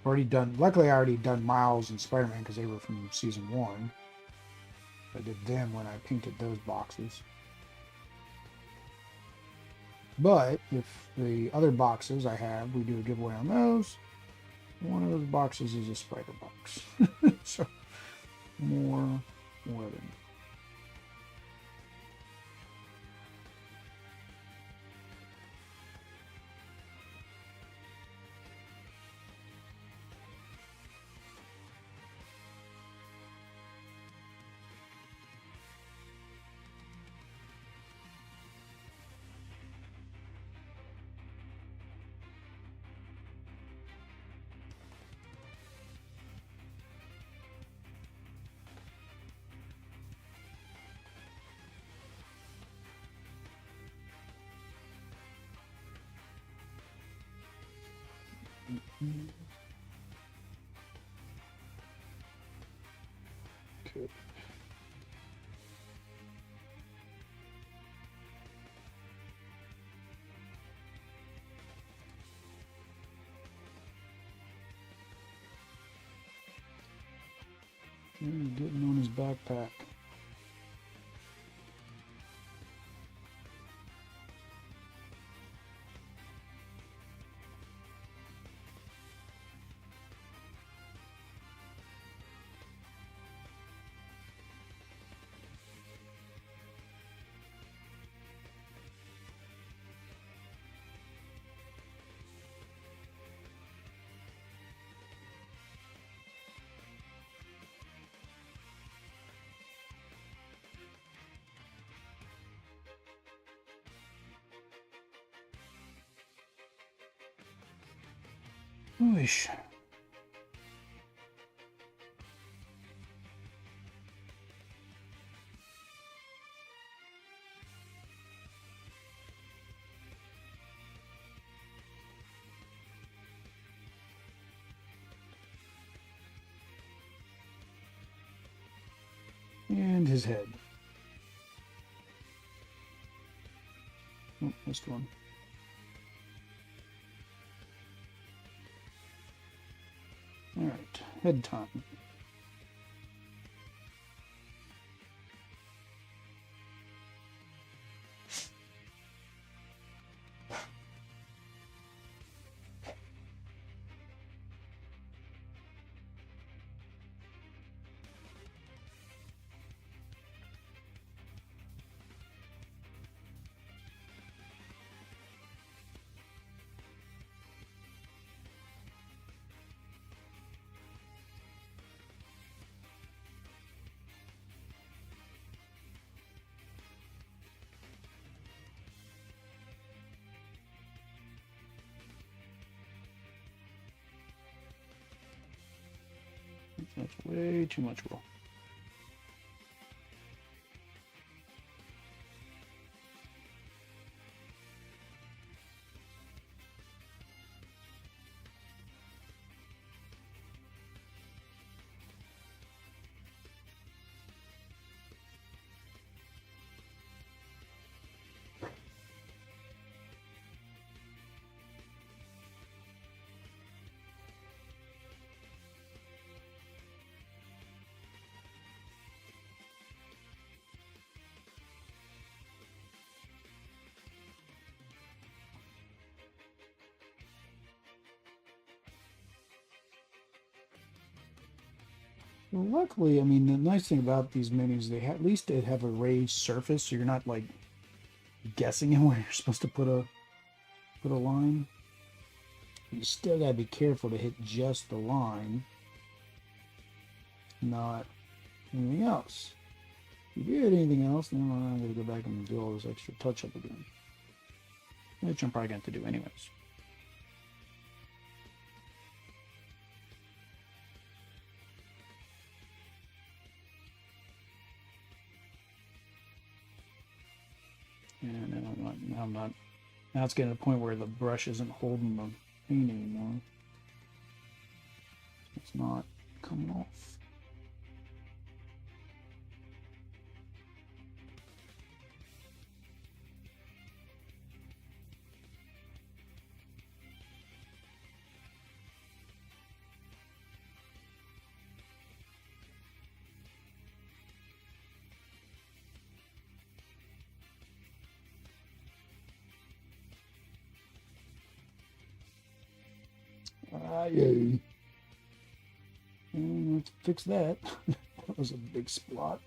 Already done. Luckily, I already done Miles and Spider-Man because they were from season 1. I did them when I painted those boxes. But if the other boxes I have, we do a giveaway on those. One of those boxes is a spider box. So, more webbing. Okay. Getting on his backpack. Oosh. And his head. Oh, missed one. All right, head time. That's way too much wool. Well, luckily, I mean, the nice thing about these minis, at least they have a raised surface, so you're not like guessing where you're supposed to put a line. You still gotta be careful to hit just the line, not anything else. If you hit anything else, then I'm gonna go back and do all this extra touch up again, which I'm probably going to do anyways. And now it's getting to the point where the brush isn't holding the paint anymore. It's not coming off. Yay. And let's fix that. That was a big splot.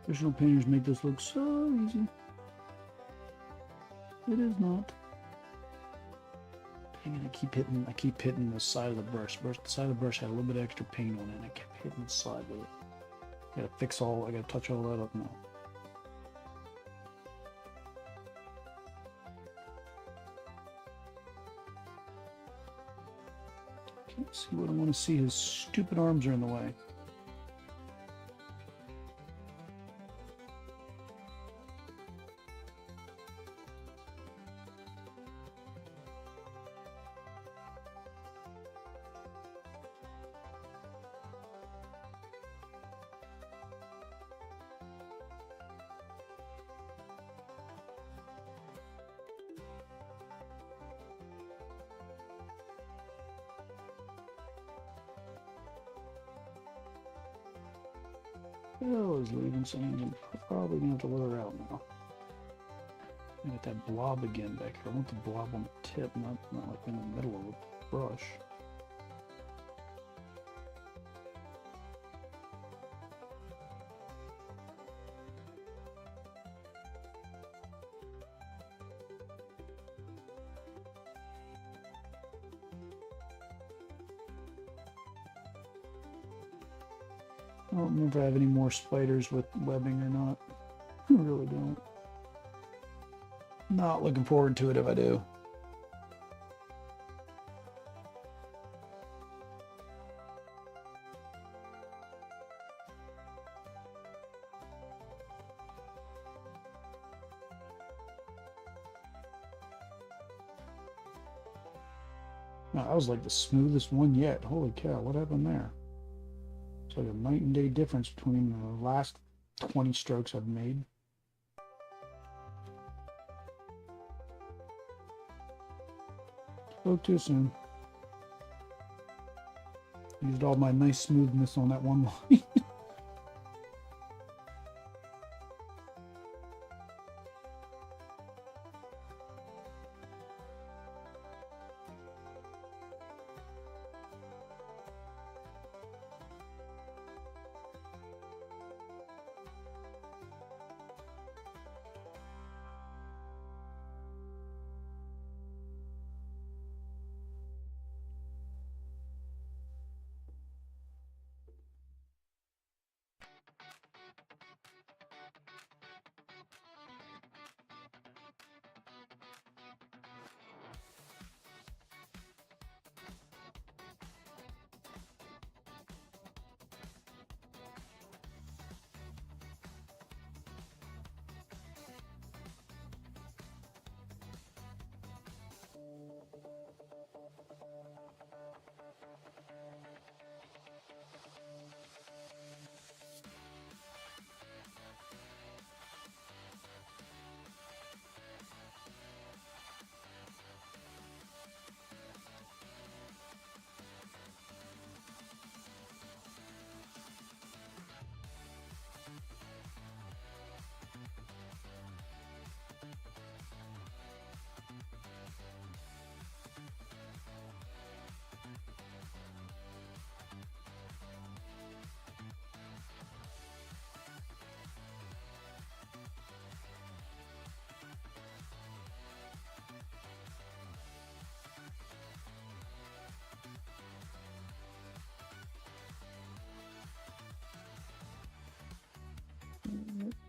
Professional painters make this look so easy. It is not. Dang it, I keep hitting the side of the brush. The side of the brush had a little bit of extra paint on it, and I kept hitting the side with it. I gotta touch all that up now. Can't see what I want to see. His stupid arms are in the way. Oh, is leaving something. I'm probably going to have to let her out now. I got that blob again back here. I want the blob on the tip, not like in the middle of the brush. I don't remember if I have any more spiders with webbing or not. I really don't. Not looking forward to it if I do. No, that was like the smoothest one yet. Holy cow, what happened there? It's like a night and day difference between the last 20 strokes I've made. Spoke too soon. Used all my nice smoothness on that one line.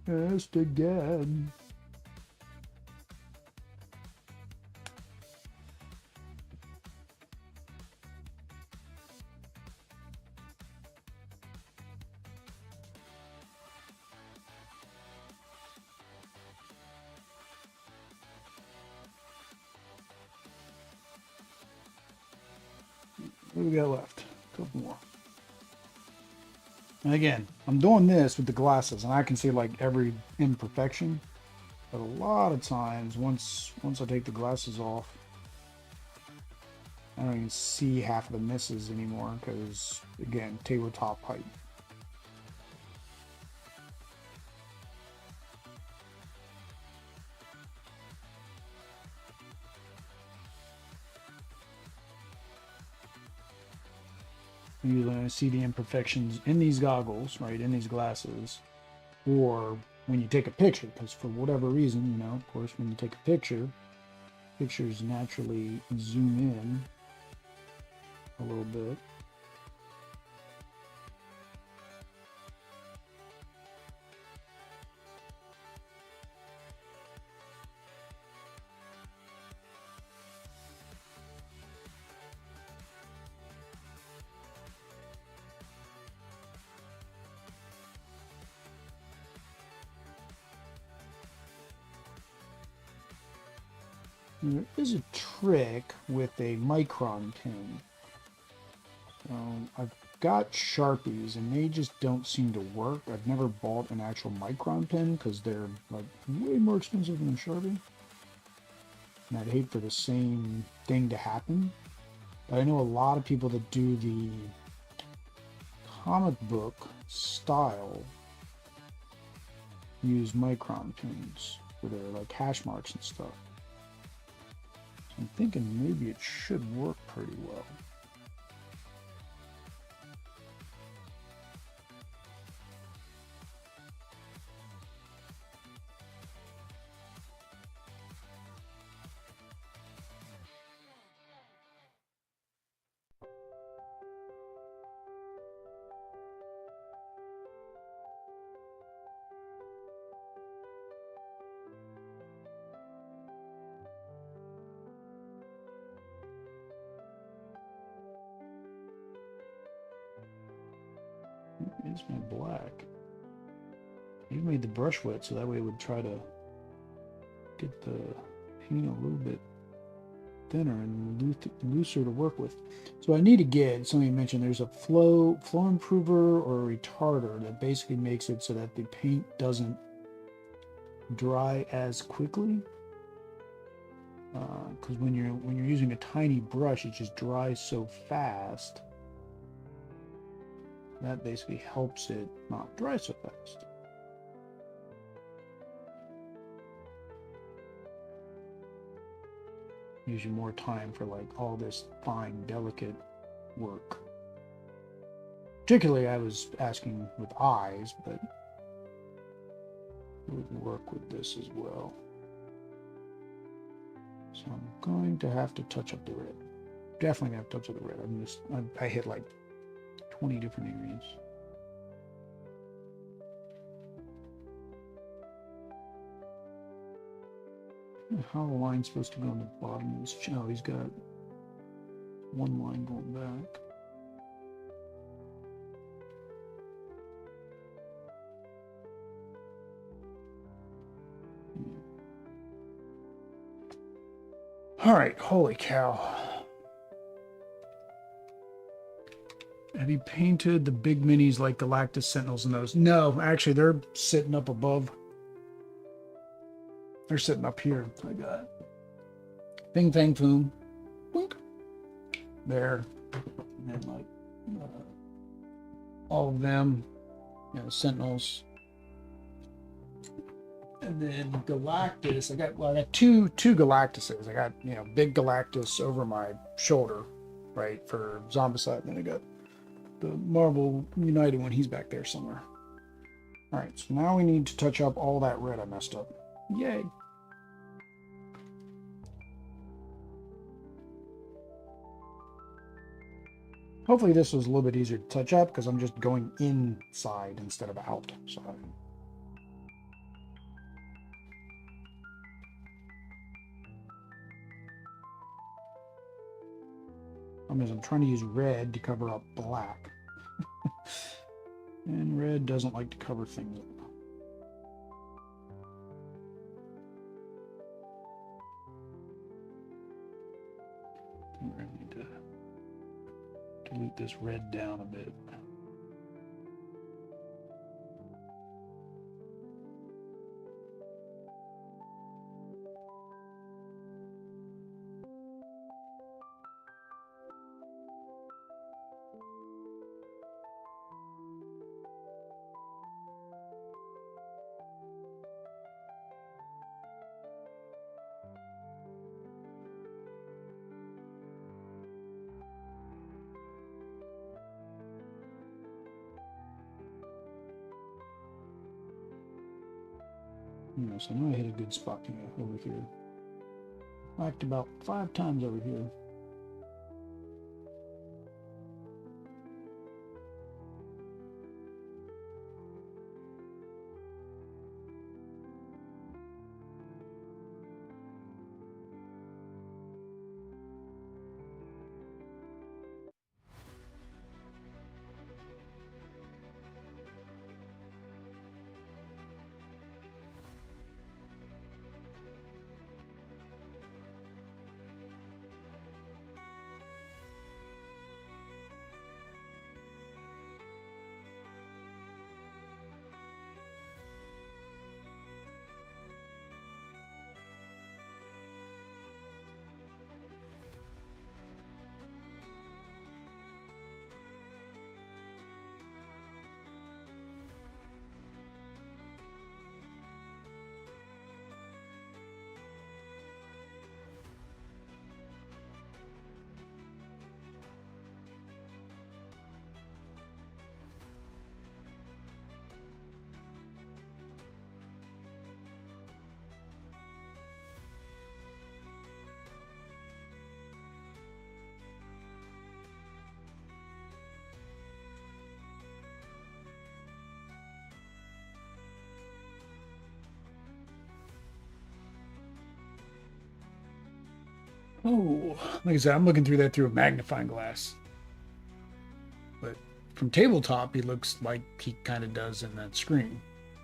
Just again. What do we got left? A couple more. And again, I'm doing this with the glasses, and I can see like every imperfection. But a lot of times, once I take the glasses off, I don't even see half of the misses anymore because, again, tabletop height. Usually I see the imperfections in these goggles, right, in these glasses, or when you take a picture, because for whatever reason, you know, of course, when you take a picture, pictures naturally zoom in a little bit. There is a trick with a micron pin. I've got Sharpies and they just don't seem to work. I've never bought an actual micron pen because they're like way more expensive than a Sharpie. And I'd hate for the same thing to happen. But I know a lot of people that do the comic book style use micron pins for their like hash marks and stuff. So I'm thinking maybe it should work pretty well. It's my black. You made the brush wet so that way it would try to get the paint a little bit thinner and looser to work with. So I need to get, somebody mentioned there's a flow improver or a retarder that basically makes it so that the paint doesn't dry as quickly. Because when you're using a tiny brush, it just dries so fast. That basically helps it not dry so fast. Gives you more time for like all this fine, delicate work. Particularly, I was asking with eyes, but it would work with this as well. So I'm going to have to touch up the red. Definitely have to touch up the red. I hit like 20 different areas. How the line's supposed to go on the bottom of this channel? He's got one line going back. All right, holy cow. Have you painted the big minis like Galactus Sentinels and those? No, actually, they're sitting up above. They're sitting up here. I got Bing Fang Foom. Boink. There. And then, like, all of them. You know, Sentinels. And then Galactus. I got two Galactuses. I got, you know, big Galactus over my shoulder, right, for Zombicide. And then I got the Marvel United one. He's back there somewhere. All right, so now we need to touch up all that red I messed up. Yay. Hopefully this was a little bit easier to touch up because I'm just going inside instead of out. So I'm trying to use red to cover up black. And red doesn't like to cover things up. I think we're going to need to dilute this red down a bit. You know, so now I hit a good spot over here. Whacked about 5 times over here. Oh, like I said, I'm looking through that through a magnifying glass. But from tabletop, he looks like he kind of does in that screen,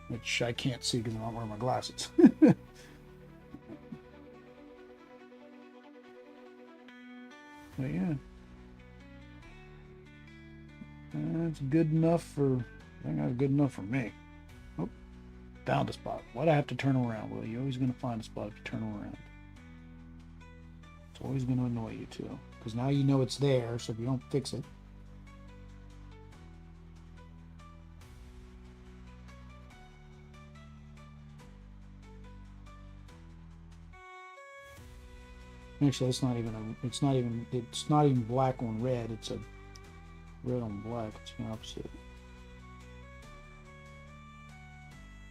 which I can't see because I'm not wearing my glasses. But yeah, that's good enough for, I think that's good enough for me. Oh, found a spot. Why'd I have to turn around? Well, you're always going to find a spot if you turn around. It's always going to annoy you too, because now you know it's there, so if you don't fix it. Actually, it's not even black on red. It's a red on black. It's the opposite.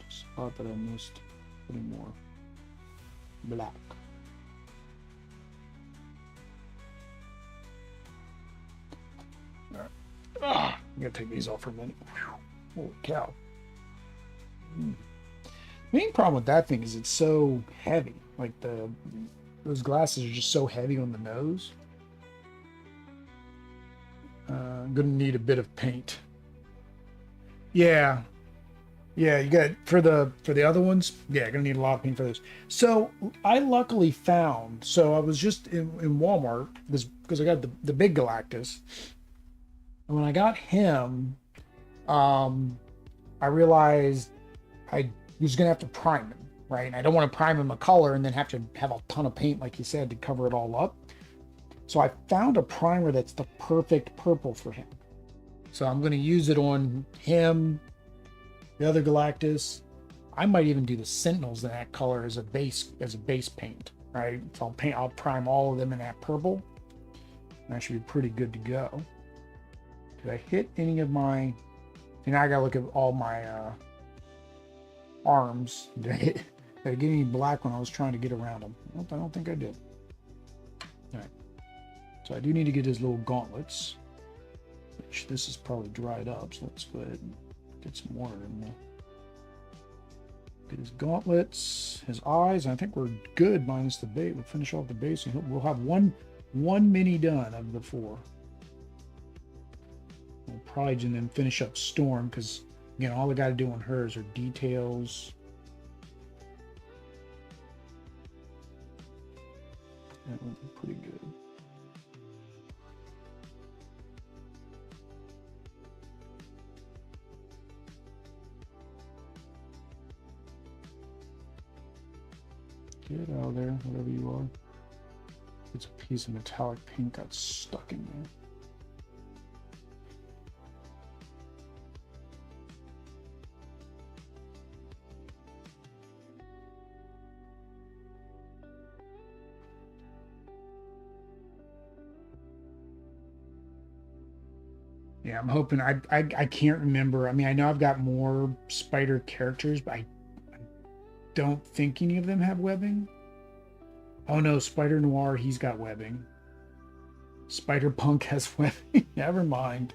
Spot that I missed. Putting more black. All right. I'm gonna take these off for a minute. Holy cow. Main problem with that thing is it's so heavy. Like those glasses are just so heavy on the nose. I'm gonna need a bit of paint. Yeah, you got for the other ones. Yeah, gonna need a lot of paint for those. So I luckily found. So I was just in Walmart because I got the big Galactus, and when I got him, I realized I was gonna have to prime him, right? And I don't want to prime him a color and then have to have a ton of paint, like you said, to cover it all up. So I found a primer that's the perfect purple for him. So I'm going to use it on him, the other Galactus. I might even do the Sentinels in that color as a base paint, right? So I'll prime all of them in that purple. And that should be pretty good to go. Did I hit any of my? See, now I got to look at all my arms. Did I get any black when I was trying to get around them? Nope, I don't think I did. All right. So I do need to get his little gauntlets, which this is probably dried up. So let's go ahead and get some water in there. Get his gauntlets, his eyes. And I think we're good minus the base. We'll finish off the base, and we'll have one mini done of the 4. We'll probably then finish up Storm because again, all I got to do on hers are details. That would be pretty good. Get out of there, whatever you are. It's a piece of metallic paint got stuck in there. Yeah, I'm hoping. I can't remember. I mean, I know I've got more spider characters, but I don't think any of them have webbing. Oh no, Spider Noir, he's got webbing. Spider Punk has webbing. Never mind.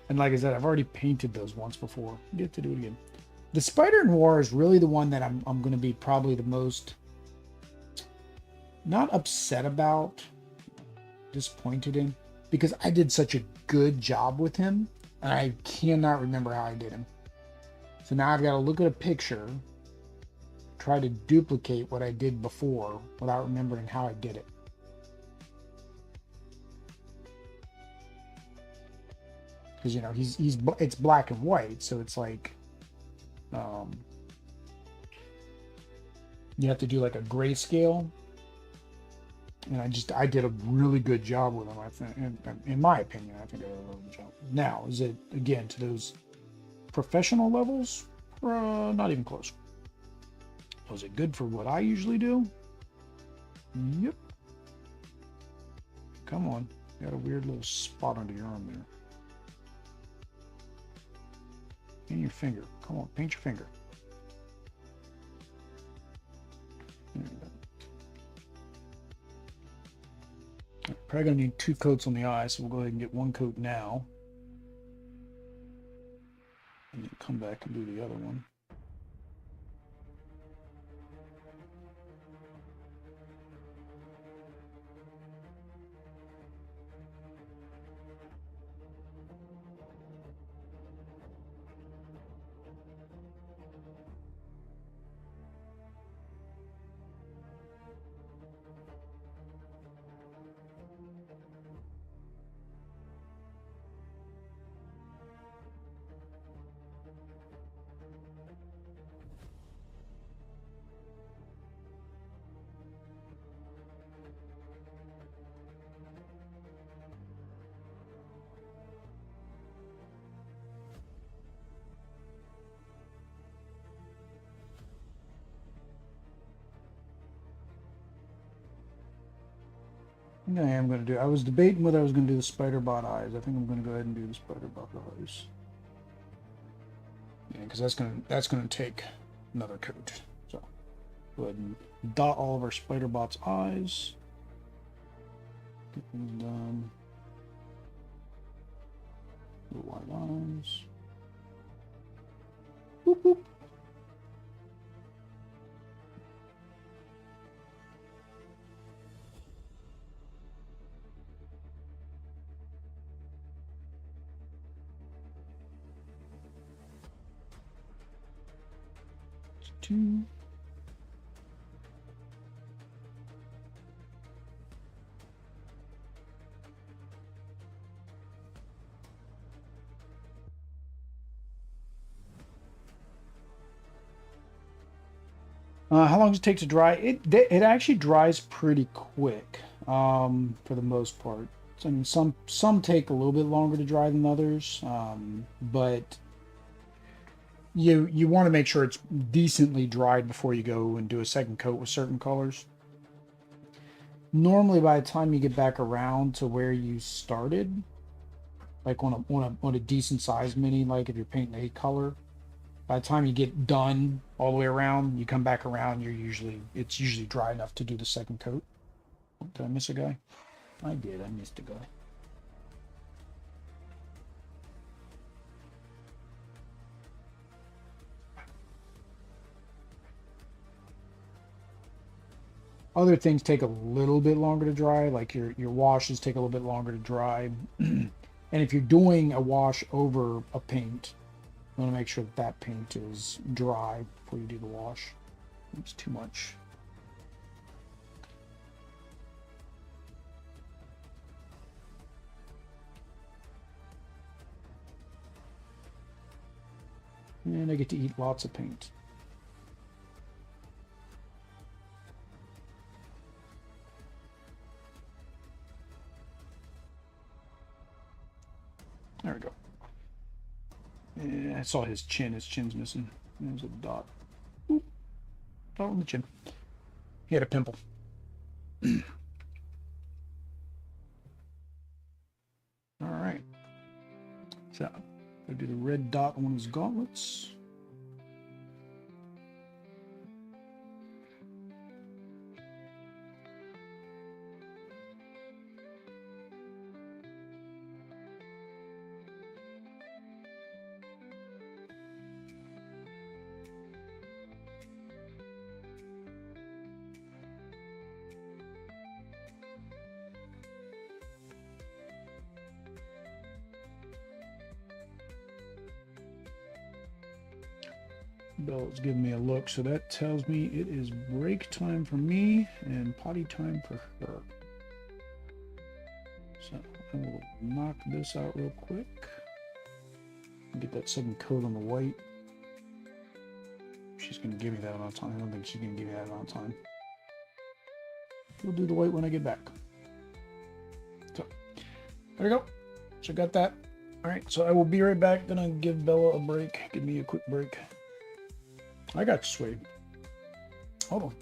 And like I said, I've already painted those once before. Get to do it again. The Spider Noir is really the one that I'm going to be probably the most not upset about, disappointed in, because I did such a good job with him and I cannot remember how I did him. So now I've got to look at a picture, try to duplicate what I did before without remembering how I did it. Because, you know, it's black and white, so it's like you have to do like a grayscale. And I did a really good job with them, I think. In my opinion, I think I did a really good job. Now, is it, again, to those professional levels? Not even close. Was it good for what I usually do? Yep. Come on. Got a weird little spot under your arm there. And your finger. Come on, paint your finger. There you go. Probably gonna need 2 coats on the eye, so we'll go ahead and get 1 coat now. And then come back and do the other one. I think I am going to do. I was debating whether I was going to do the spider bot eyes. I think I'm going to go ahead and do the spider bot eyes. Yeah, because that's gonna take another coat. So go ahead and dot all of our spider bot's eyes. Get things done. Little white eyes. Boop boop. Two. How long does it take to dry? It actually dries pretty quick, for the most part. I mean, some take a little bit longer to dry than others, but you want to make sure it's decently dried before you go and do a second coat with certain colors. Normally, by the time you get back around to where you started, like on a decent size mini, like if you're painting a color, by the time you get done all the way around, you come back around, it's usually dry enough to do the second coat. Did I miss a guy? I did. I missed a guy. Other things take a little bit longer to dry, like your washes take a little bit longer to dry. And if you're doing a wash over a paint, you want to make sure that that paint is dry before you do the wash. It's too much. And I get to eat lots of paint. There we go. Yeah, I saw his chin. His chin's missing. There's a dot. Oop. Dot on the chin. He had a pimple. All right. So, I'll do the red dot on his gauntlets. Bella's giving me a look, so that tells me it is break time for me and potty time for her. So I will knock this out real quick. Get that second coat on the white. She's going to give me that amount of time. I don't think she's going to give me that amount of time. We'll do the white when I get back. So there we go. So I got that. All right, so I will be right back. Gonna give Bella a break. Give me a quick break. I got you, Sway. Hold on.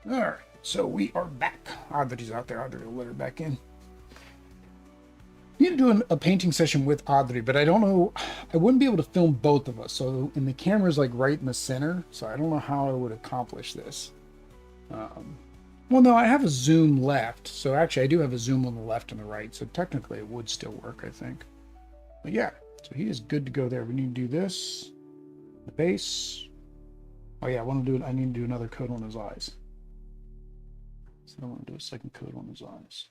All right, so we are back. Odd that he's out there. Audrey will let her back in. Need to do a painting session with Audrey, but I don't know. I wouldn't be able to film both of us. So, and the camera's like right in the center, so I don't know how I would accomplish this. Well, no, I have a zoom left. So actually, I do have a zoom on the left and the right. So technically, it would still work, I think. But yeah, so he is good to go there. We need to do this. The base. Oh yeah, I want to do it. I need to do another coat on his eyes. So I want to do a second coat on his eyes.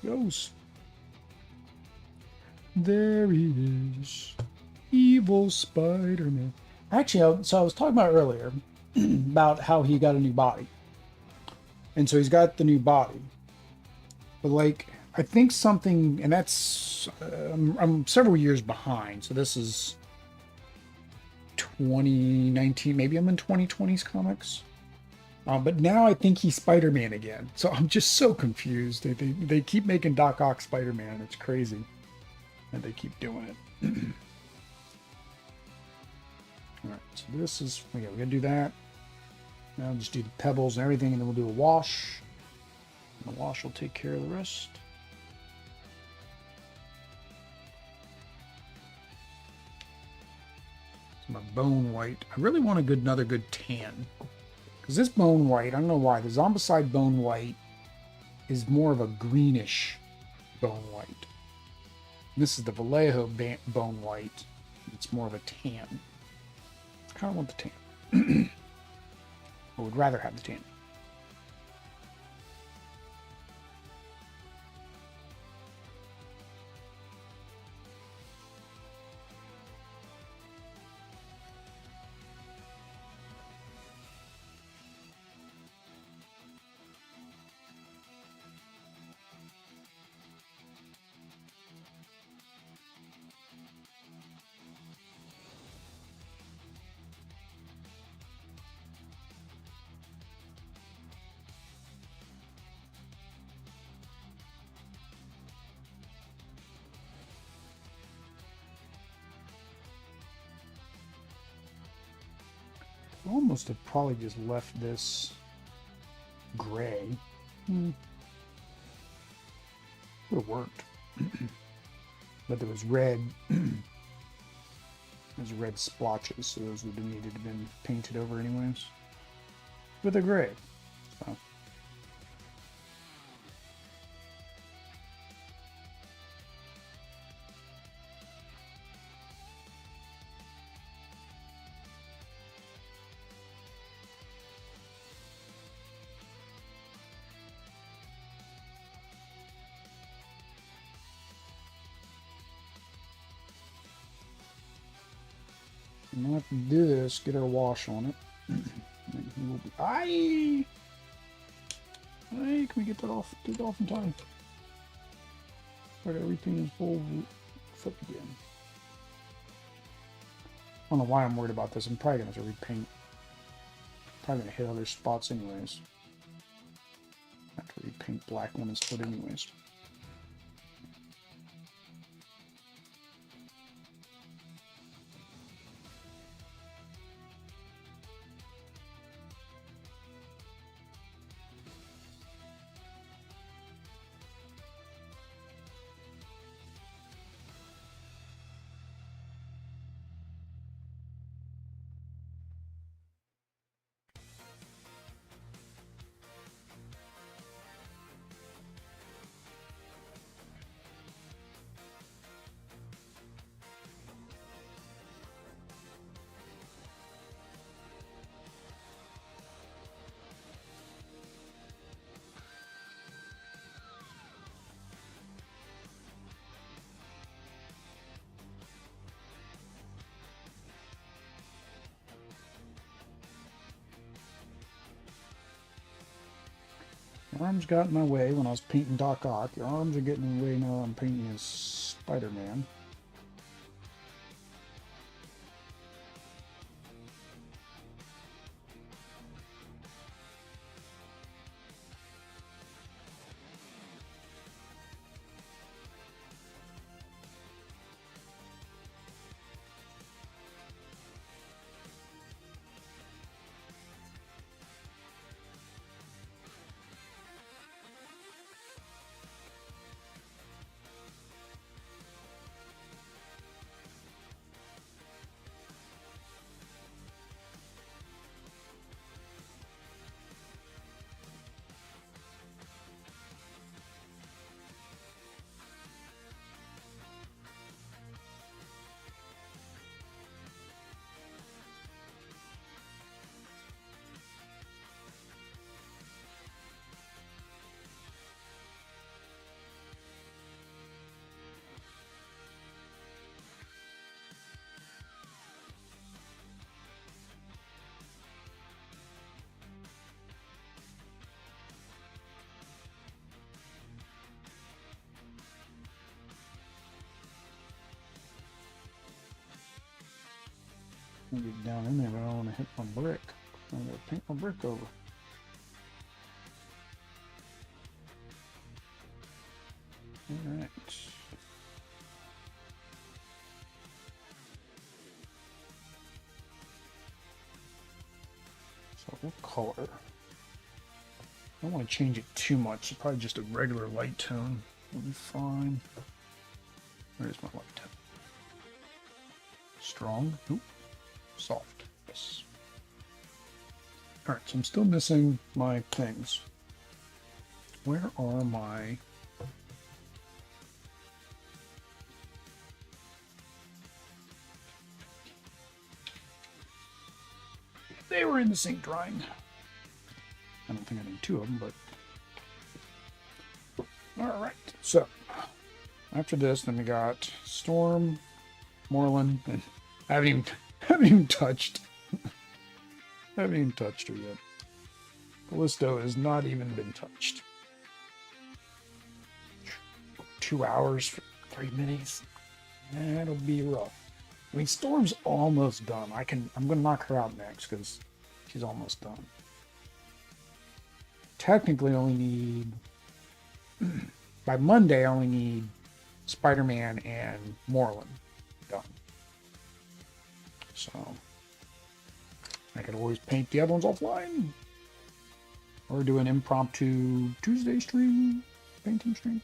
Goes. There he is. Evil Spider-Man. Actually, so I was talking about earlier about how he got a new body. And so he's got the new body. But like, I think something, and that's, I'm several years behind. So this is 2019, maybe I'm in 2020's comics. But now I think he's Spider-Man again. So I'm just so confused. They keep making Doc Ock Spider-Man. It's crazy. And they keep doing it. Alright, so this is, yeah, we're going to do that. Now I'll just do the pebbles and everything, and then we'll do a wash. And the wash will take care of the rest. So my bone white. I really want another good tan. Because this bone white, I don't know why, the Zombicide bone white is more of a greenish bone white. And this is the Vallejo bone white. It's more of a tan. I kind of want the tan. I would rather have the tan. Almost have probably just left this gray. Would have worked. But there was red. There's red splotches, so those would have needed to have been painted over anyways. With a gray. So. I'm gonna have to do this, get our wash on it. Aye! Hey, can we get that off? Get it off in time. Right, everything is full flip again. I don't know why I'm worried about this. I'm probably gonna have to repaint. Probably gonna hit other spots anyways. I have to repaint black on his foot anyways. Your arms got in my way when I was painting Doc Ock. Your arms are getting in the way now I'm painting as Spider-Man. I'm gonna get down in there, but I don't want to hit my brick. I'm gonna paint my brick over. Alright. So what color? I don't want to change it too much. Probably just a regular light tone will be fine. Where's my light tone? Strong. Ooh. Soft. Yes. Alright, so I'm still missing my things. Where are my... They were in the sink drying. I don't think I need two of them, but... Alright, so... After this, then we got Storm, Morlun, and I haven't even touched. Haven't even touched her yet. Callisto has not even been touched. 2 hours for 3 minis. That'll be rough. I mean, Storm's almost done. I'm gonna knock her out next because she's almost done. Technically, I only need by Monday. I only need Spider-Man and Morlun done. So I could always paint the other ones offline, or do an impromptu Tuesday stream, painting stream.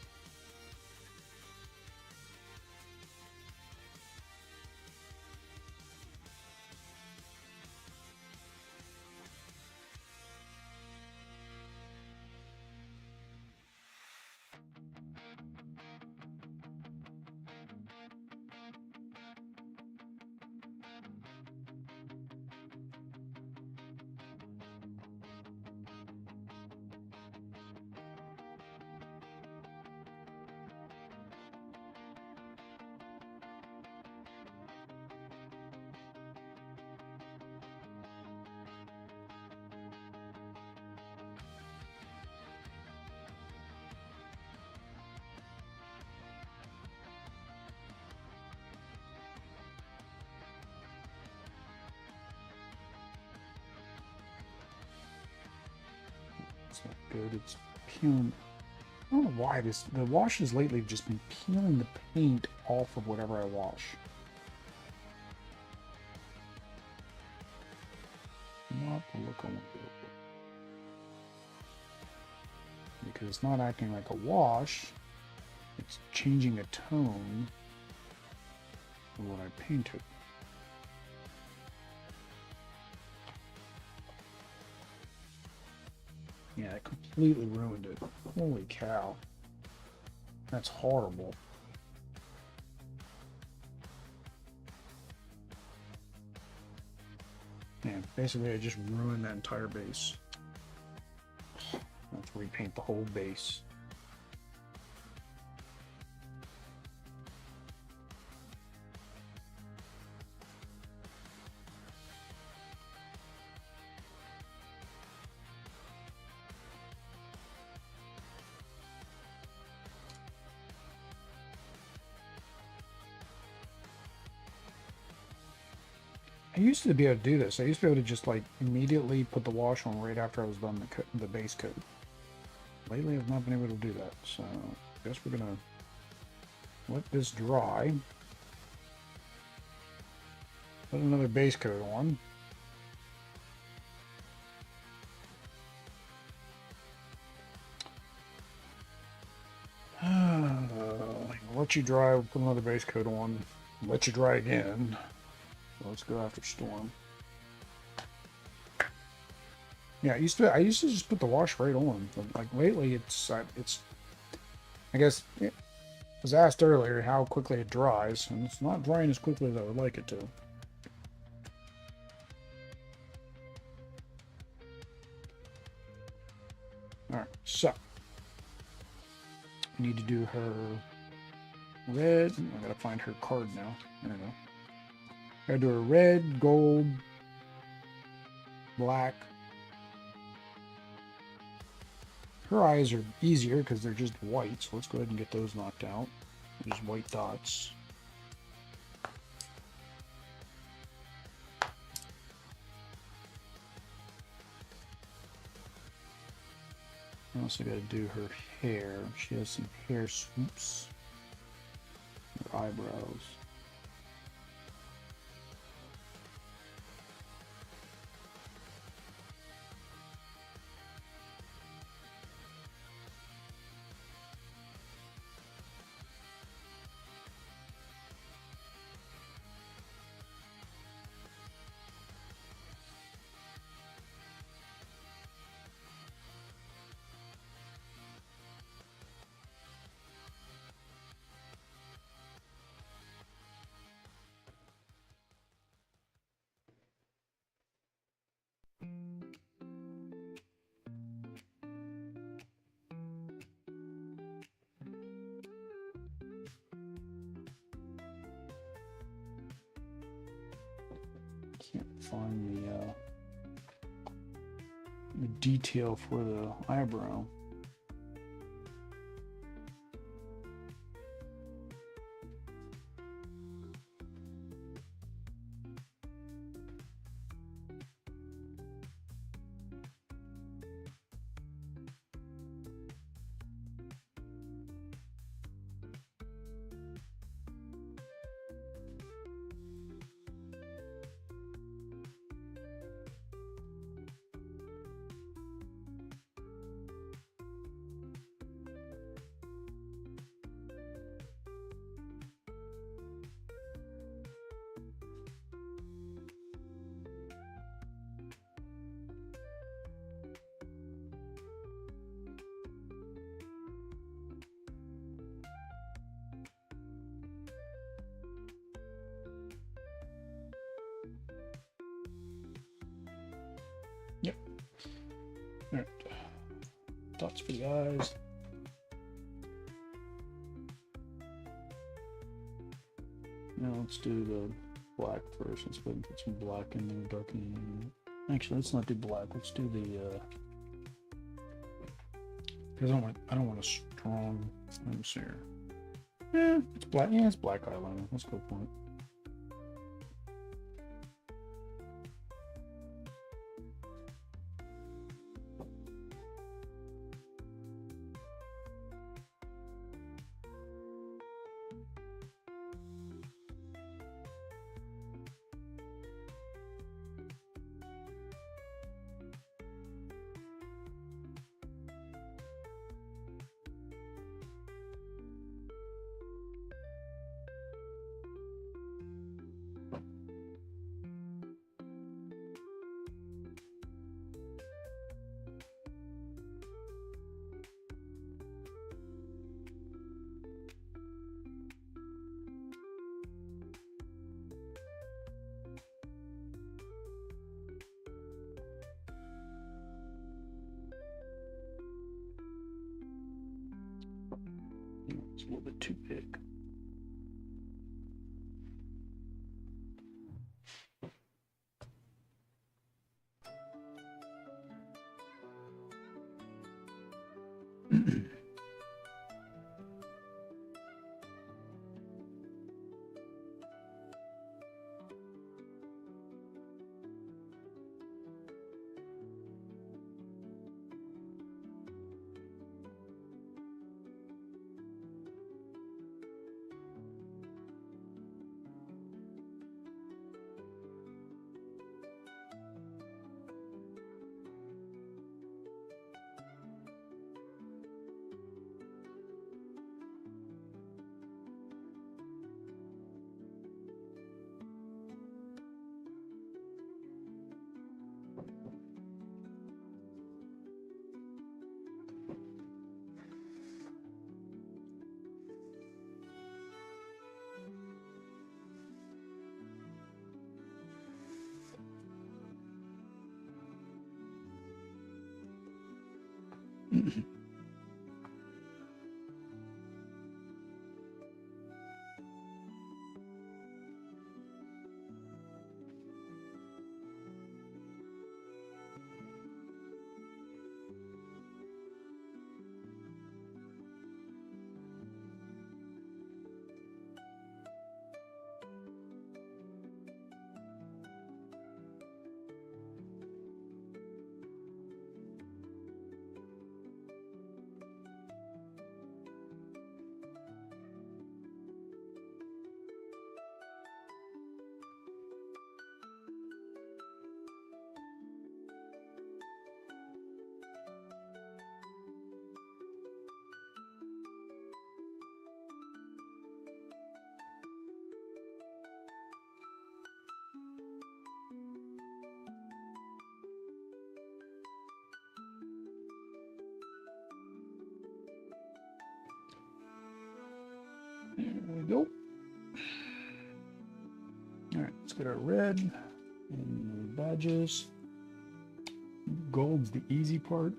It's not good. It's peeling. I don't know why the washes lately have just been peeling the paint off of whatever I wash. Not the look I want to go for. Because it's not acting like a wash. It's changing a tone of what I painted. Yeah, it completely ruined it. Holy cow. That's horrible. Yeah, basically I just ruined that entire base. I have to repaint the whole base. I used to be able to do this. I used to be able to just like immediately put the wash on right after I was done the base coat. Lately, I've not been able to do that, so I guess we're gonna let this dry. Put another base coat on. I'll let you dry. We'll put another base coat on. Let you dry again. So let's go after storm. Yeah, I used to just put the wash right on, but like lately it's I guess it was asked earlier how quickly it dries, and it's not drying as quickly as I would like it to. All right, so I need to do her red. I gotta find her card now. There we go. Gotta do her red, gold, black. Her eyes are easier because they're just white, so let's go ahead and get those knocked out. Just white dots. I also got to do her hair. She has some hair swoops. Her eyebrows. Can't find the detail for the eyebrow. Yep. All right. Dots for the eyes. Now let's do the black first. Let's go ahead and put some black in there, darkening. Actually, let's not do black. Let's do the because I don't want a strong. Let me see here. Yeah, it's black. Yeah, it's black eyeliner. Let's go for it. It's a little bit too big. There we go. All right, let's get our red and badges. Gold's the easy part.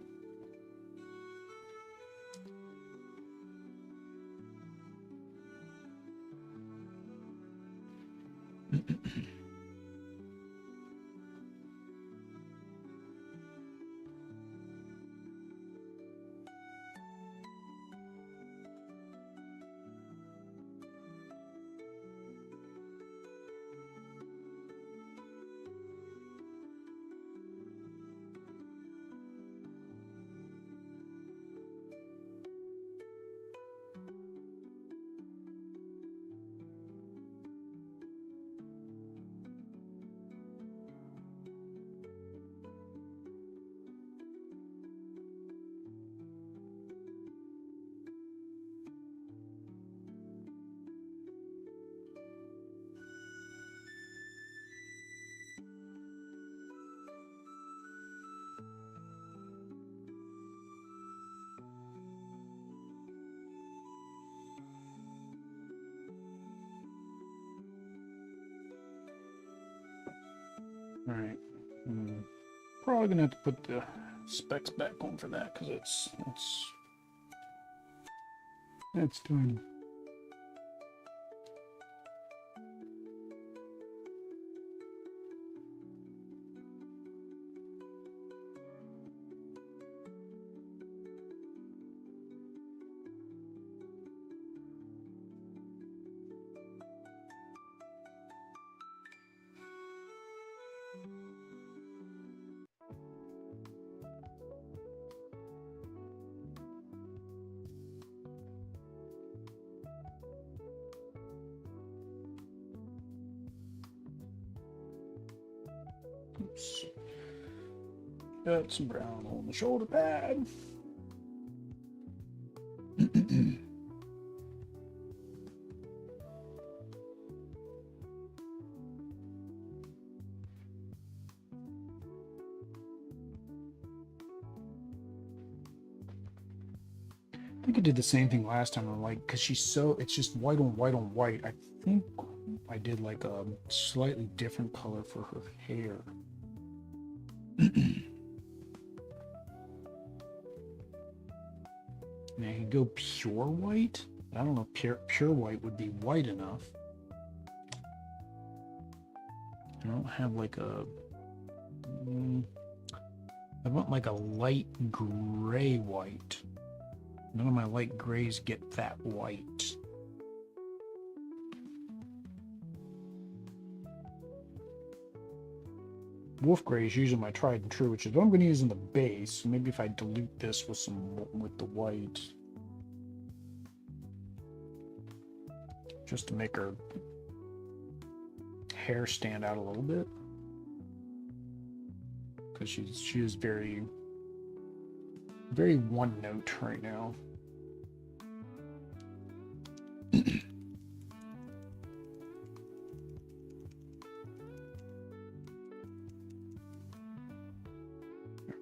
All right. Probably gonna have to put the specs back on for that because it's doing. Oops. Got some brown on the shoulder pad. I think I did the same thing last time. I'm like, because it's just white on white on white. I think I did like a slightly different color for her hair. And I could go pure white. I don't know if pure white would be white enough. I don't have like a... I want like a light gray white. None of my light grays get that white. Wolf gray is usually my tried and true, which is what I'm going to use in the base. Maybe if I dilute this with the white, just to make her hair stand out a little bit, because she is very one note right now.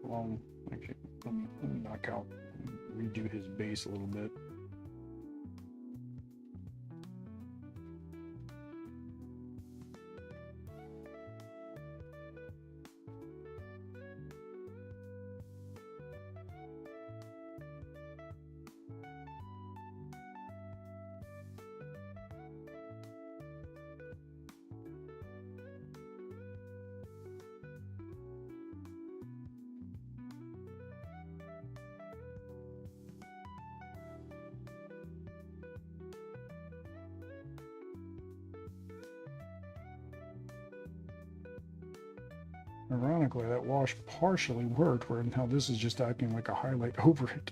Well, actually, let me knock out, redo his base a little bit. Ironically, that wash partially worked, where now this is just acting like a highlight over it.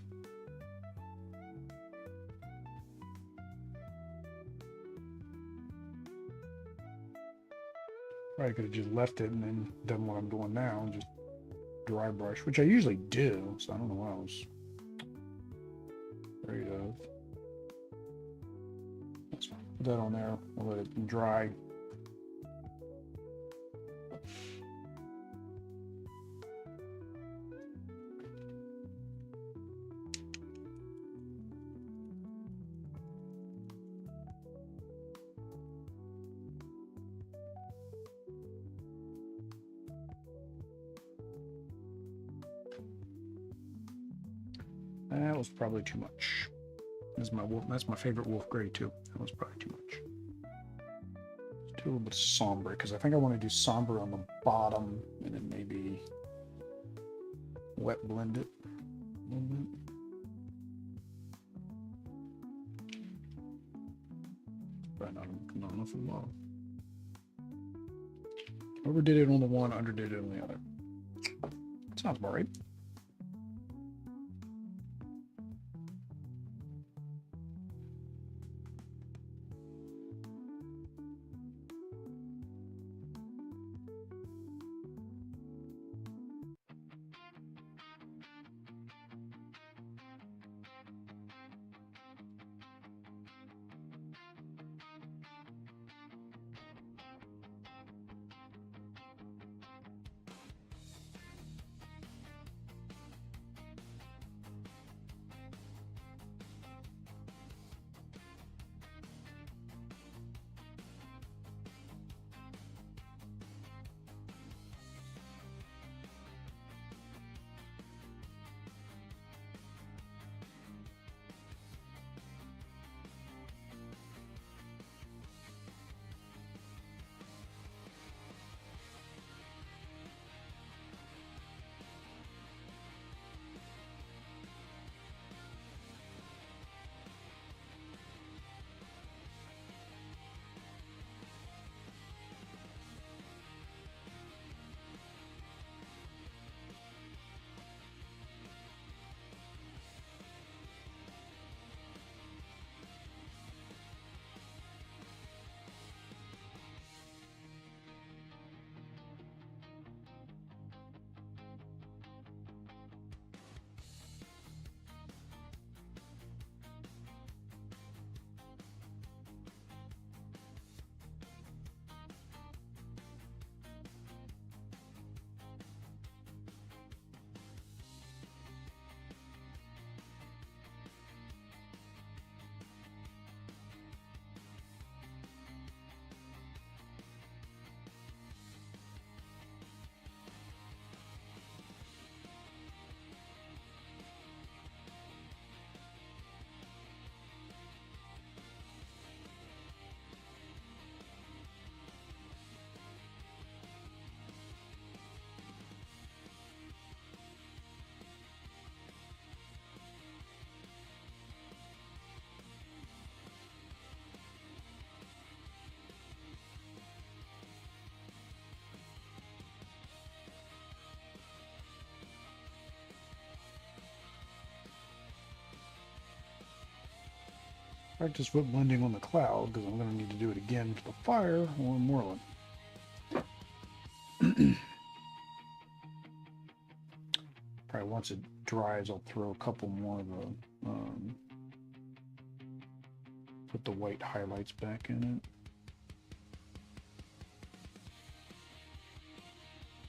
Probably could have just left it and then done what I'm doing now, and just dry brush, which I usually do, so I don't know what I was afraid of. Let's put that on there, we'll let it dry. That was probably too much. That's my wolf. That's my favorite wolf gray too. That was probably too much. Let's do a little bit of somber because I think I want to do somber on the bottom and then maybe wet blend it a little bit. Probably not enough of the bottom. Overdid it on the one, underdid it on the other. Sounds about right. Practice foot blending on the cloud because I'm going to need to do it again for the fire or Morlun. Probably once it dries, I'll throw a couple more of the put the white highlights back in it.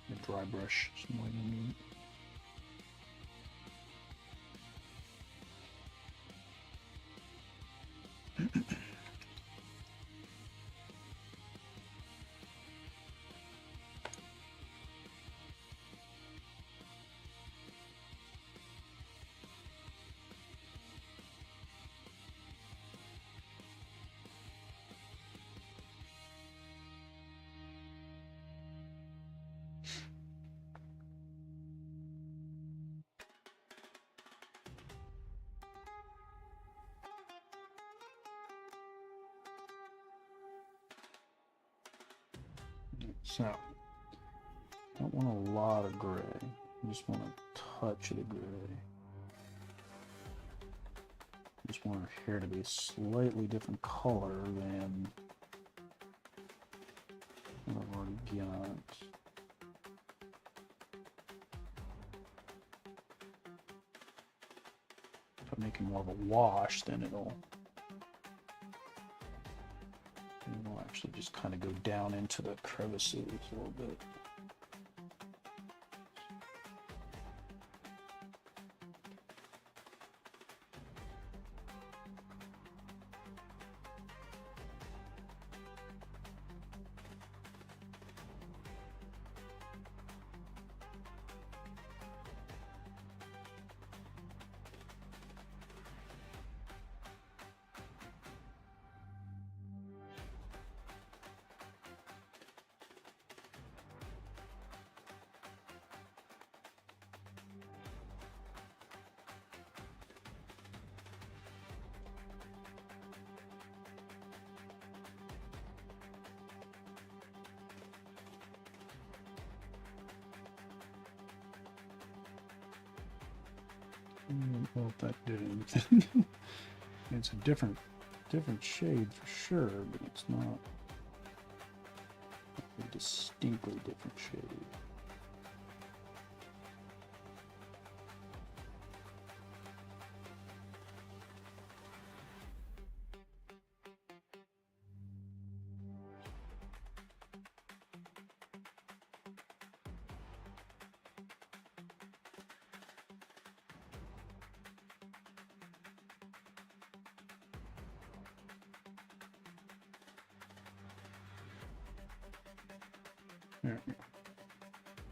The dry brush some white in it. So, I don't want a lot of gray. I just want a touch of the gray. I just want her hair to be a slightly different color than what I've already got. If I make it more of a wash, then it'll actually just kind of go down into the crevices a little bit. I don't know if that did anything. It's a different shade for sure, but it's not a distinctly different shade.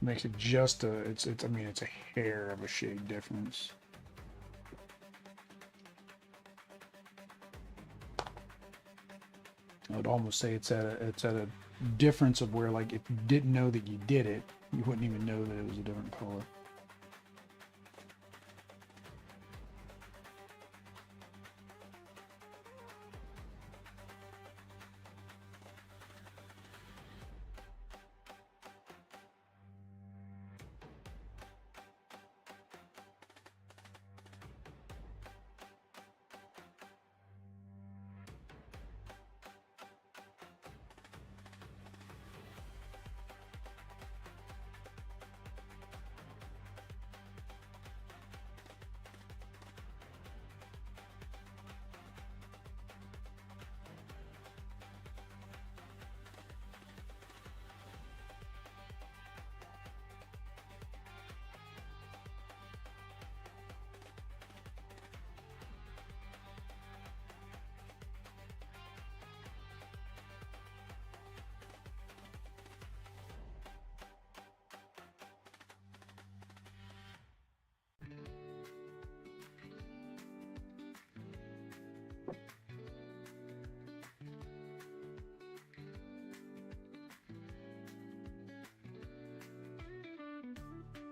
Makes it just a, I mean, it's a hair of a shade difference. I would almost say it's at a difference of where, like, if you didn't know that you did it, you wouldn't even know that it was a different color.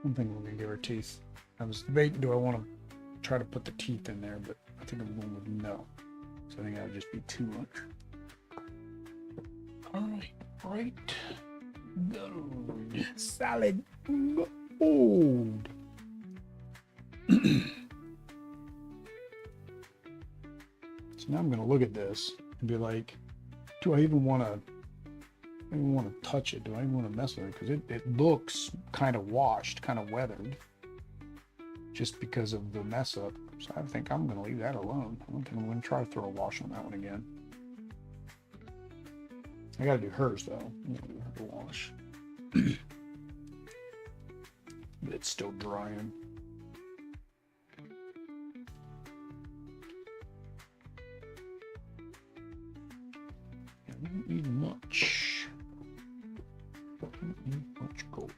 One thing we're gonna give her teeth. I was debating, do I want to try to put the teeth in there, but I think I'm going with no. So I think that would just be too much. Right. Gold. Solid gold. So now I'm gonna look at this and be like, do I even want to touch it? Do I even want to mess with it? Because it looks kind of washed, kind of weathered, just because of the mess up. So I think I'm going to leave that alone. I don't think I'm going to try to throw a wash on that one again. I got to do hers though. I'm going to do her wash. But it's still drying. Yeah, we don't need much. Don't need much gold.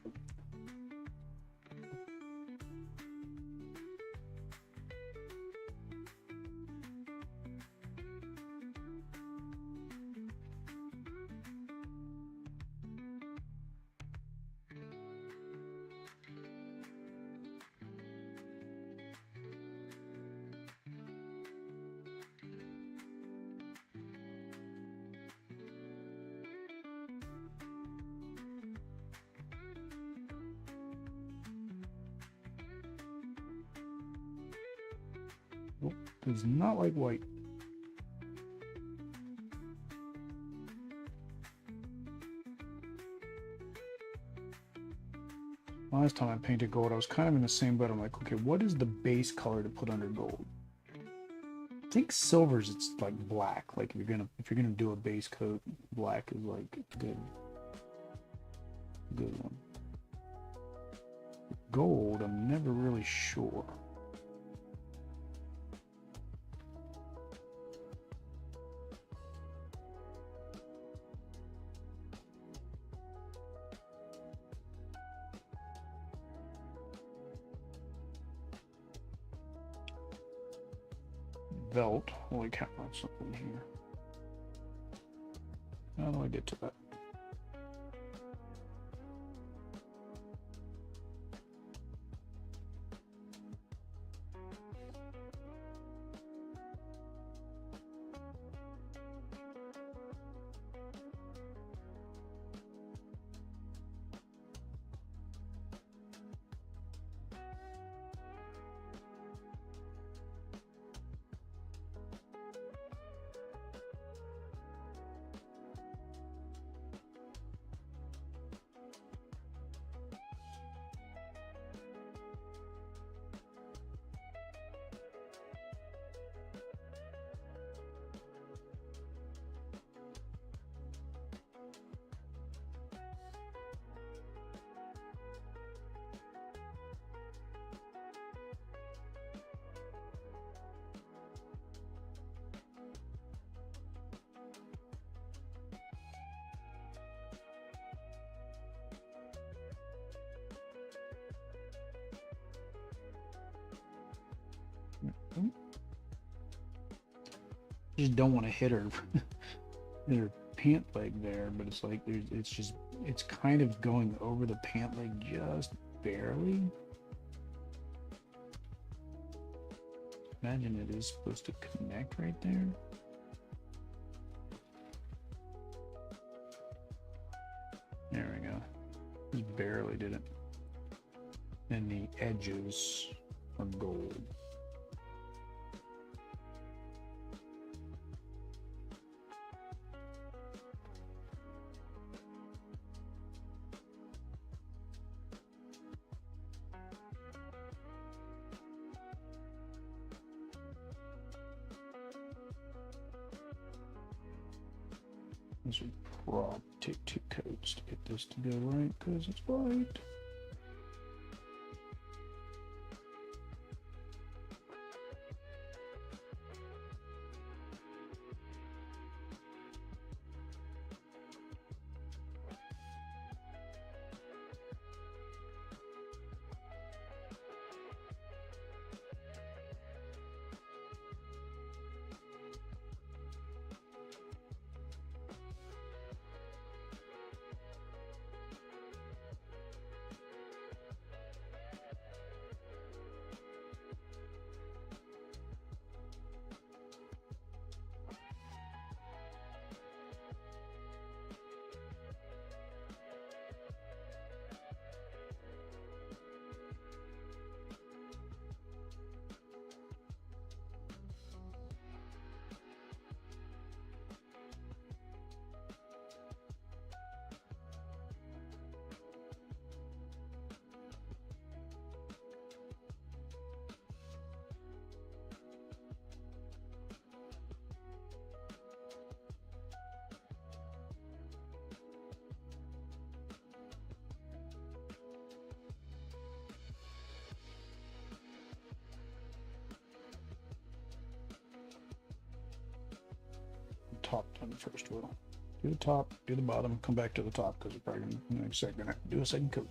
Does not like white. Last time I painted gold, I was kind of in the same boat. I'm like, okay, what is the base color to put under gold? I think silver's it's like black. Like if you're gonna do a base coat, black is like good one. Gold, I'm never really sure. Velt, holy cow, that's something here. How do I get to that? Just don't want to hit her her pant leg there, but it's like it's kind of going over the pant leg just barely. Imagine it is supposed to connect right there. There we go. Just barely did it. And the edges are gold. This would probably take 2 coats to get this to go right, because it's white. Top done first. We'll do the top, do the bottom, come back to the top because we're probably gonna have to do a second coat.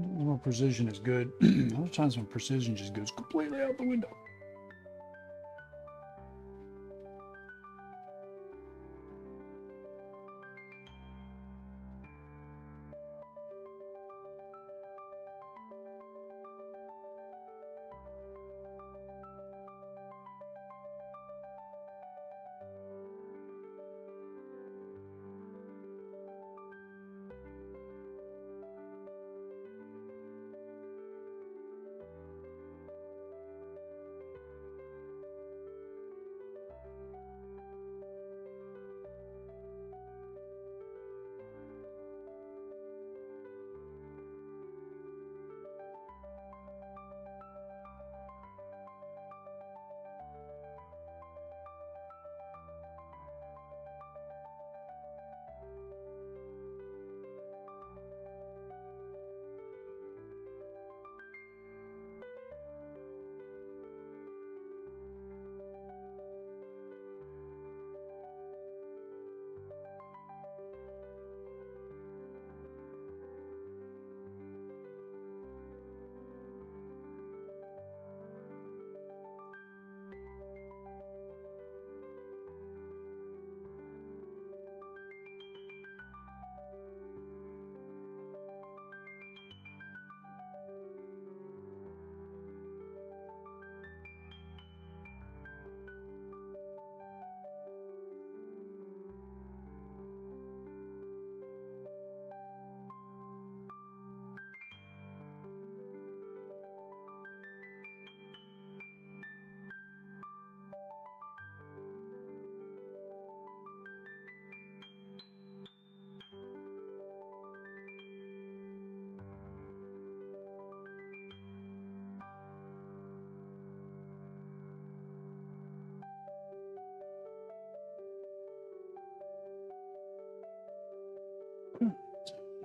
Well, precision is good. A lot of times when precision just goes completely out the window.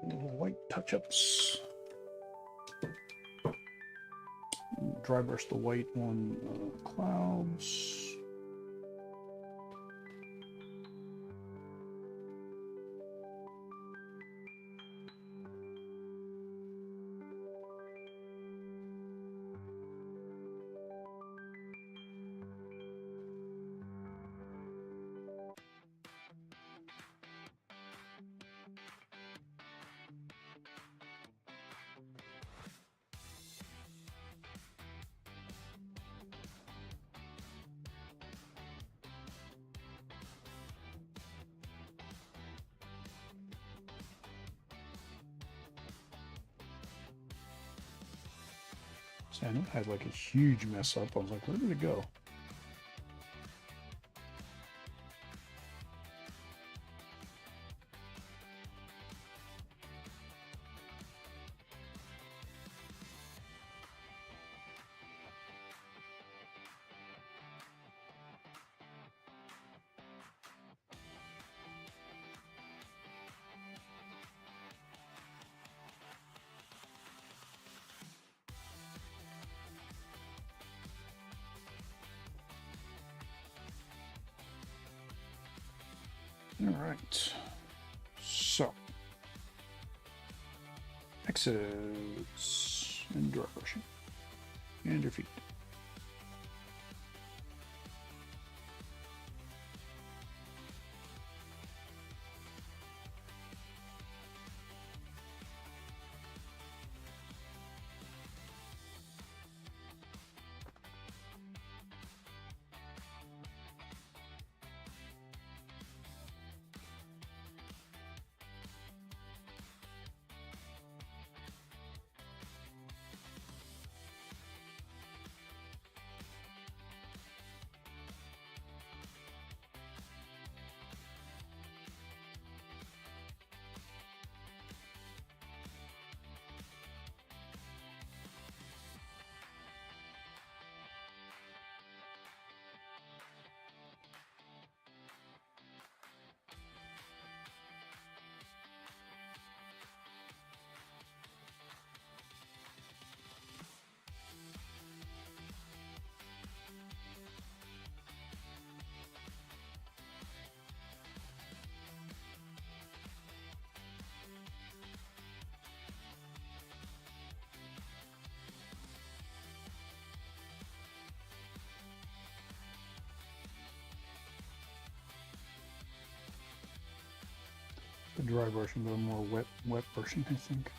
Little white touch-ups. Dry brush the white on clouds. See, I know it had like a huge mess up. I was like, where did it go? All right, so exits and dry brushing and your feet. dry version, but a more wet version, I think.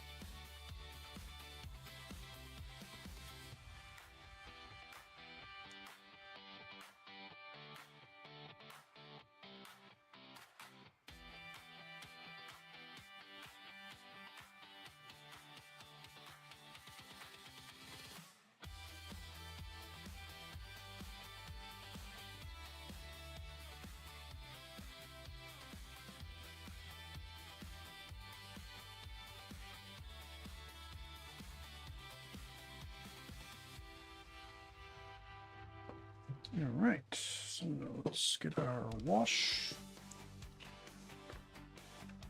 All right, so let's get our wash.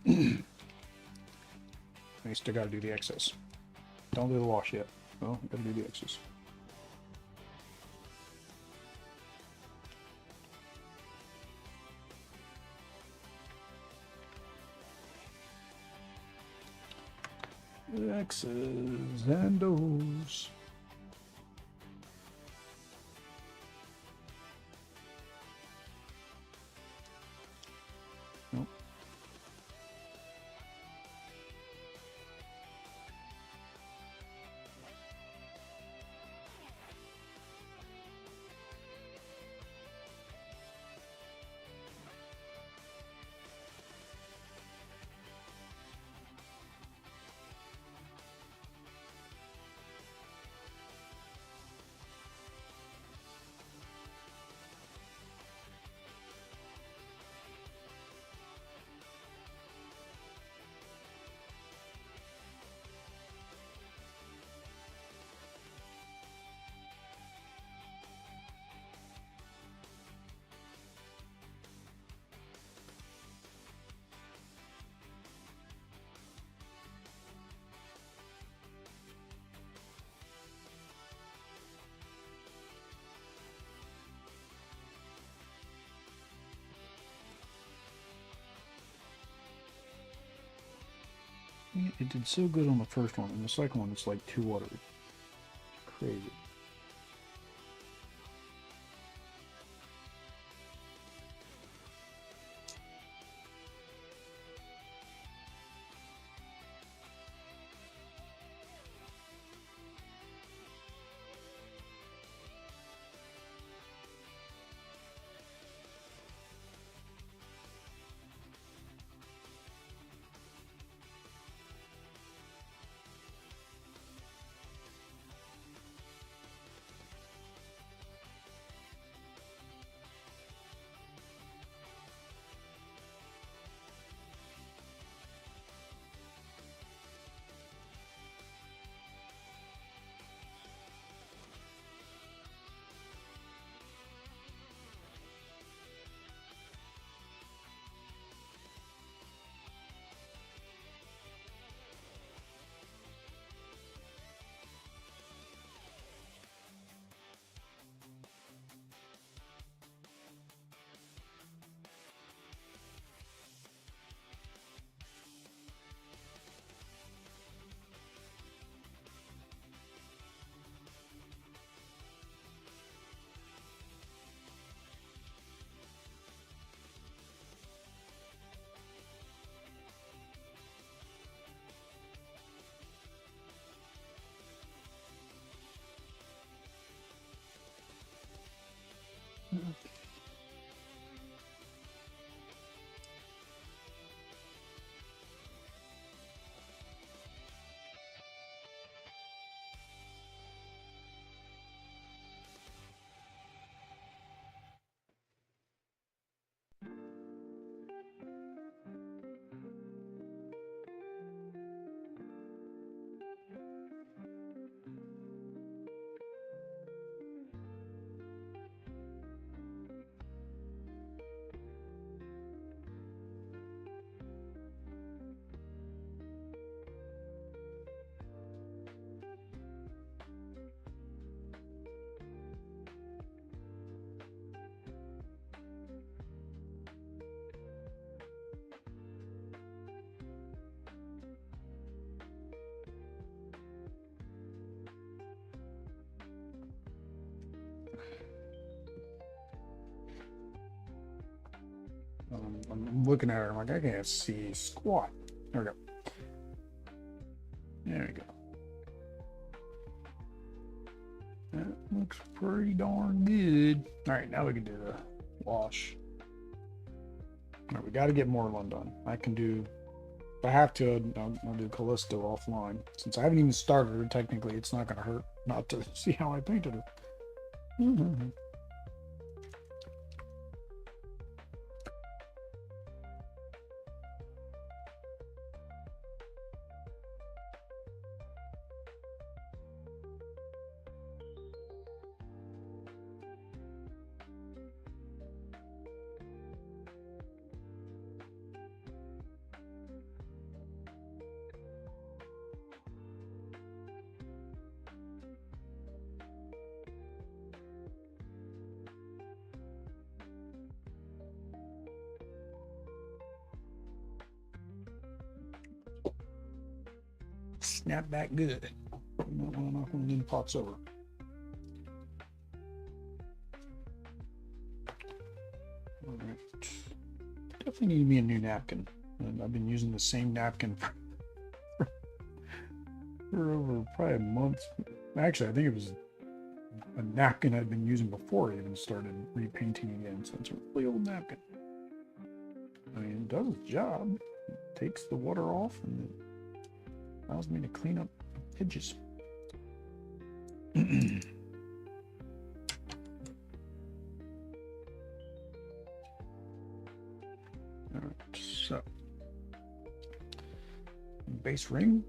I still got to do the excess. Don't do the wash yet. Well, got to do the excess. X's and O's. Nope. It did so good on the first one, and the second one it's like too watery. Crazy. I'm looking at her. I'm like, I can't see squat. There we go. There we go. That looks pretty darn good. All right, now we can do the wash. All right, we got to get Morlun done. I can do, if I have to, I'll do Callisto offline. Since I haven't even started her, technically, it's not going to hurt not to see how I painted her. Snap back good. You don't want to knock one of them pots over. All right. Definitely need me a new napkin. And I've been using the same napkin for over probably a month. Actually, I think it was a napkin I'd been using before I even started repainting again. So it's a really old napkin. I mean, it does its job. It takes the water off and it allows me to clean up edges. All right, so base ring.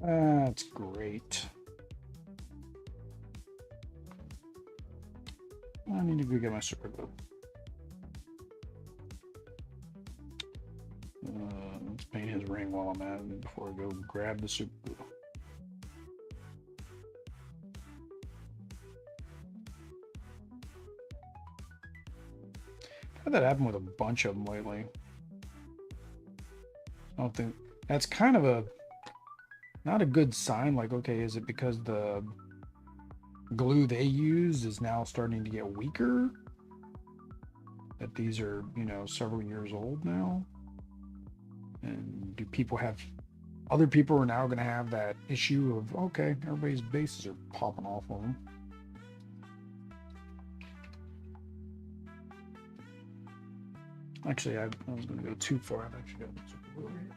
That's great. I need to go get my super glue. Let's paint his ring while I'm at it before I go grab the super glue. I've had that happen with a bunch of them lately. I don't think that's kind of not a good sign. Like, okay, is it because the glue they use is now starting to get weaker? That these are, you know, several years old now? And do people have, other people are now going to have that issue of, okay, everybody's bases are popping off of them. Actually, I was going to go too far. I've actually got super glue here.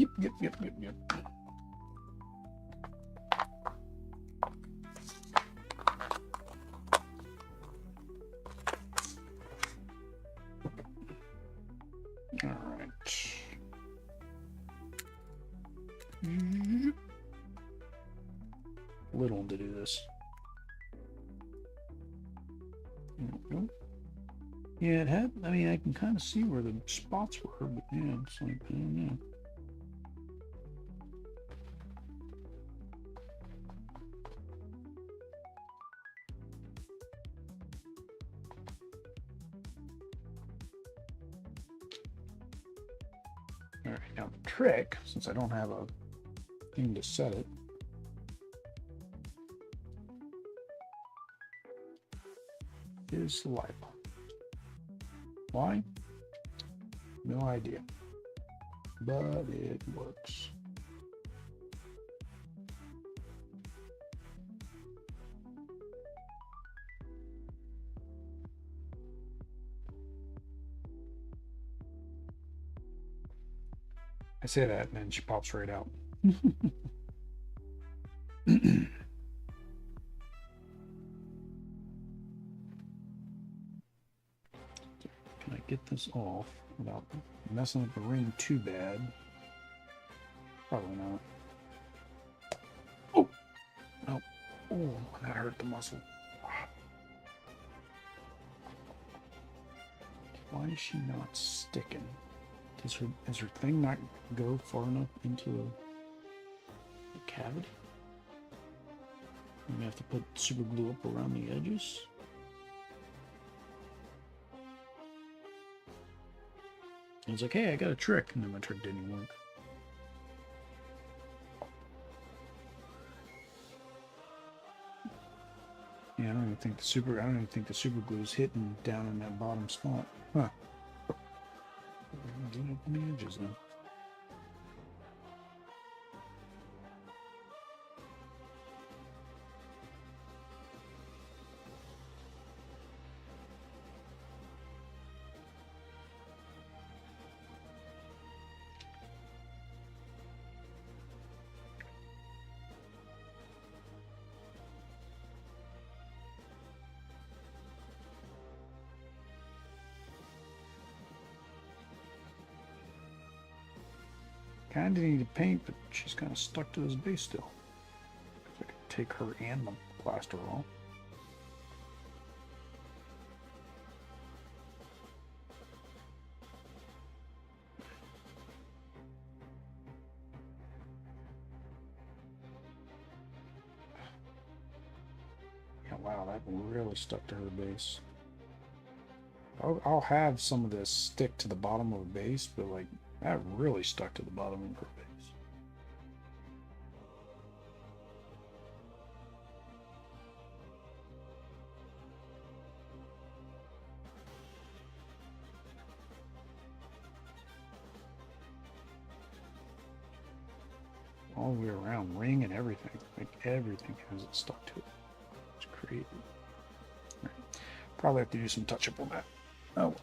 Yep. All right. Little one to do this. There we go. Yeah, it had, I mean, I can kind of see where the spots were, but yeah, it's like, I don't know. All right, now the trick, since I don't have a thing to set it. Is the light bulb. Why? No idea. But it works. I say that and then she pops right out. Can I get this off without messing up the ring too bad? Probably not. Oh! No. Oh, that hurt the muscle. Why is she not sticking? Does her thing not go far enough into the cavity? I'm gonna have to put super glue up around the edges. And it's like, hey, I got a trick, and then my trick didn't work. Yeah, I don't even think the super glue is hitting down in that bottom spot. Huh. Do it on the edges then. Kind of need to paint, but she's kind of stuck to this base still. I could take her and the plaster off. Yeah, wow, that really stuck to her base. I'll have some of this stick to the bottom of the base, but like, that really stuck to the bottom of her base. All the way around, ring and everything. Like, everything has it stuck to it. It's crazy. Right. Probably have to do some touch-up on that. Oh well.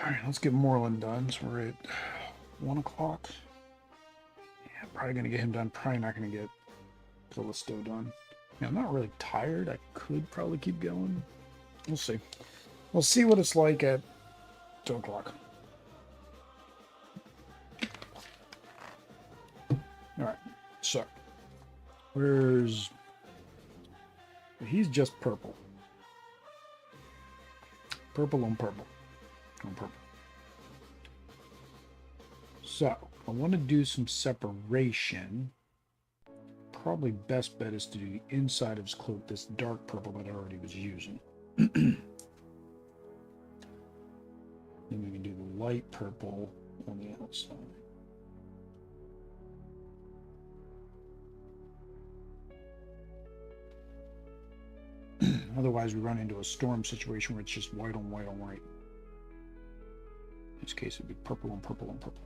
Alright, let's get Morlun done. So we're at 1 o'clock. Yeah, probably going to get him done. Probably not going to get Callisto done. Yeah, I'm not really tired. I could probably keep going. We'll see. We'll see what it's like at 2 o'clock. Alright, so he's just purple. Purple on purple. On purple. So, I want to do some separation. Probably best bet is to do the inside of his cloak, this dark purple that I already was using. Then we can do the light purple on the outside. Otherwise, we run into a storm situation where it's just white on white on white. In this case, it would be purple on purple on purple.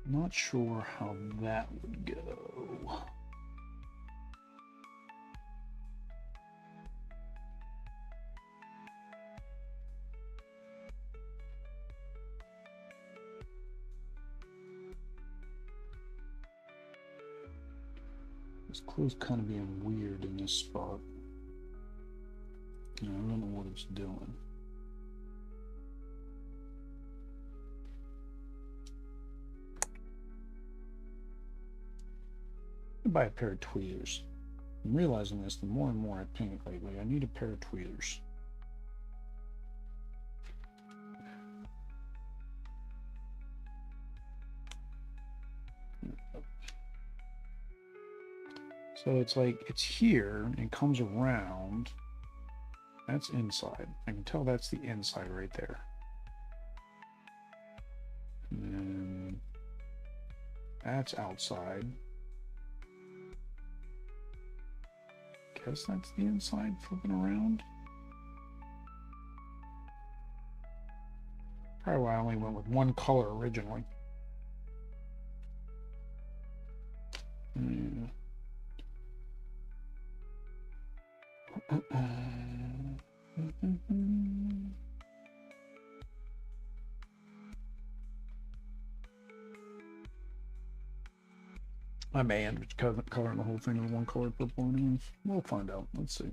Not sure how that would go. This clue's kind of being weird in this spot. I don't know what it's doing. Buy a pair of tweezers. I'm realizing this the more and more I paint lately. I need a pair of tweezers. So it's like it's here and comes around. That's inside. I can tell that's the inside right there. And then that's outside. Guess that's the inside flipping around. Probably why I only went with one color originally. I may end up coloring the whole thing with one color purple anyways. We'll find out. Let's see.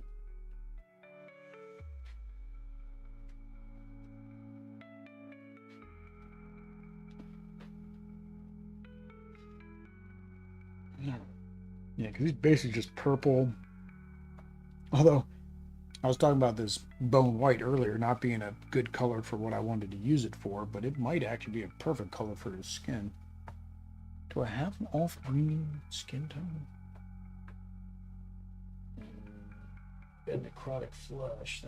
Yeah, because he's basically just purple. Although, I was talking about this bone white earlier not being a good color for what I wanted to use it for, but it might actually be a perfect color for his skin. Do I have an off-green skin tone? And necrotic flesh.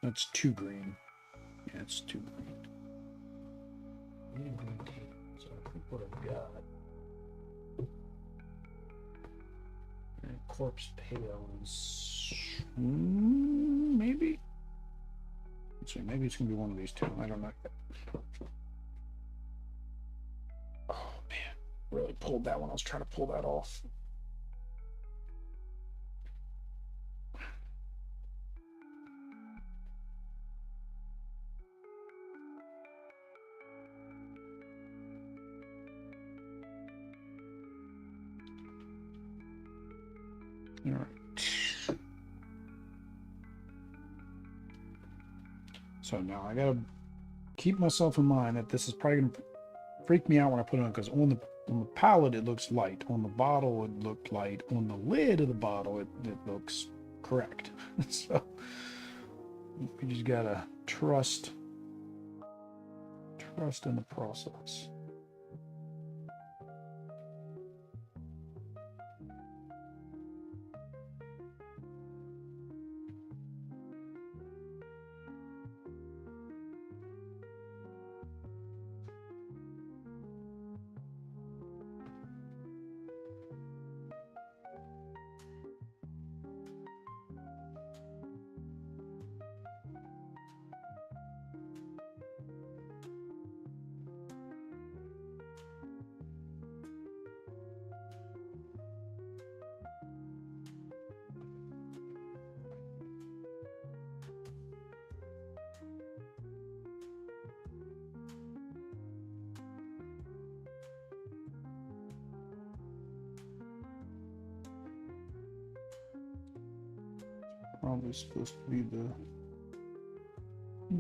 That's too green. Yeah, it's too green. I need a green tea. So I think what I've got. And corpse pale is maybe. Let's see. Maybe it's gonna be one of these two. I don't know yet. Oh man, really pulled that one. I was trying to pull that off. All right. So now I gotta keep myself in mind that this is probably gonna freak me out when I put it on, because on the palette it looks light, on the bottle it looked light, on the lid of the bottle it looks correct. So we just gotta trust in the process. Probably supposed to be the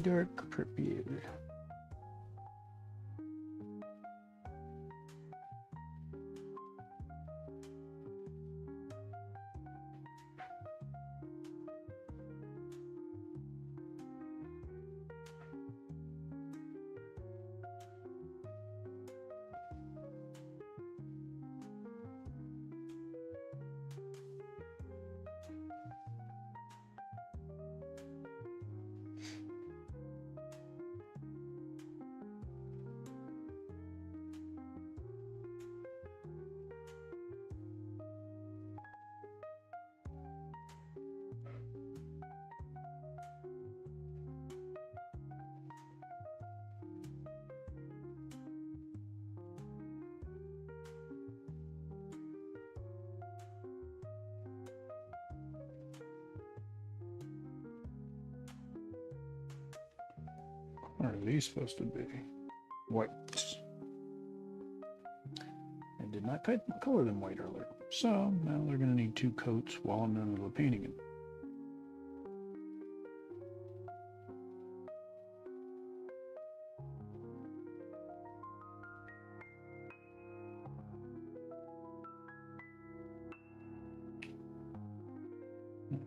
dark purple. What are these supposed to be? White. I did not color them white earlier. So now they're going to need 2 coats while I'm in the middle of painting it.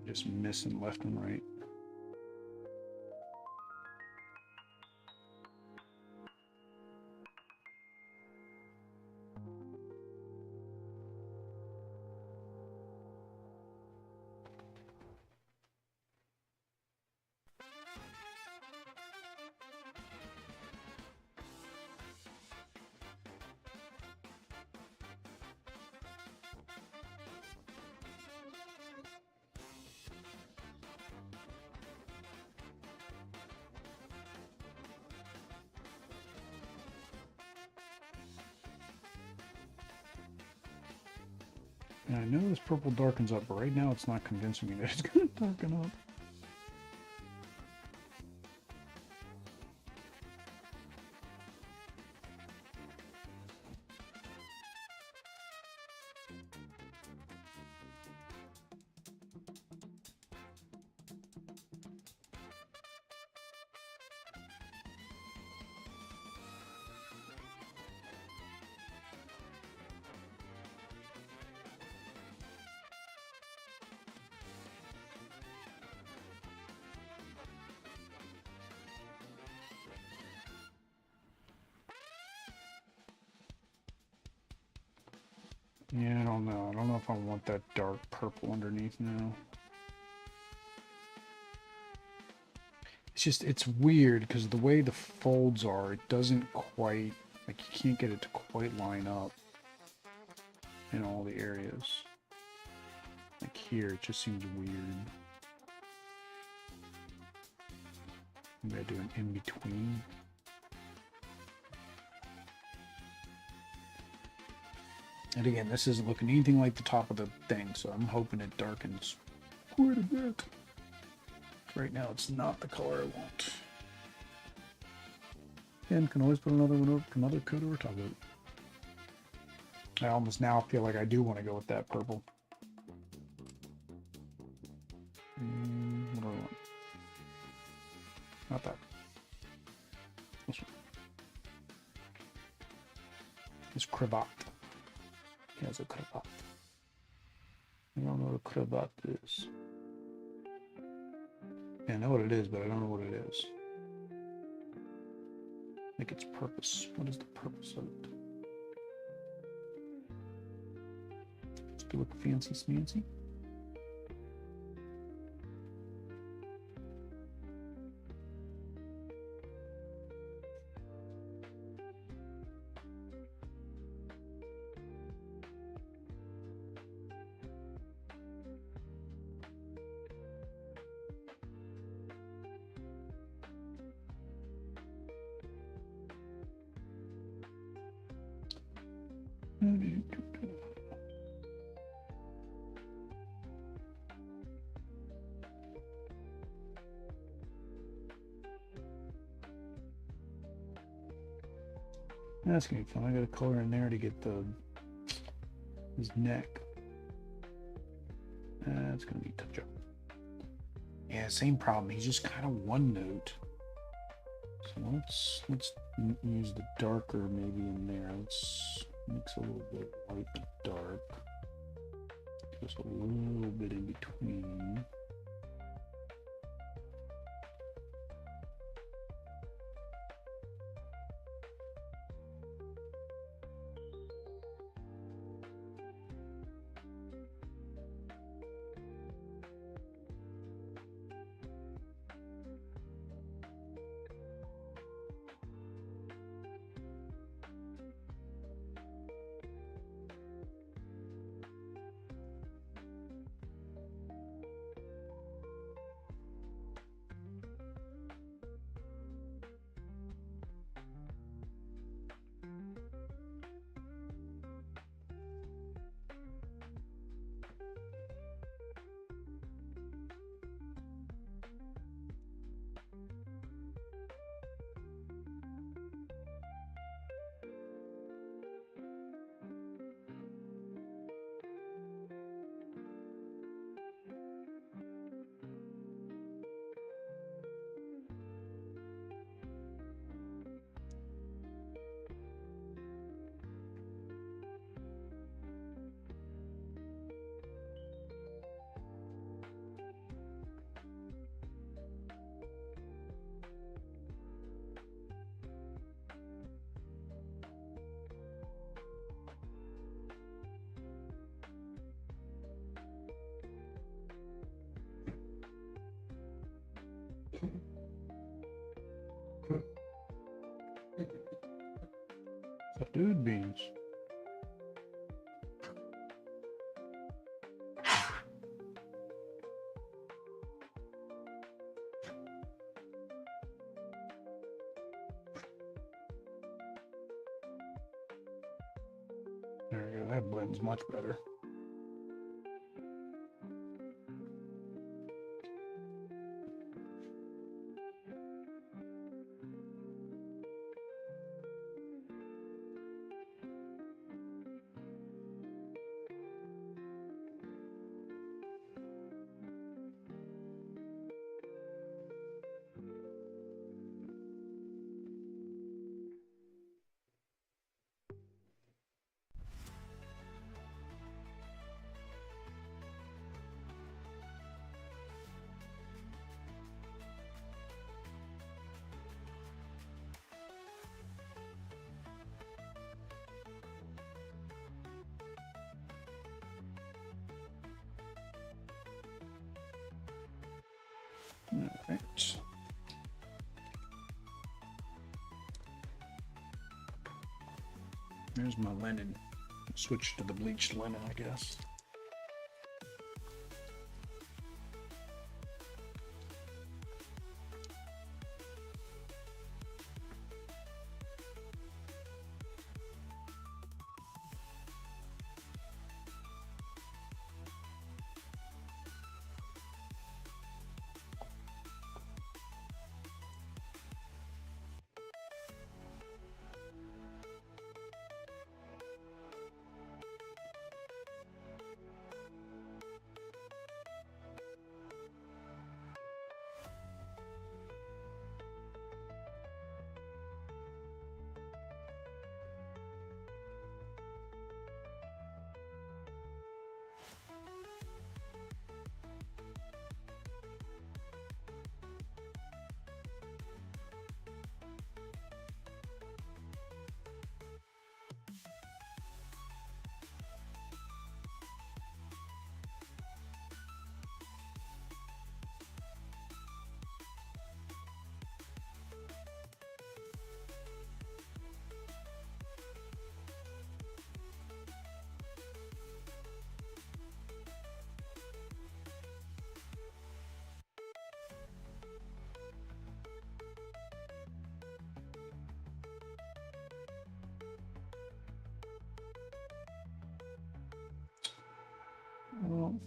Just missing left and right. And I know this purple darkens up, but right now it's not convincing me that it's going to darken up. Yeah, I don't know. I don't know if I want that dark purple underneath now. It's just, it's weird because the way the folds are, it doesn't quite, like you can't get it to quite line up in all the areas. Like here, it just seems weird. Maybe I do an in-between. And again, this isn't looking anything like the top of the thing, so I'm hoping it darkens quite a bit. Right now, it's not the color I want. And can always put another one over, another coat over top of it. I almost now feel like I do want to go with that purple. What do I want? Not that. This one. It's cravat. He has a cravat. I don't know what a cravat is. Yeah, I know what it is, but I don't know what it is. Like its purpose. What is the purpose of it? Just to look fancy smancy. That's gonna be fun. I got a color in there to get his neck. That's gonna be touch up. Yeah, same problem. He's just kind of one note. So let's use the darker maybe in there. Let's mix a little bit of white and dark. Just a little bit in between. Dude beans. There we go, that blends much better. All right. There's my linen. Switch to the bleached linen, I guess.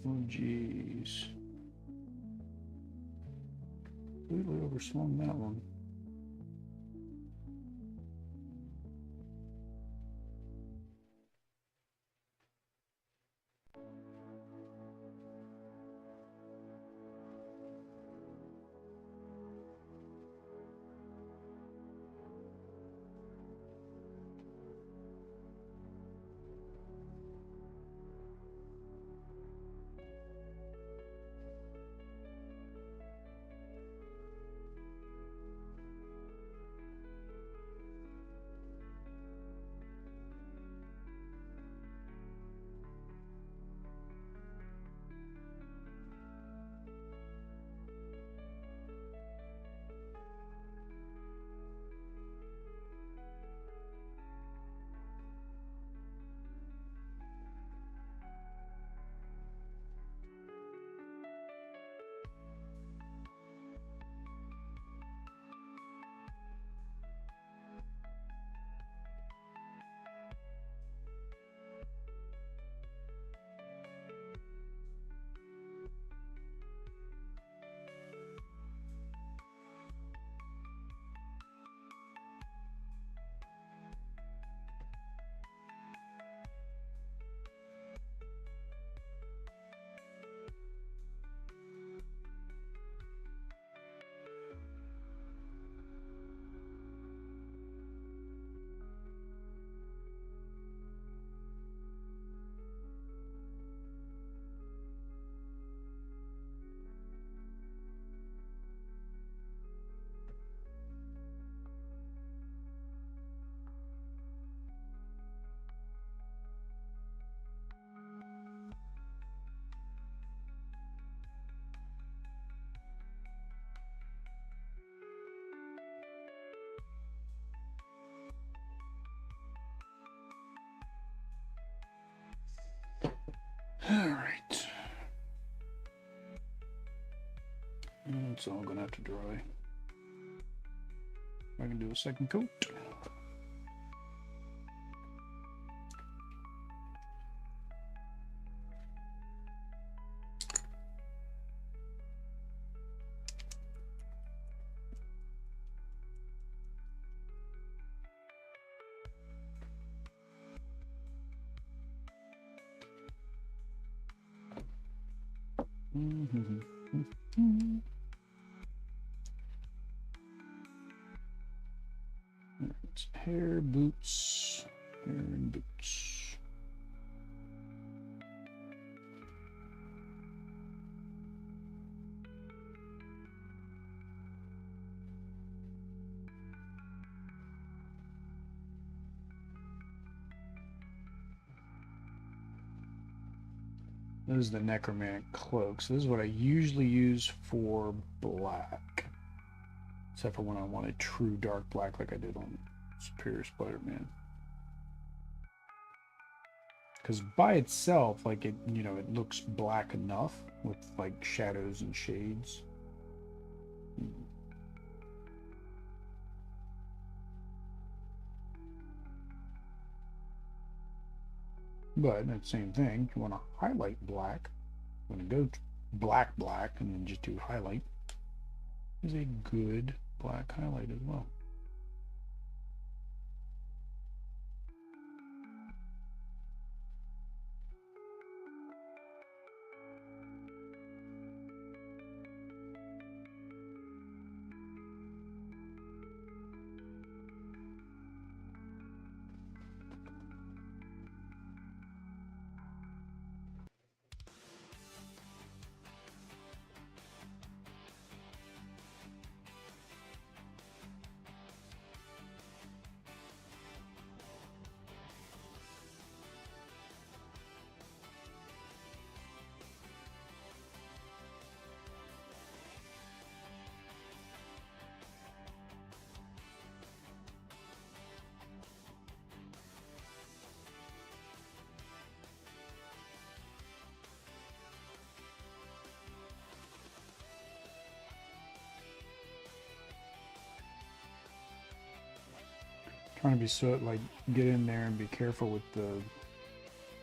Oh, geez. Completely overswung that one. so I'm gonna have to dry. I can do a second coat. It's hair, boots, hair and boots. This is the necromantic cloak. So this is what I usually use for black. Except for when I want a true dark black like I did on Superior Spider-Man. Because by itself, like it, you know, it looks black enough with like shadows and shades. But that same thing, you want to highlight black. I'm going to go black, black, and then just do highlight. Is a good black highlight as well. Trying to be so like get in there and be careful with the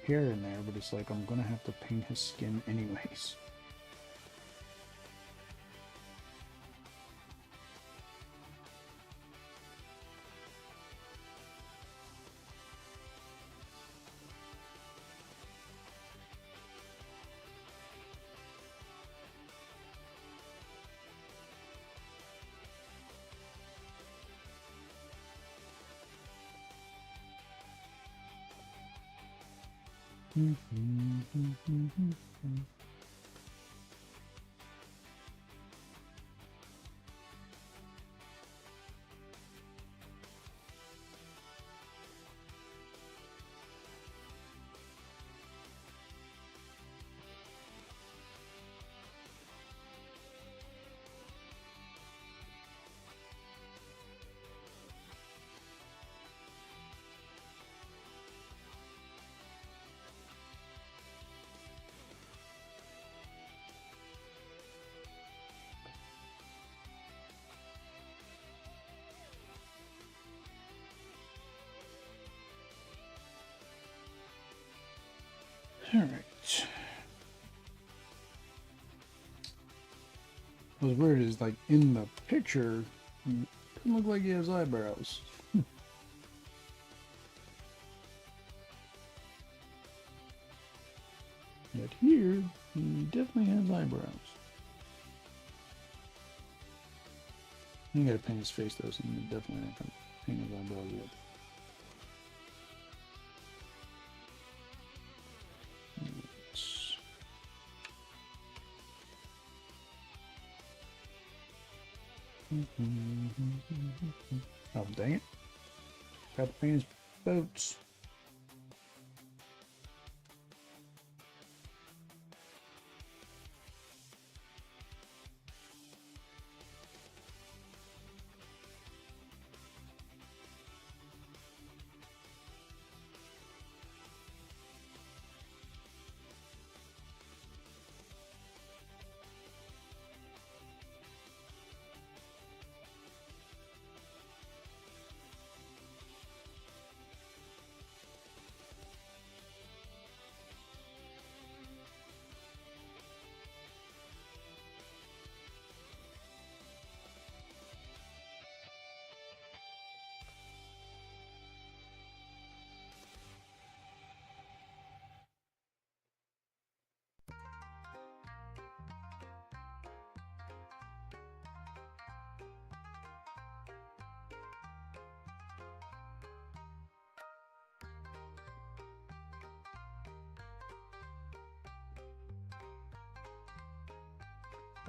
hair in there, but it's like I'm gonna have to paint his skin anyways. All right. What's weird is like in the picture, it doesn't look like he has eyebrows. But here, he definitely has eyebrows. You gotta paint his face though, so you definitely not gonna paint his eyebrows yet. Oh, dang it. Got to paint his boats.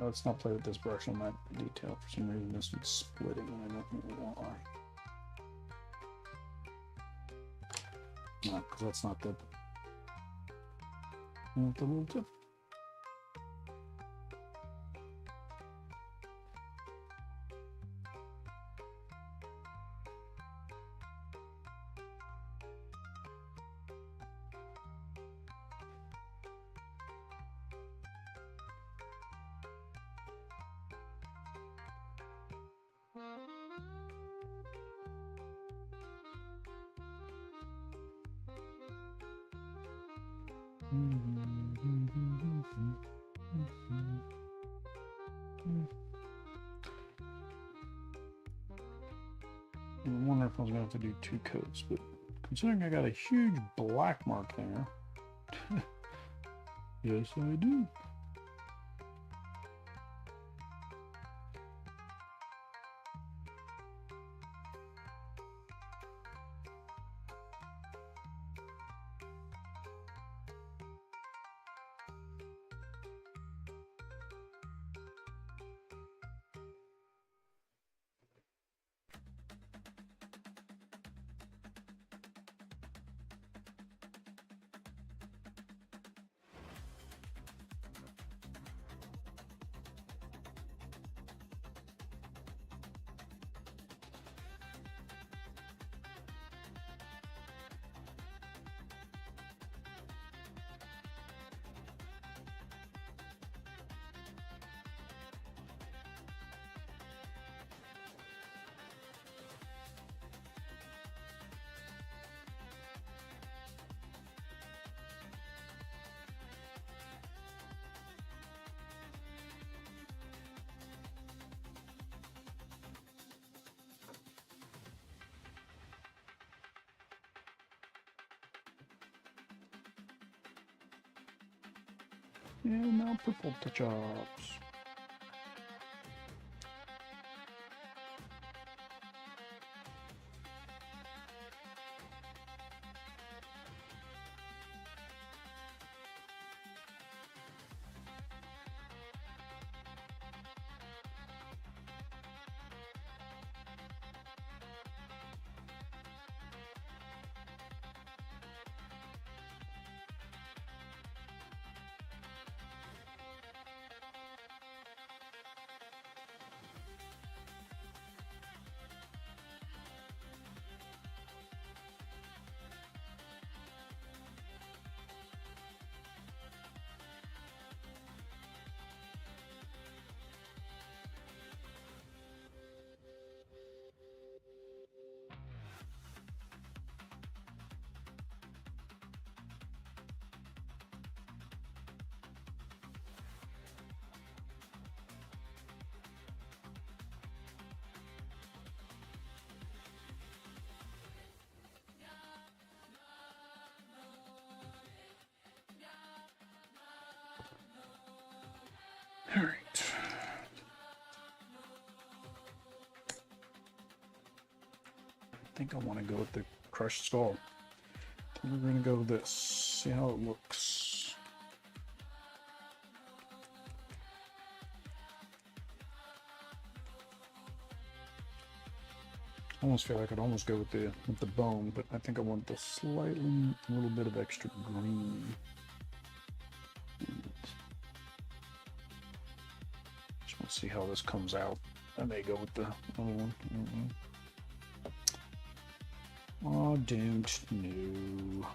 let's not play with this brush on that detail. For some reason, this one's splitting, and I don't really know why. No, because that's not the little tip. I wonder if I was going to have to do 2 coats, but considering I got a huge black mark there, yes I do. And now purple touch-ups. All right. I think I want to go with the crushed skull. We're going to go with this. See how it looks. I almost feel like I'd almost go with the bone, but I think I want the slightly, a little bit of extra green. Just want to see how this comes out. I may go with the other one. Oh, don't know.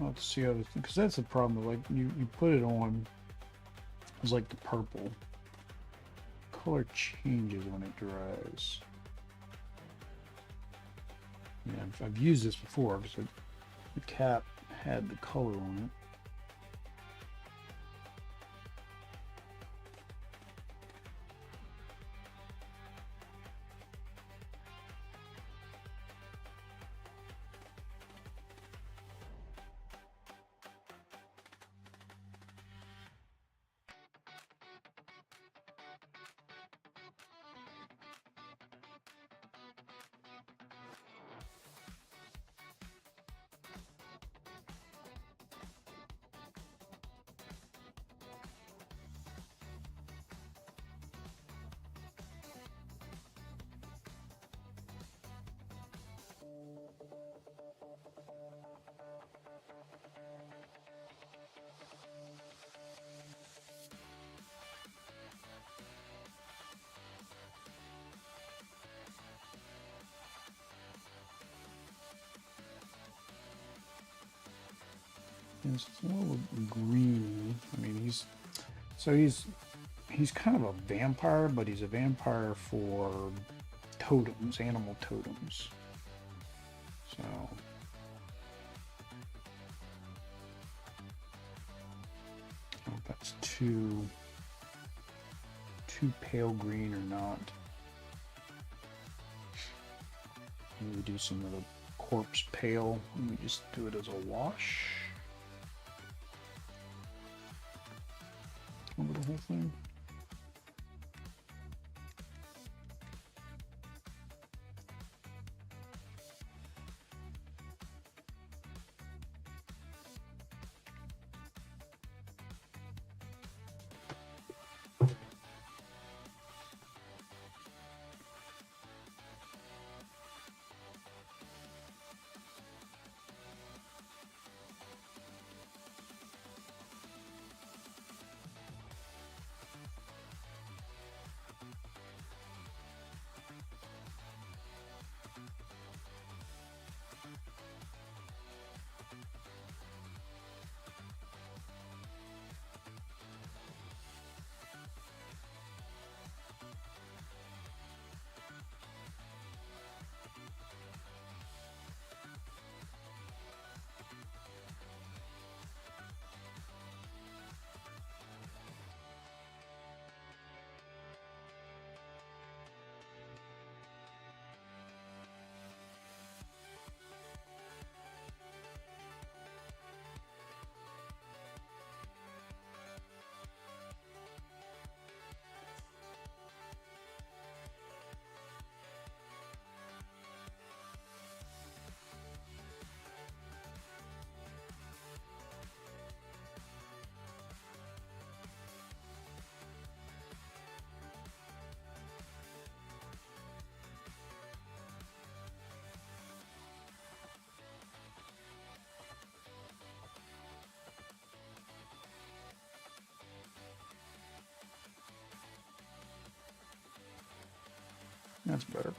Let's see how this, because that's the problem. Like you put it on, it's like the purple color changes when it dries. Yeah, I've used this before because the cap had the color on it. It's a little green. I mean, he's kind of a vampire, but he's a vampire for totems, animal totems. So I don't know if that's too pale green or not. Maybe do some of the corpse pale. Let me just do it as a wash. Over the whole thing. That's better.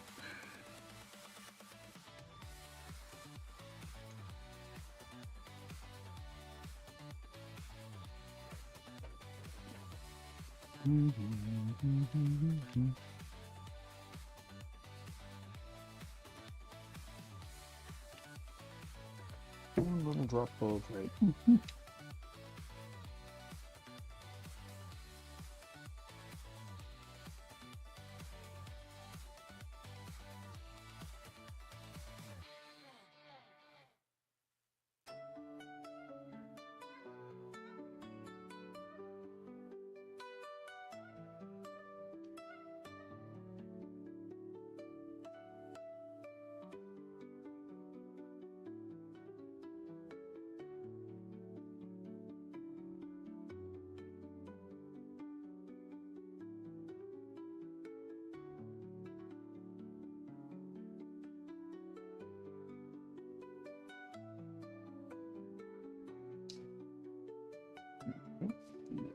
One little drop of red.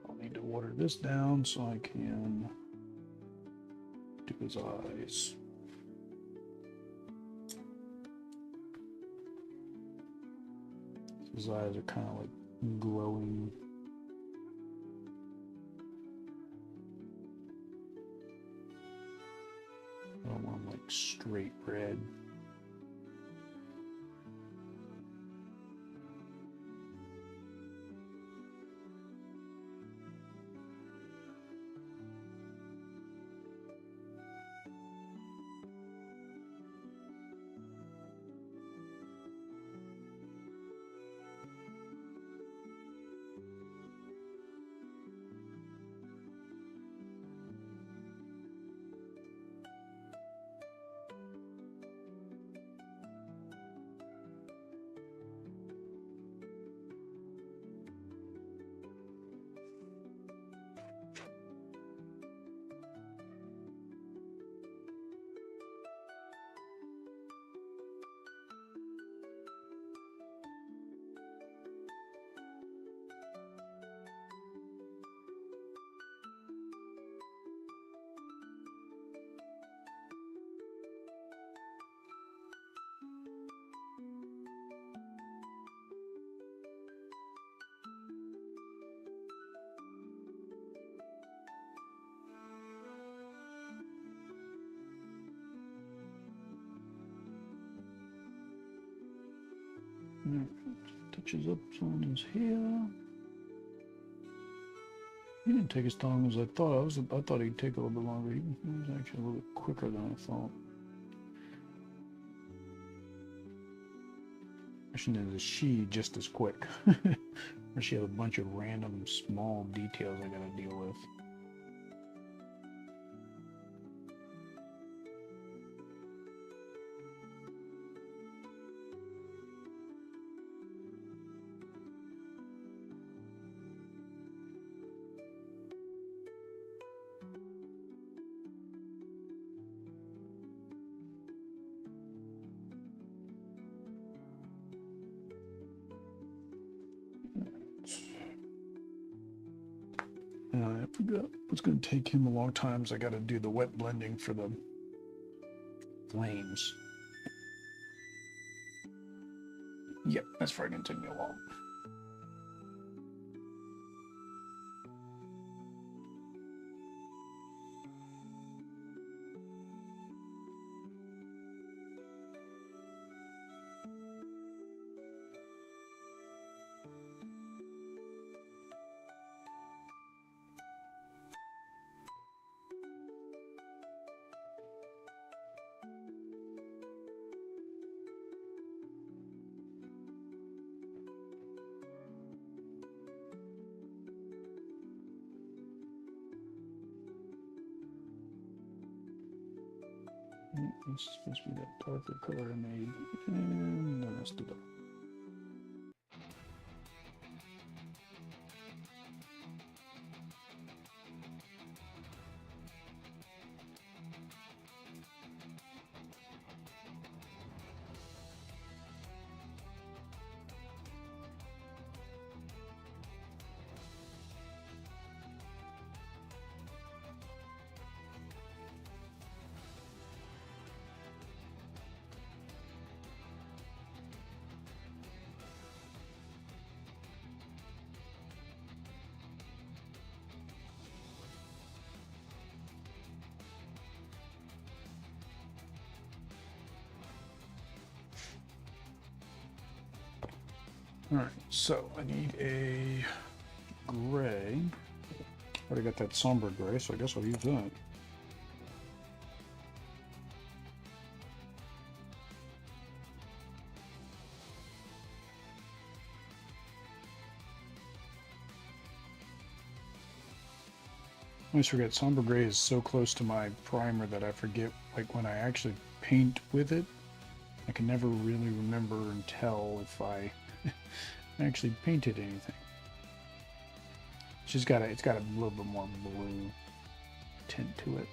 I'll need to water this down so I can do his eyes. His eyes are kind of like glowing. I don't want them like straight red. Touches up on his hair. He didn't take as long as I thought. I thought he'd take a little bit longer. He was actually a little bit quicker than I thought. Actually, is she just as quick? Or she has a bunch of random small details I gotta deal with. I forgot what's going to take him a long time is I got to do the wet blending for the flames. Yep, that's probably going to take me a while. This is supposed to be that darker color I made, and then let's do that. Alright, so I need a gray. Already got that somber gray, so I guess I'll use that. I always forget somber gray is so close to my primer that I forget, like when I actually paint with it, I can never really remember and tell if I actually painted anything. It's got a little bit more blue tint to it.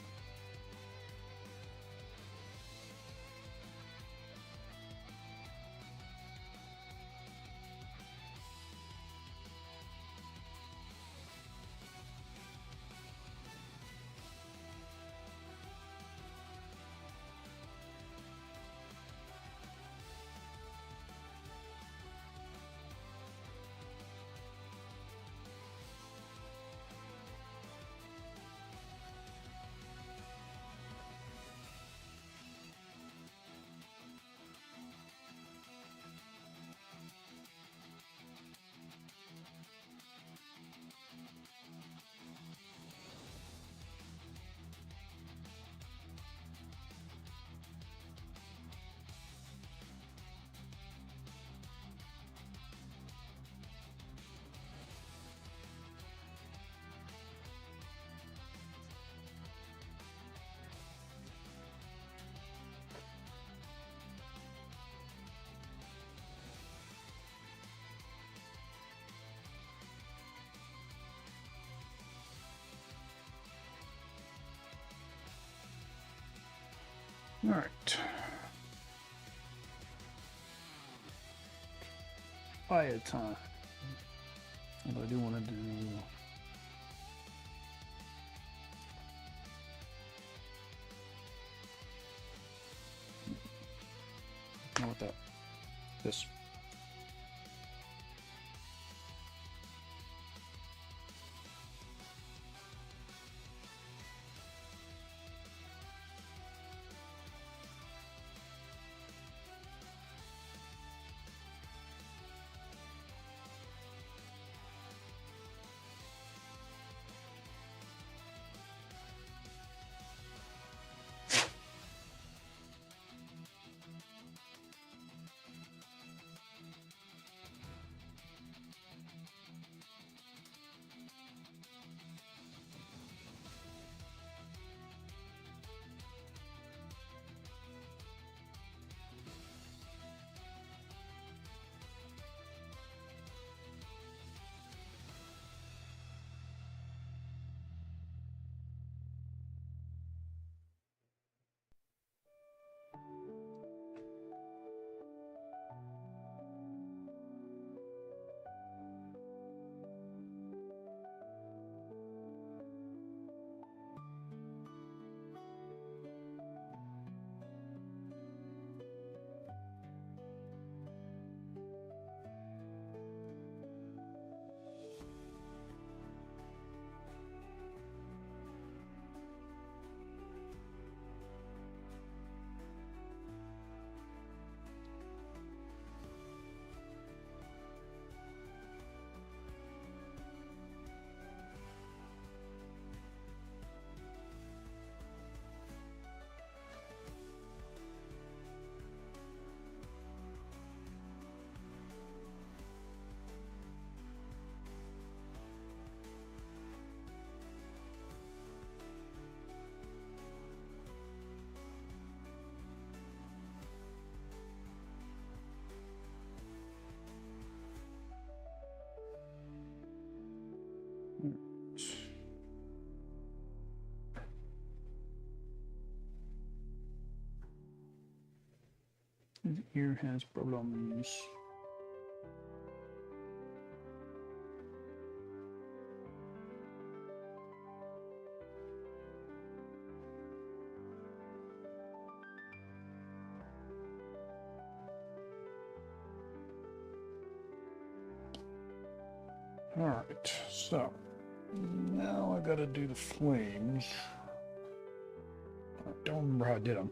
All right. Fire time. What I do want to do. Not with that. This. His ear has problems. All right, so now I gotta do the flames. I don't remember how I did them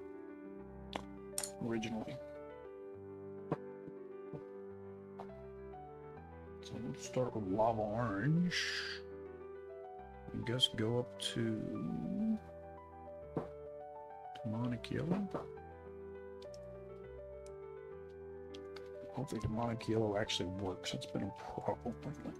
originally. So let's start with lava orange. I guess go up to demonic yellow. Hopefully demonic yellow actually works. It's been a problem lately.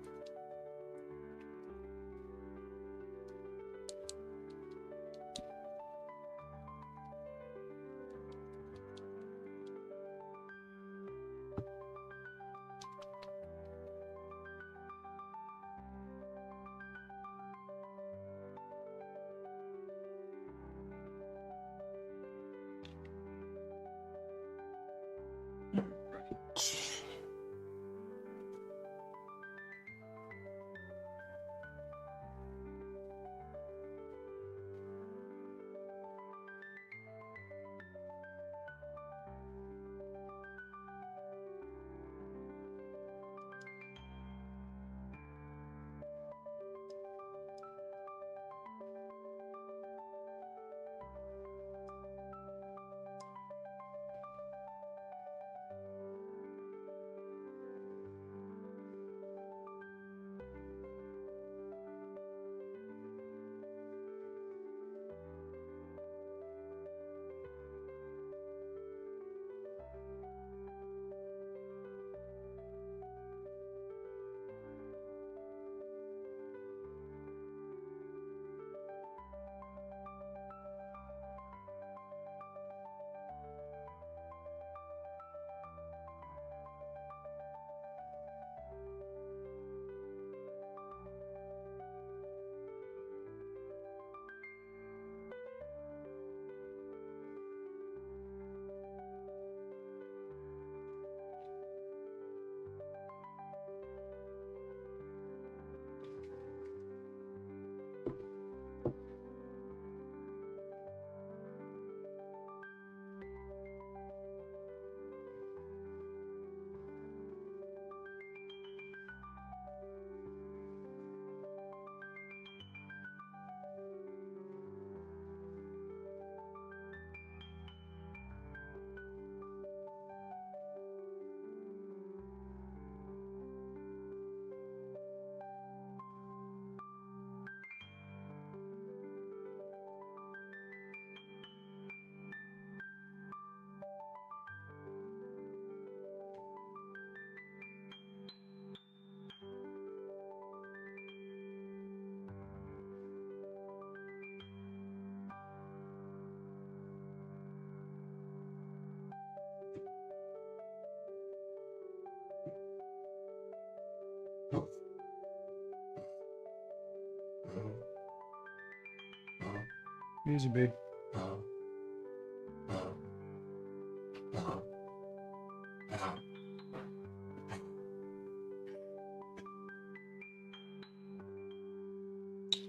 Easy, babe.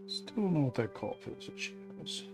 Still don't know what that call is that she has.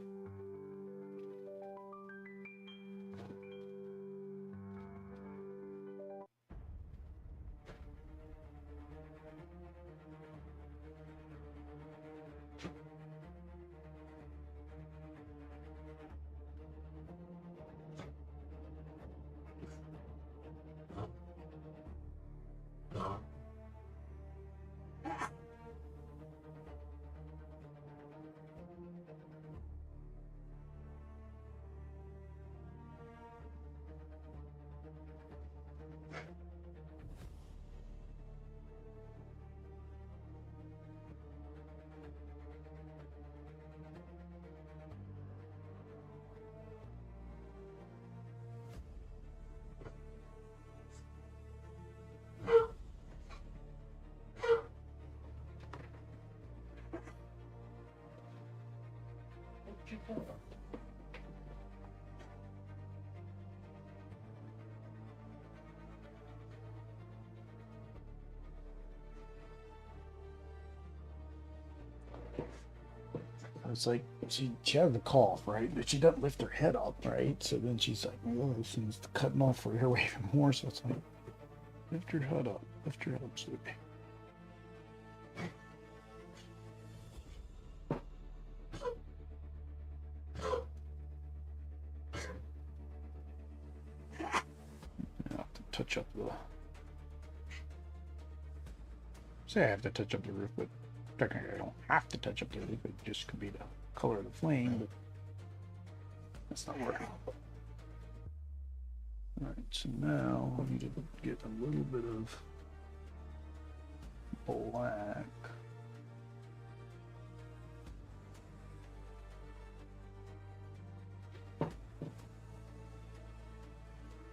It's like she had the cough, right? But she doesn't lift her head up, right? So then she's like, oh, this is cutting off her airway even more. So it's like, lift your head up. Lift your head up, Sleepy. I have to touch up the... Say I have to touch up the roof, but technically I don't have to touch up the roof. It just could be the color of the flame, but that's not working. Alright, so now I need to get a little bit of black.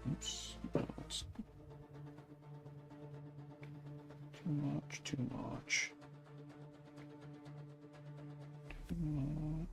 Oops, that's too much, too much. Too much.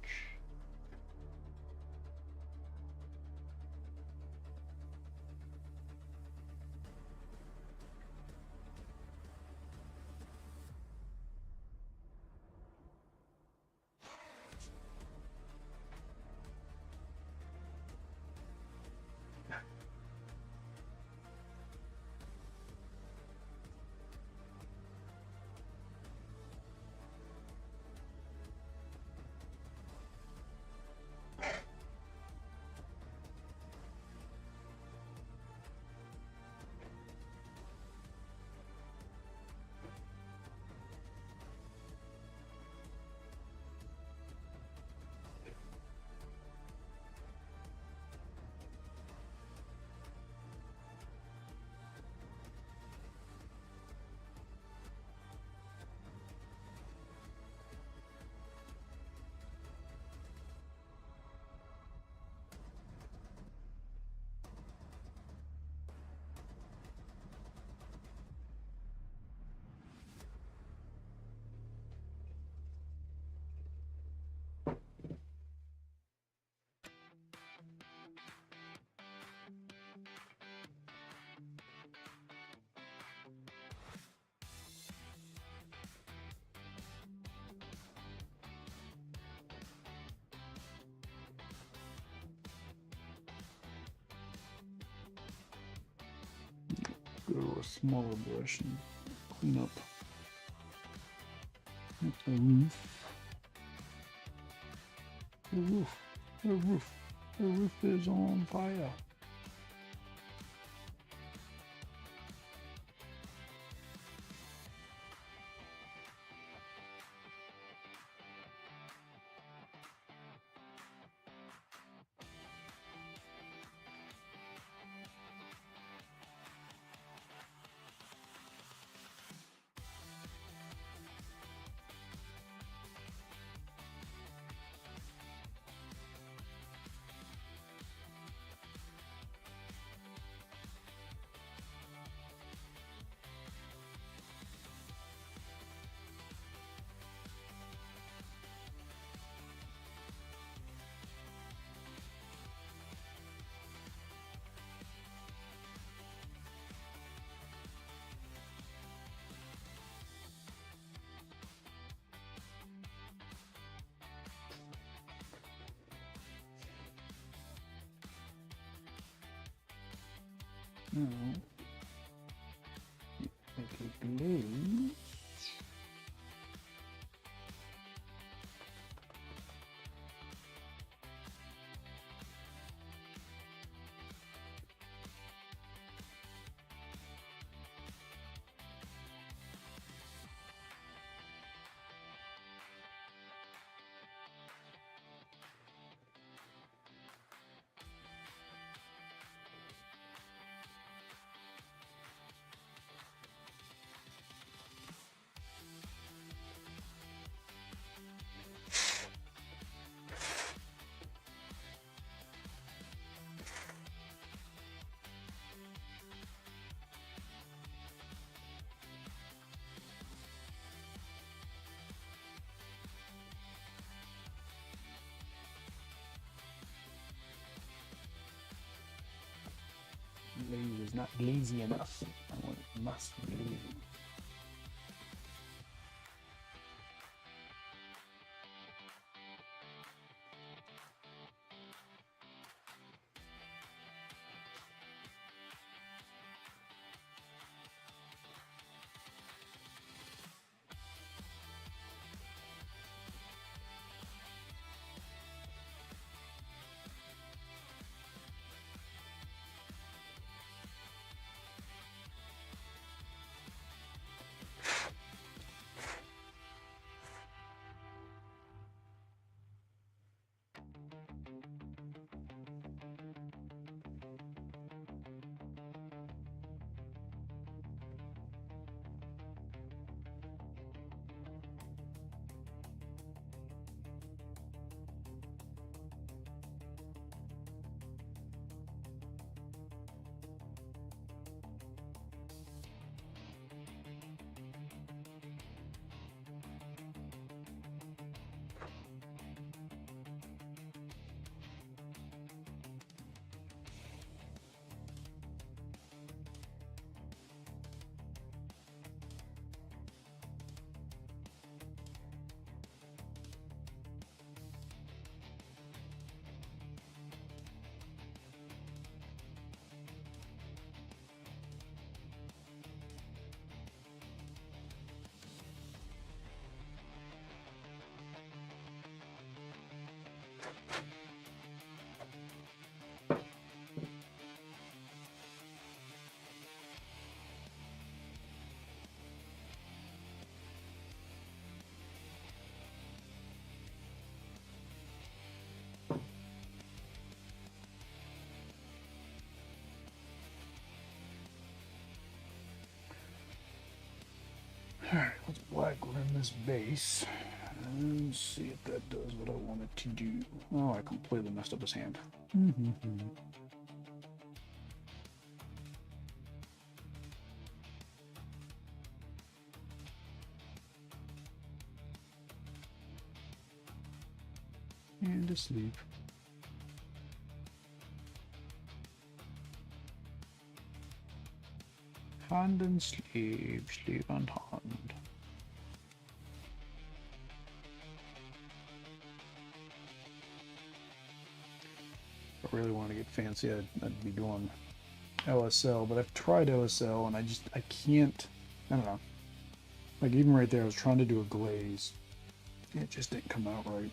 Go to a smaller brush and clean up the roof. The roof. The roof. The roof is on fire. Now, make a glue. Glue is not lazy enough. I want it must glue. Alright, let's black rim this base and see if that does what I want it to do. Oh, I completely messed up his hand. And asleep. Hand and sleeve, sleeve and hand. If I really want to get fancy, I'd be doing OSL, but I've tried OSL and I can't, I don't know. Like even right there, I was trying to do a glaze. It just didn't come out right.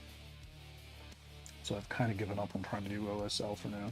So I've kind of given up on trying to do OSL for now.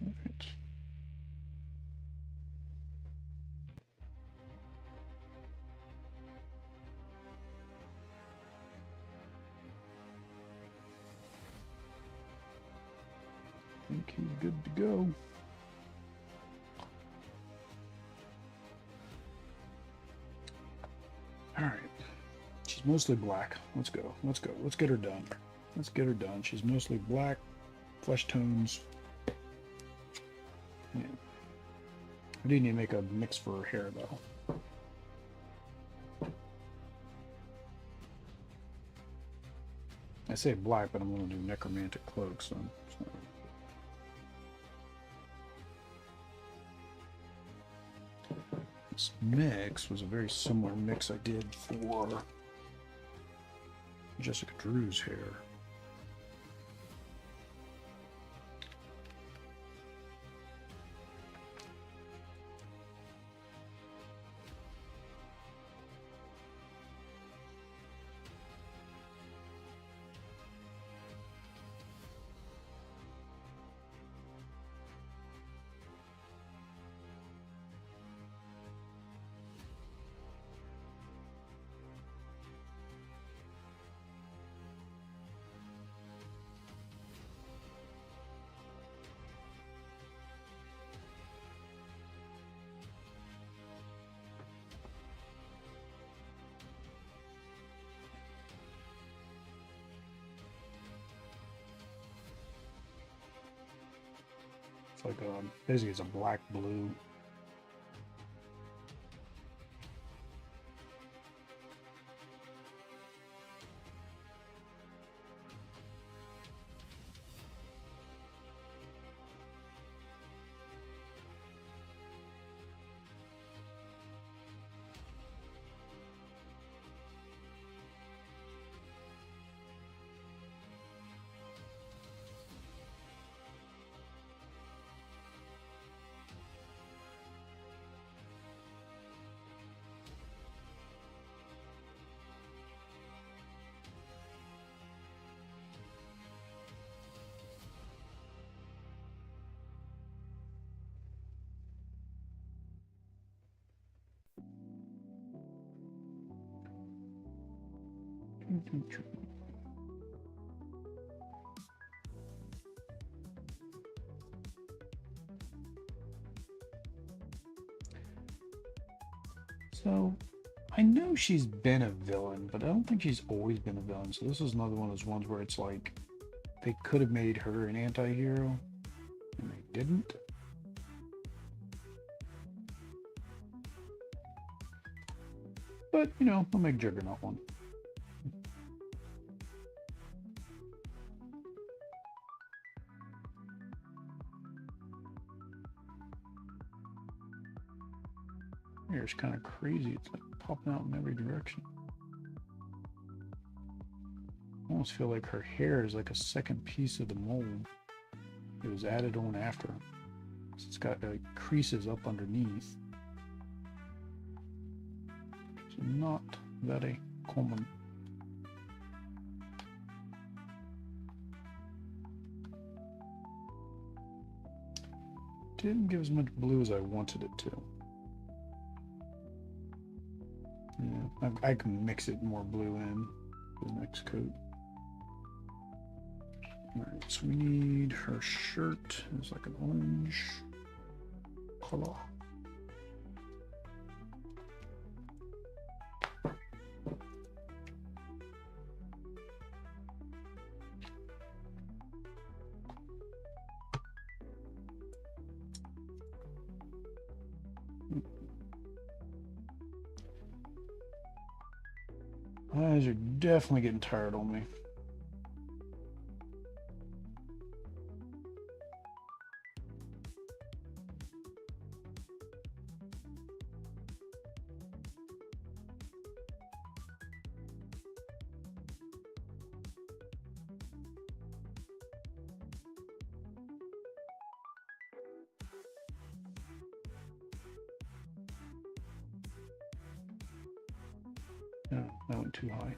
Right. I think he's good to go. All right. She's mostly black. Let's go. Let's go. Let's get her done. Let's get her done. She's mostly black, flesh tones. Yeah. I do need to make a mix for her hair, though. I say black, but I'm going to do necromantic cloak, so it's not... This mix was a very similar mix I did for Jessica Drew's hair. It's like basically it's a black blue. So, I know she's been a villain, but I don't think she's always been a villain. So this is another one of those ones where it's like they could have made her an anti-hero, and they didn't. But, you know, I'll make Juggernaut one. Hair's kind of crazy. It's like popping out in every direction. I almost feel like her hair is like a second piece of the mold. It was added on after. It's got like creases up underneath. So not very common. Didn't give as much blue as I wanted it to. Yeah, I can mix it more blue in for the next coat. Alright, so we need her shirt. It's like an orange color. Eyes are definitely getting tired on me. No, that went too high.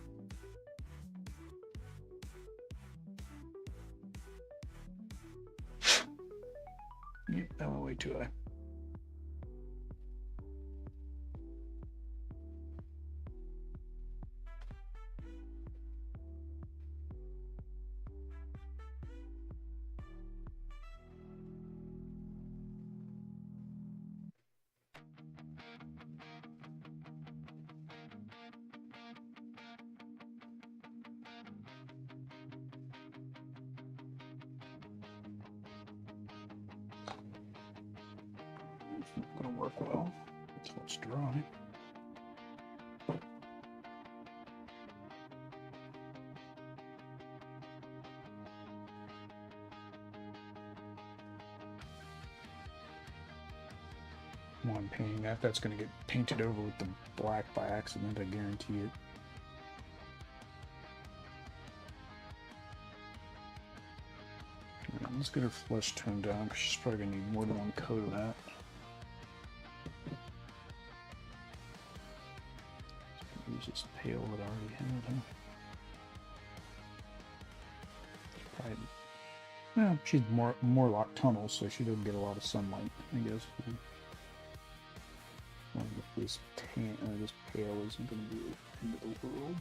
Yep, that went way too high. It's not going to work well until it's dry. While I'm painting that, that's going to get painted over with the black by accident, I guarantee it. Right, let's get her flesh toned down because she's probably going to need more than one coat of that. Use this pale that I already had. Huh? Probably, well, she's Morlock tunnel, so she doesn't get a lot of sunlight, I guess. This this pale isn't going to be the end of the world.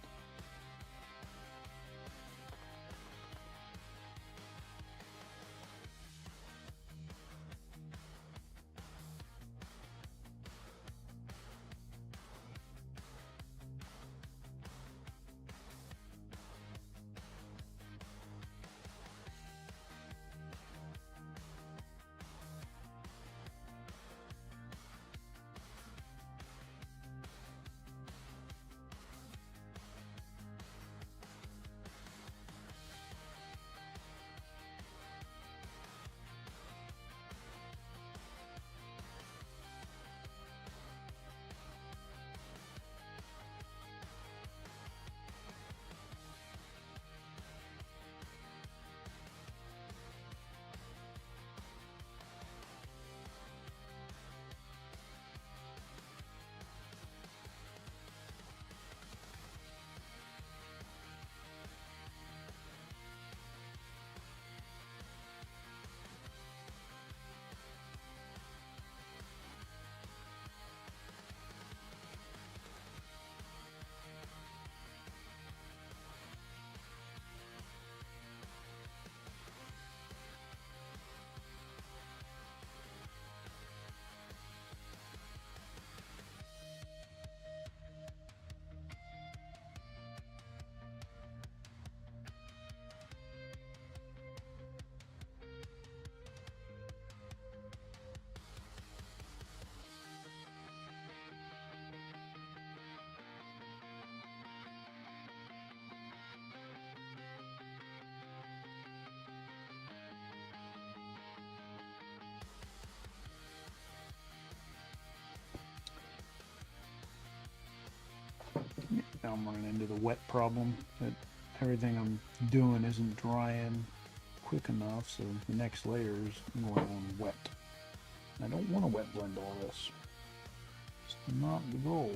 Now I'm running into the wet problem, that everything I'm doing isn't drying quick enough, so the next layer is going on wet. I don't want to wet blend all this. It's not the goal.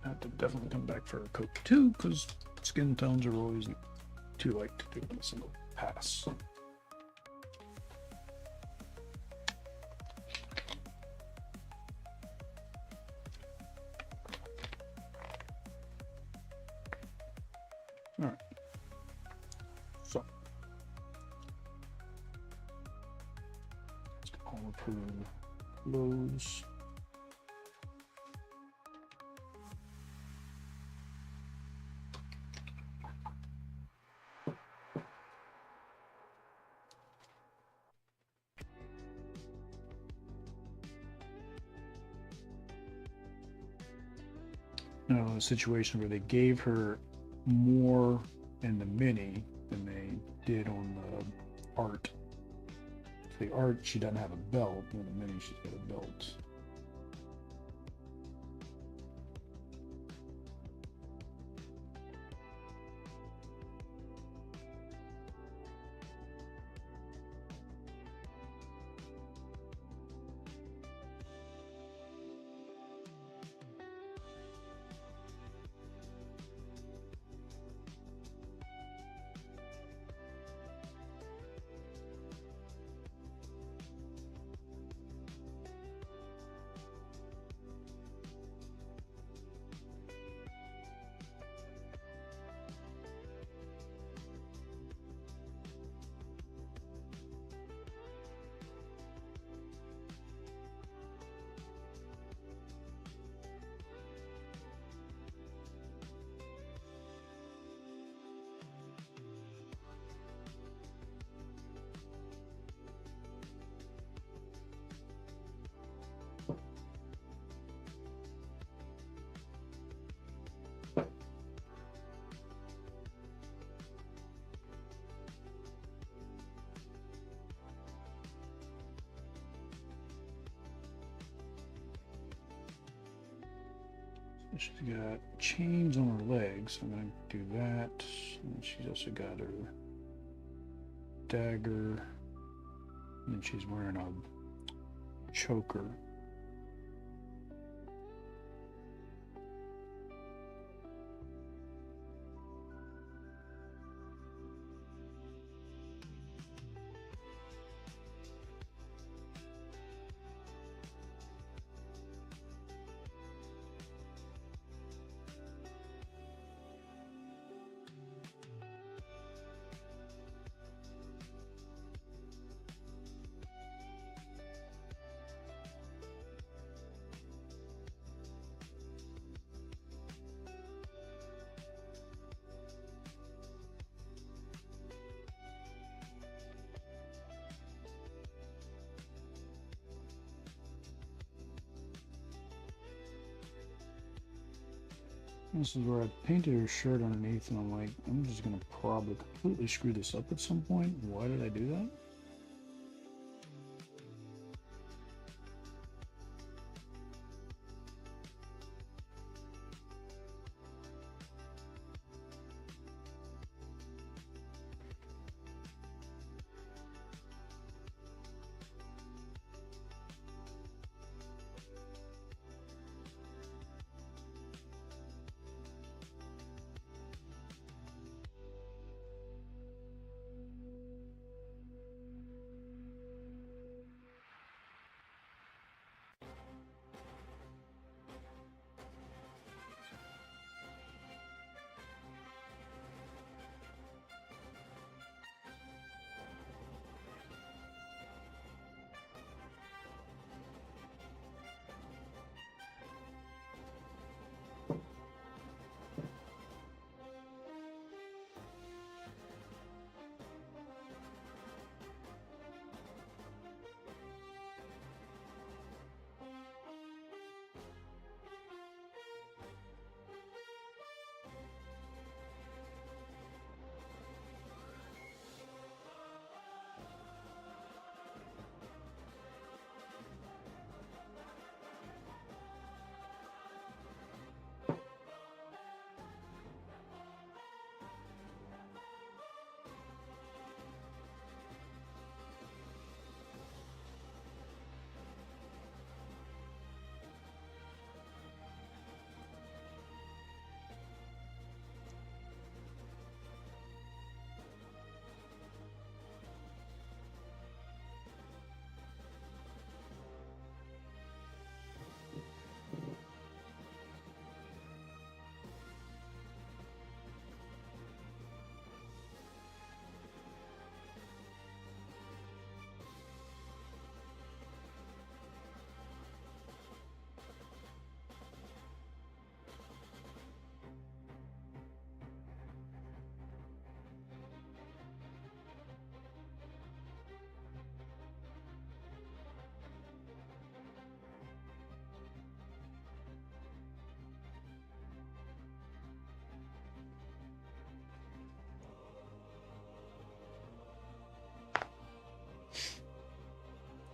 have to definitely come back for a coat too, because skin tones are always too light to do in a single pass. All right. So all approve close. Now, a situation where they gave her more in the mini than they did on the art. For the art, she doesn't have a belt. In the mini, she's got a belt. She's got chains on her legs. I'm going to do that. And she's also got her dagger. And she's wearing a choker. This is where I painted her shirt underneath, and I'm like, I'm just gonna probably completely screw this up at some point. Why did I do that?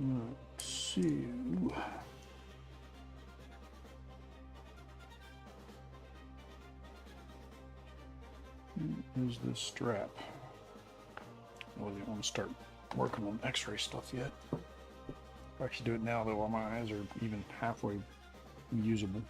Let's see. Is this strap? Well, you want to start working on X-ray stuff yet? I'll actually do it now, though, while my eyes are even halfway usable.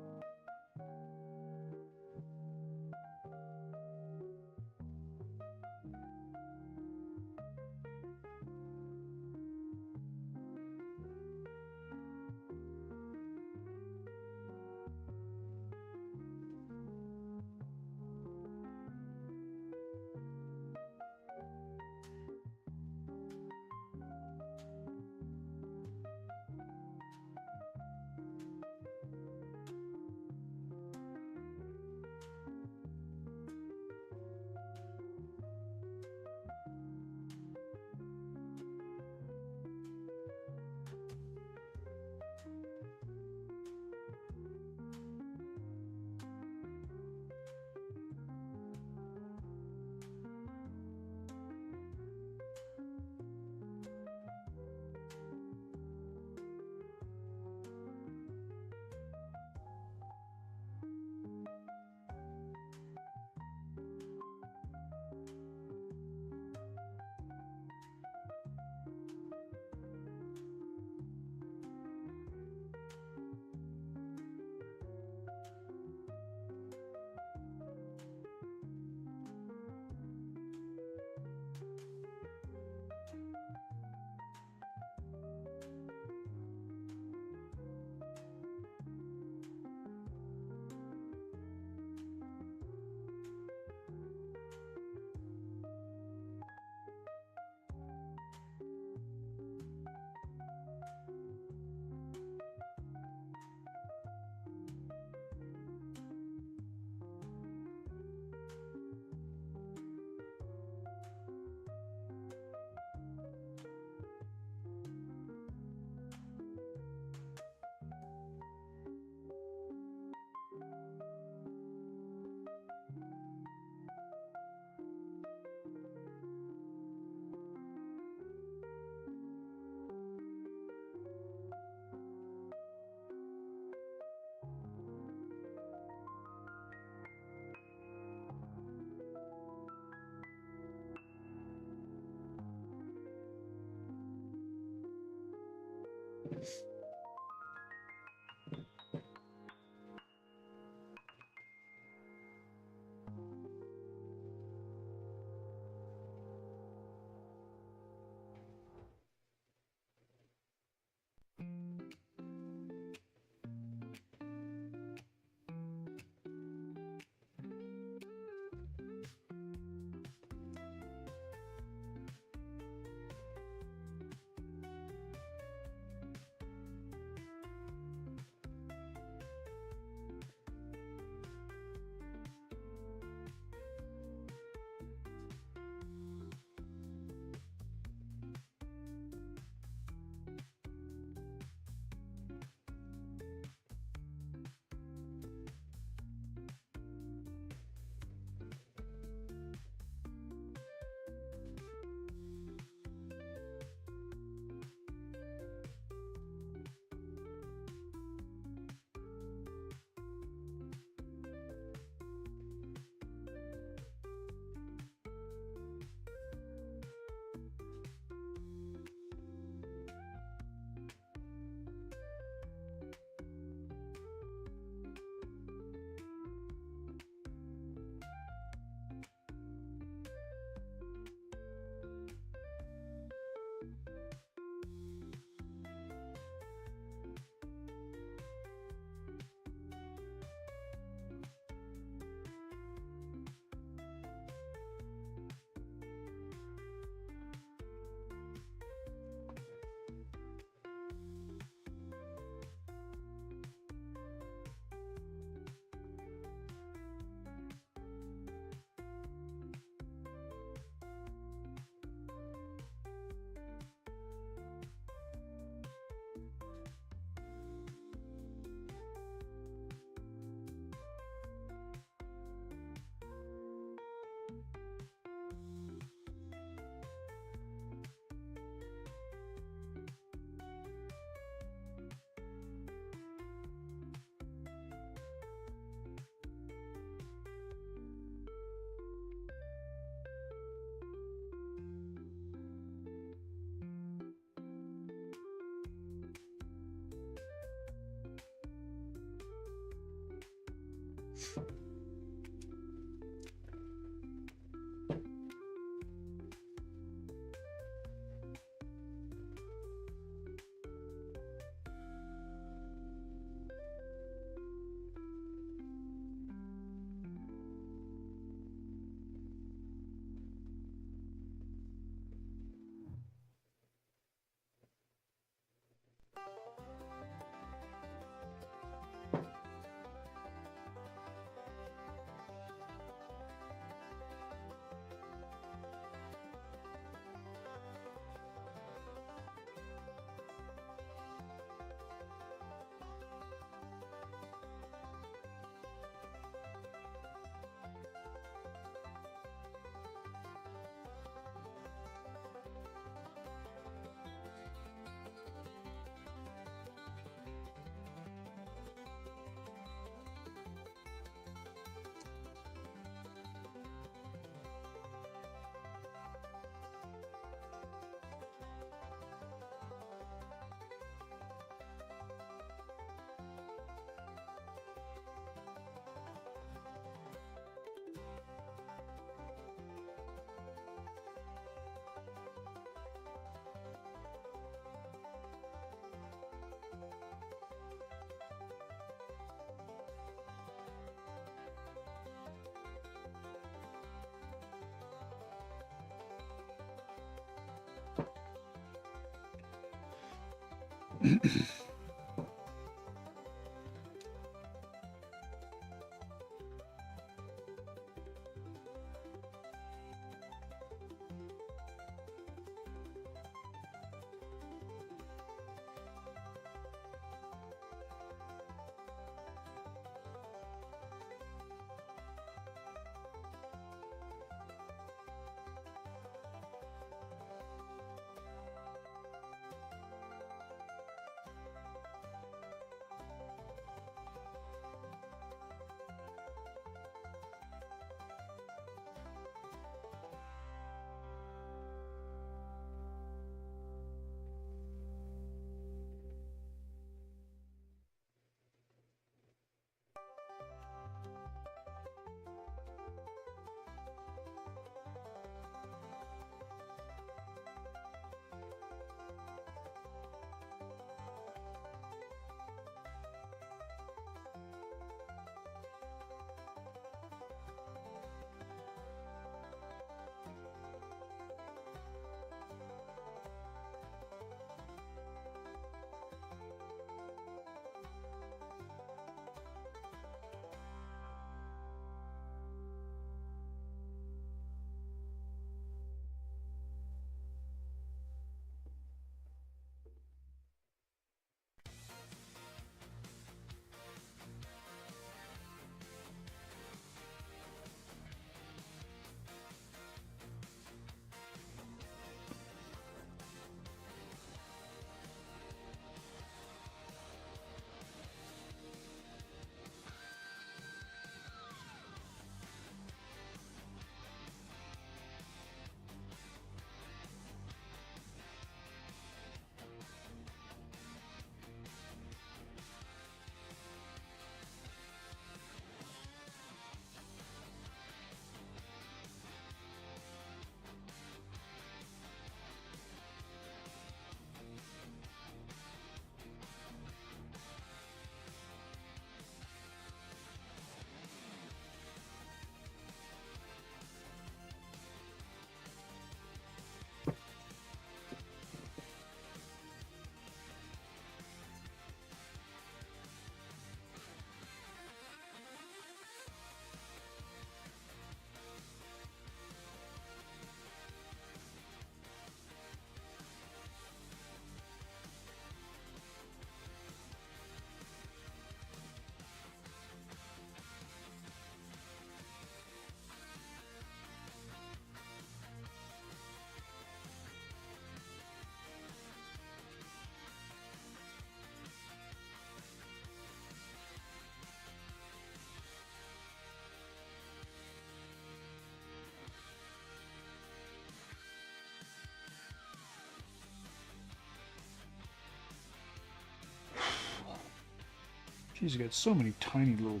She's got so many tiny little.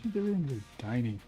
Dude, everything's so tiny.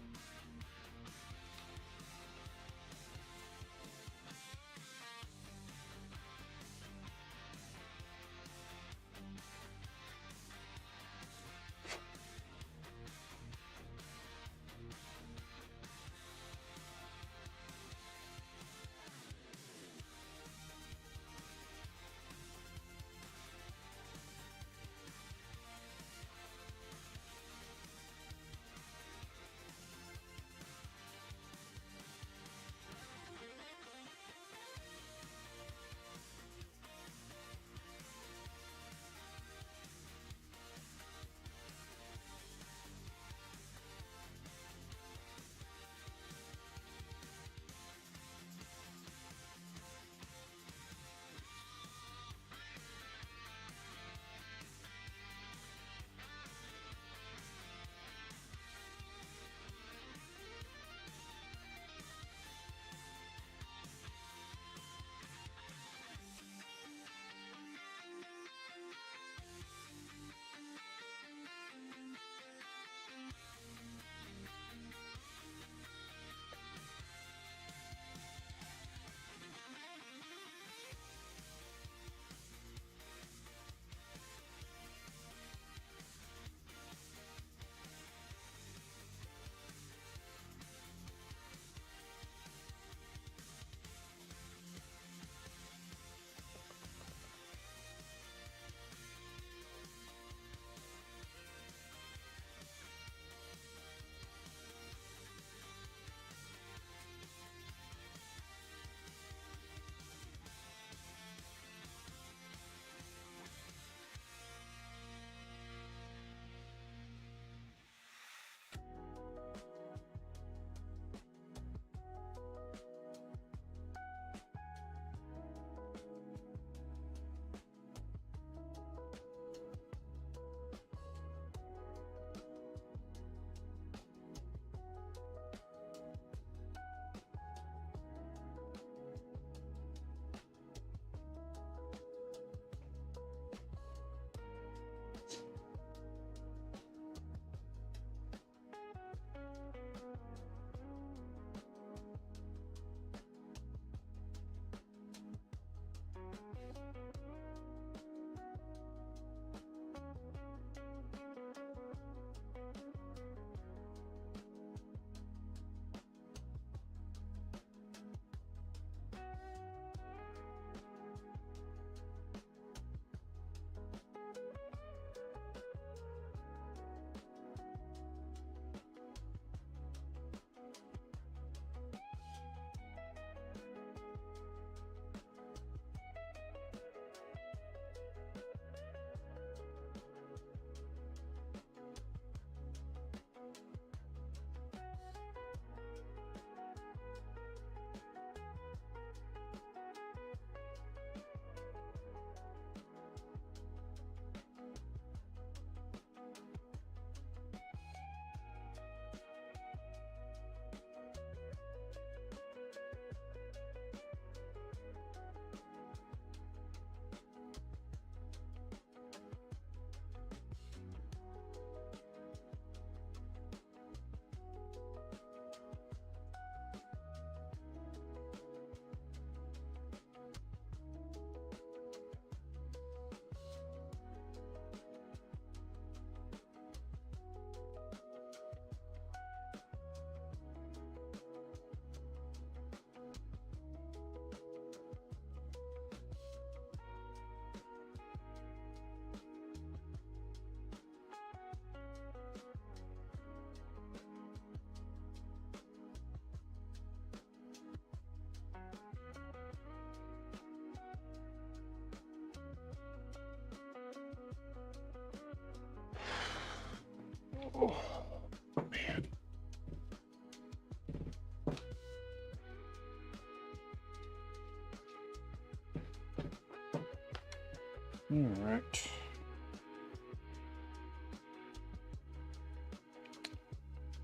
All right.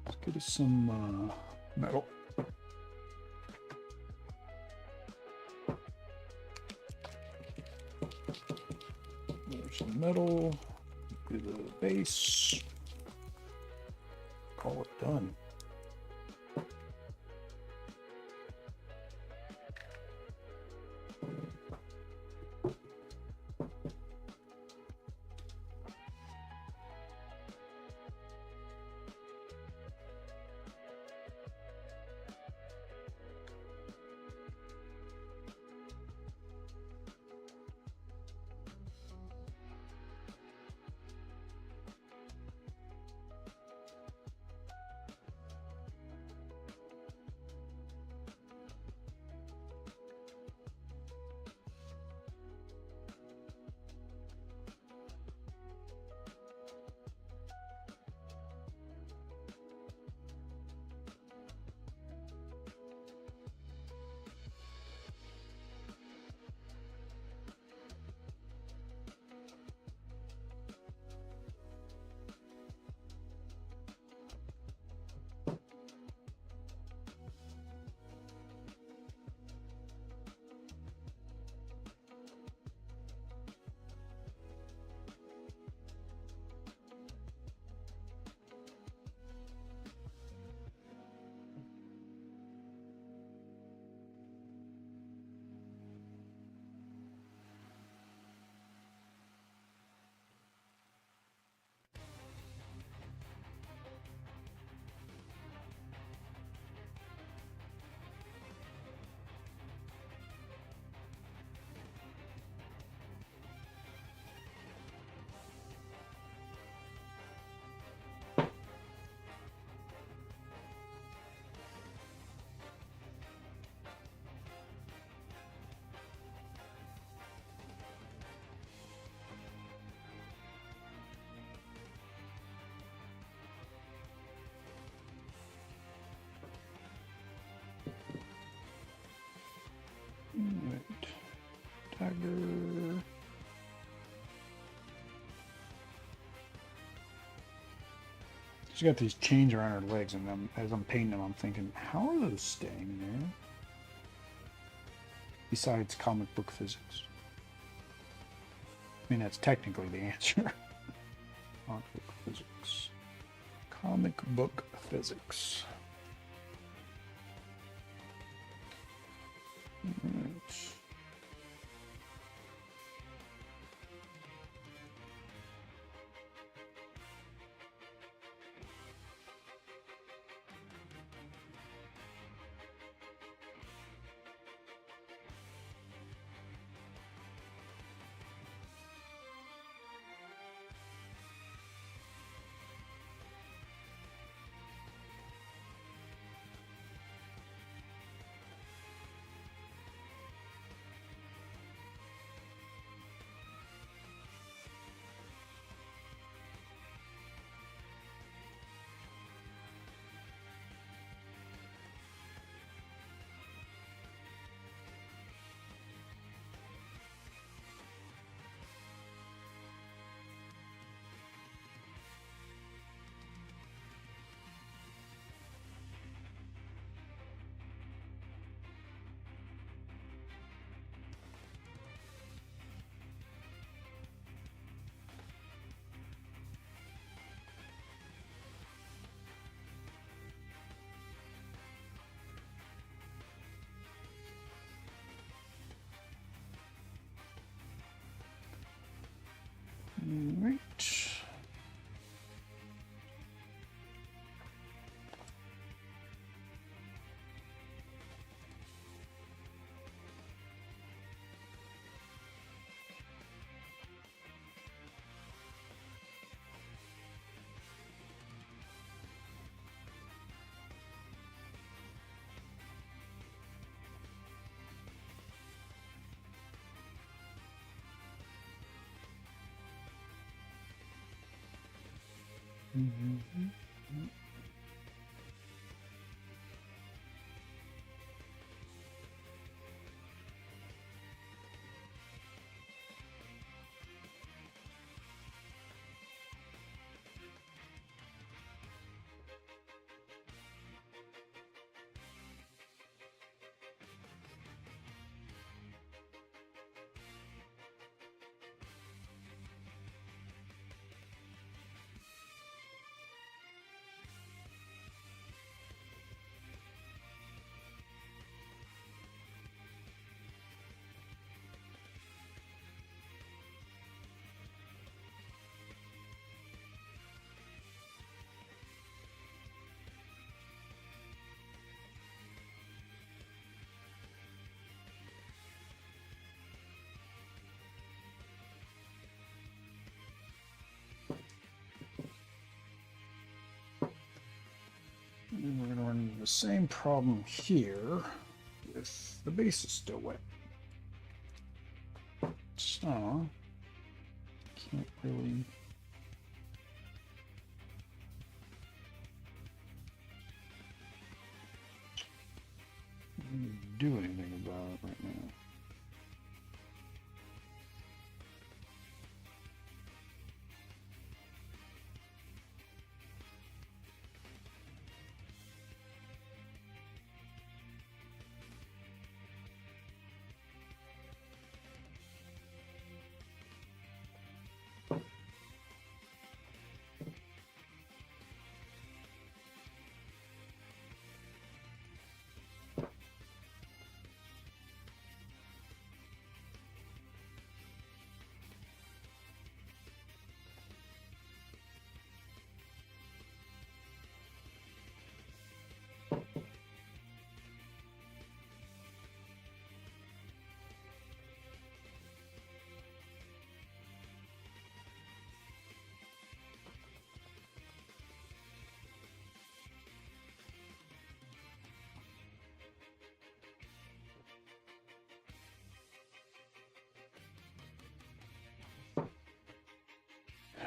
Let's get us some metal. There's some metal. Do the base. Call it done. Right. Tiger. She's got these chains around her legs, and as I'm painting them, I'm thinking, how are those staying there? Besides comic book physics. I mean, that's technically the answer. Comic book physics. Comic book physics. Right. Right. Mm-hmm. And we're going to run into the same problem here if the base is still wet. So, can't really do anything about it right now.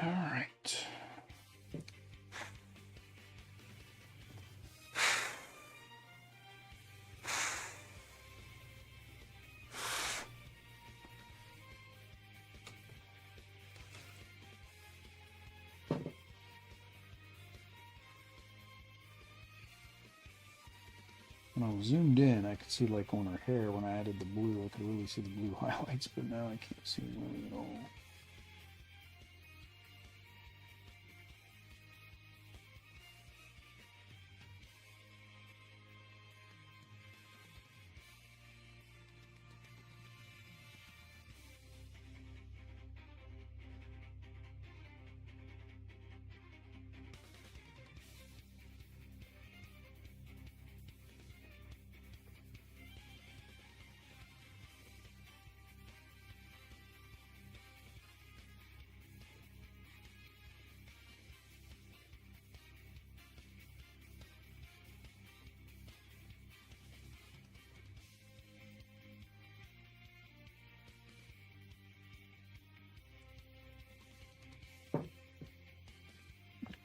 All right. When I was zoomed in, I could see like on her hair when I added the blue, I could really see the blue highlights, but now I can't see them really at all.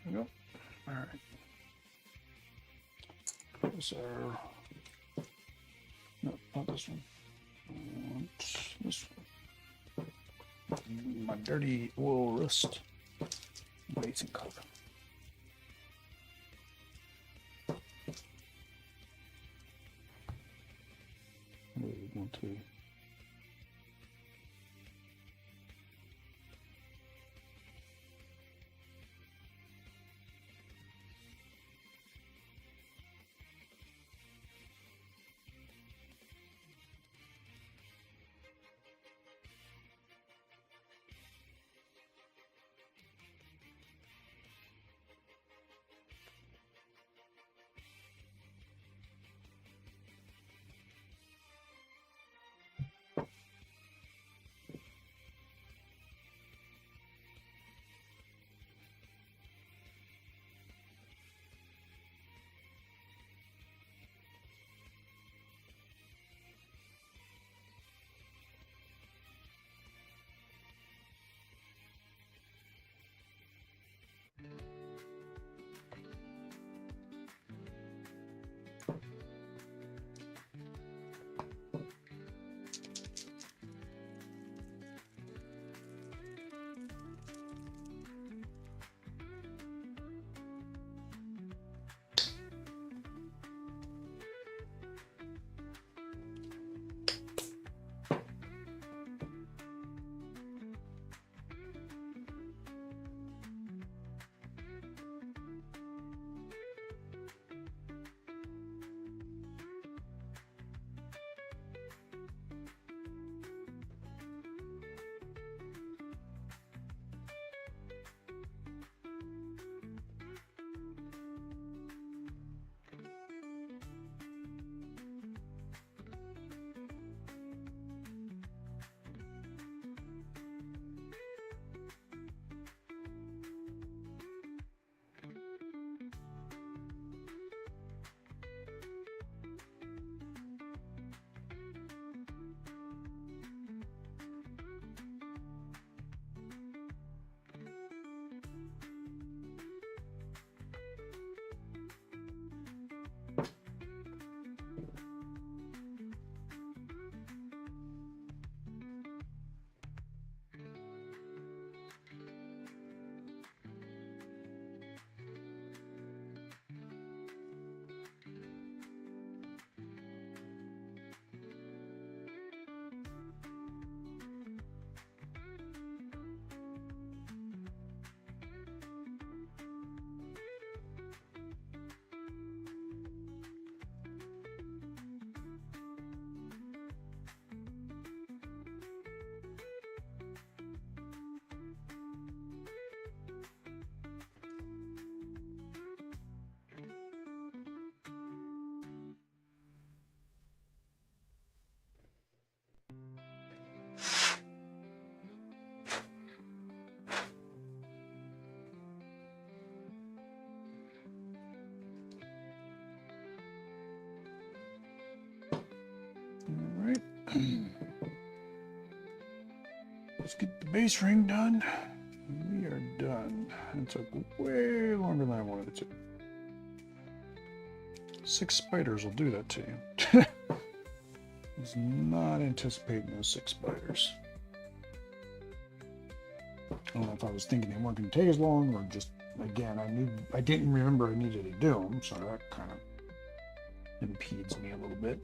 There we go. All right. Those are, no, not this one. This one. My dirty oil wrist basing cover. Where are we going to? Let's get the base ring done. We are done. It took way longer than I wanted it to. 6 spiders will do that to you. Was not anticipating those 6 spiders. I don't know if I was thinking they weren't going to take as long, or just, again, I didn't remember I needed to do them, so that kind of impedes me a little bit.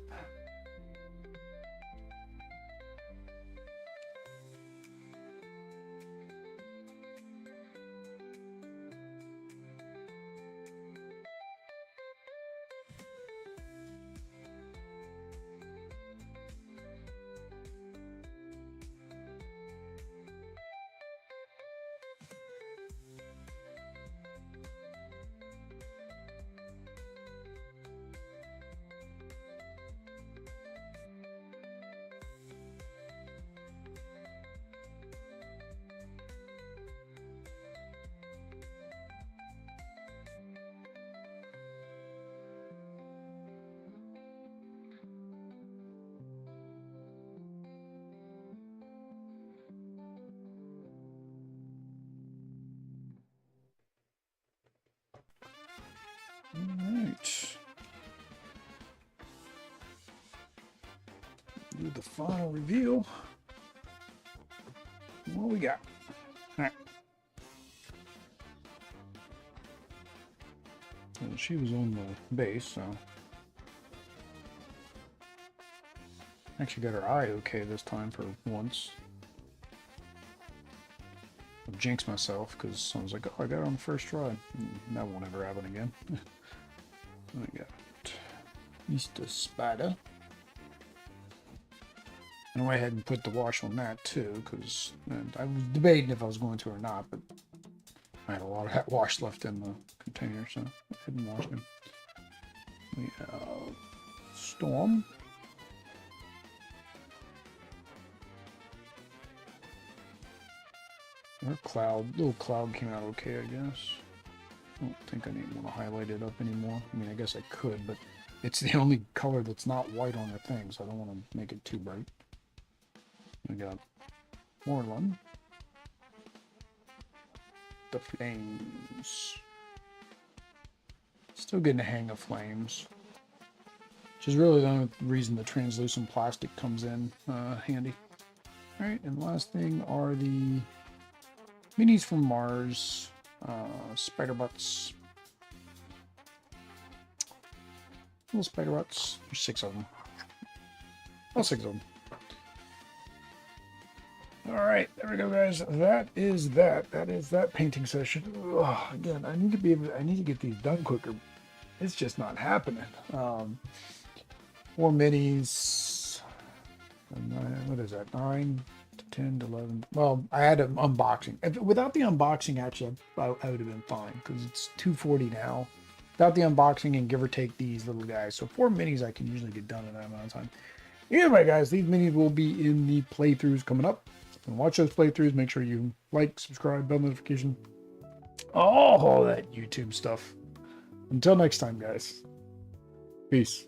Alright. Do the final reveal. What we got? Alright. Well, she was on the base, so. Actually got her eye okay this time for once. I jinxed myself because I was like, oh, I got it on the first try. That won't ever happen again. I got Mr. Spider. And I went ahead and put the wash on that too, because I was debating if I was going to or not, but I had a lot of that wash left in the container, so I didn't wash them. We have Storm. Her little cloud came out okay, I guess. I don't think I need want to highlight it up anymore. I mean, I guess I could, but it's the only color that's not white on her thing, so I don't want to make it too bright. We got Morlun. The flames. Still getting the hang of flames. Which is really the only reason the translucent plastic comes in handy. Alright, and last thing are the minis from Mars. Spider butts. Little spider butts. There's 6 of them. All 6 of them. Alright, there we go, guys. That is that. That is that painting session. Ugh, again, I need to get these done quicker. It's just not happening. 4 minis. What is that? 9 to 10 to 11. Well, I had an unboxing. Without the unboxing, actually, I would have been fine because it's 240 now. Without the unboxing and give or take these little guys. So 4 minis I can usually get done in that amount of time. Anyway, guys, these minis will be in the playthroughs coming up. And watch those playthroughs. Make sure you like, subscribe, bell notification. All that YouTube stuff. Until next time, guys. Peace.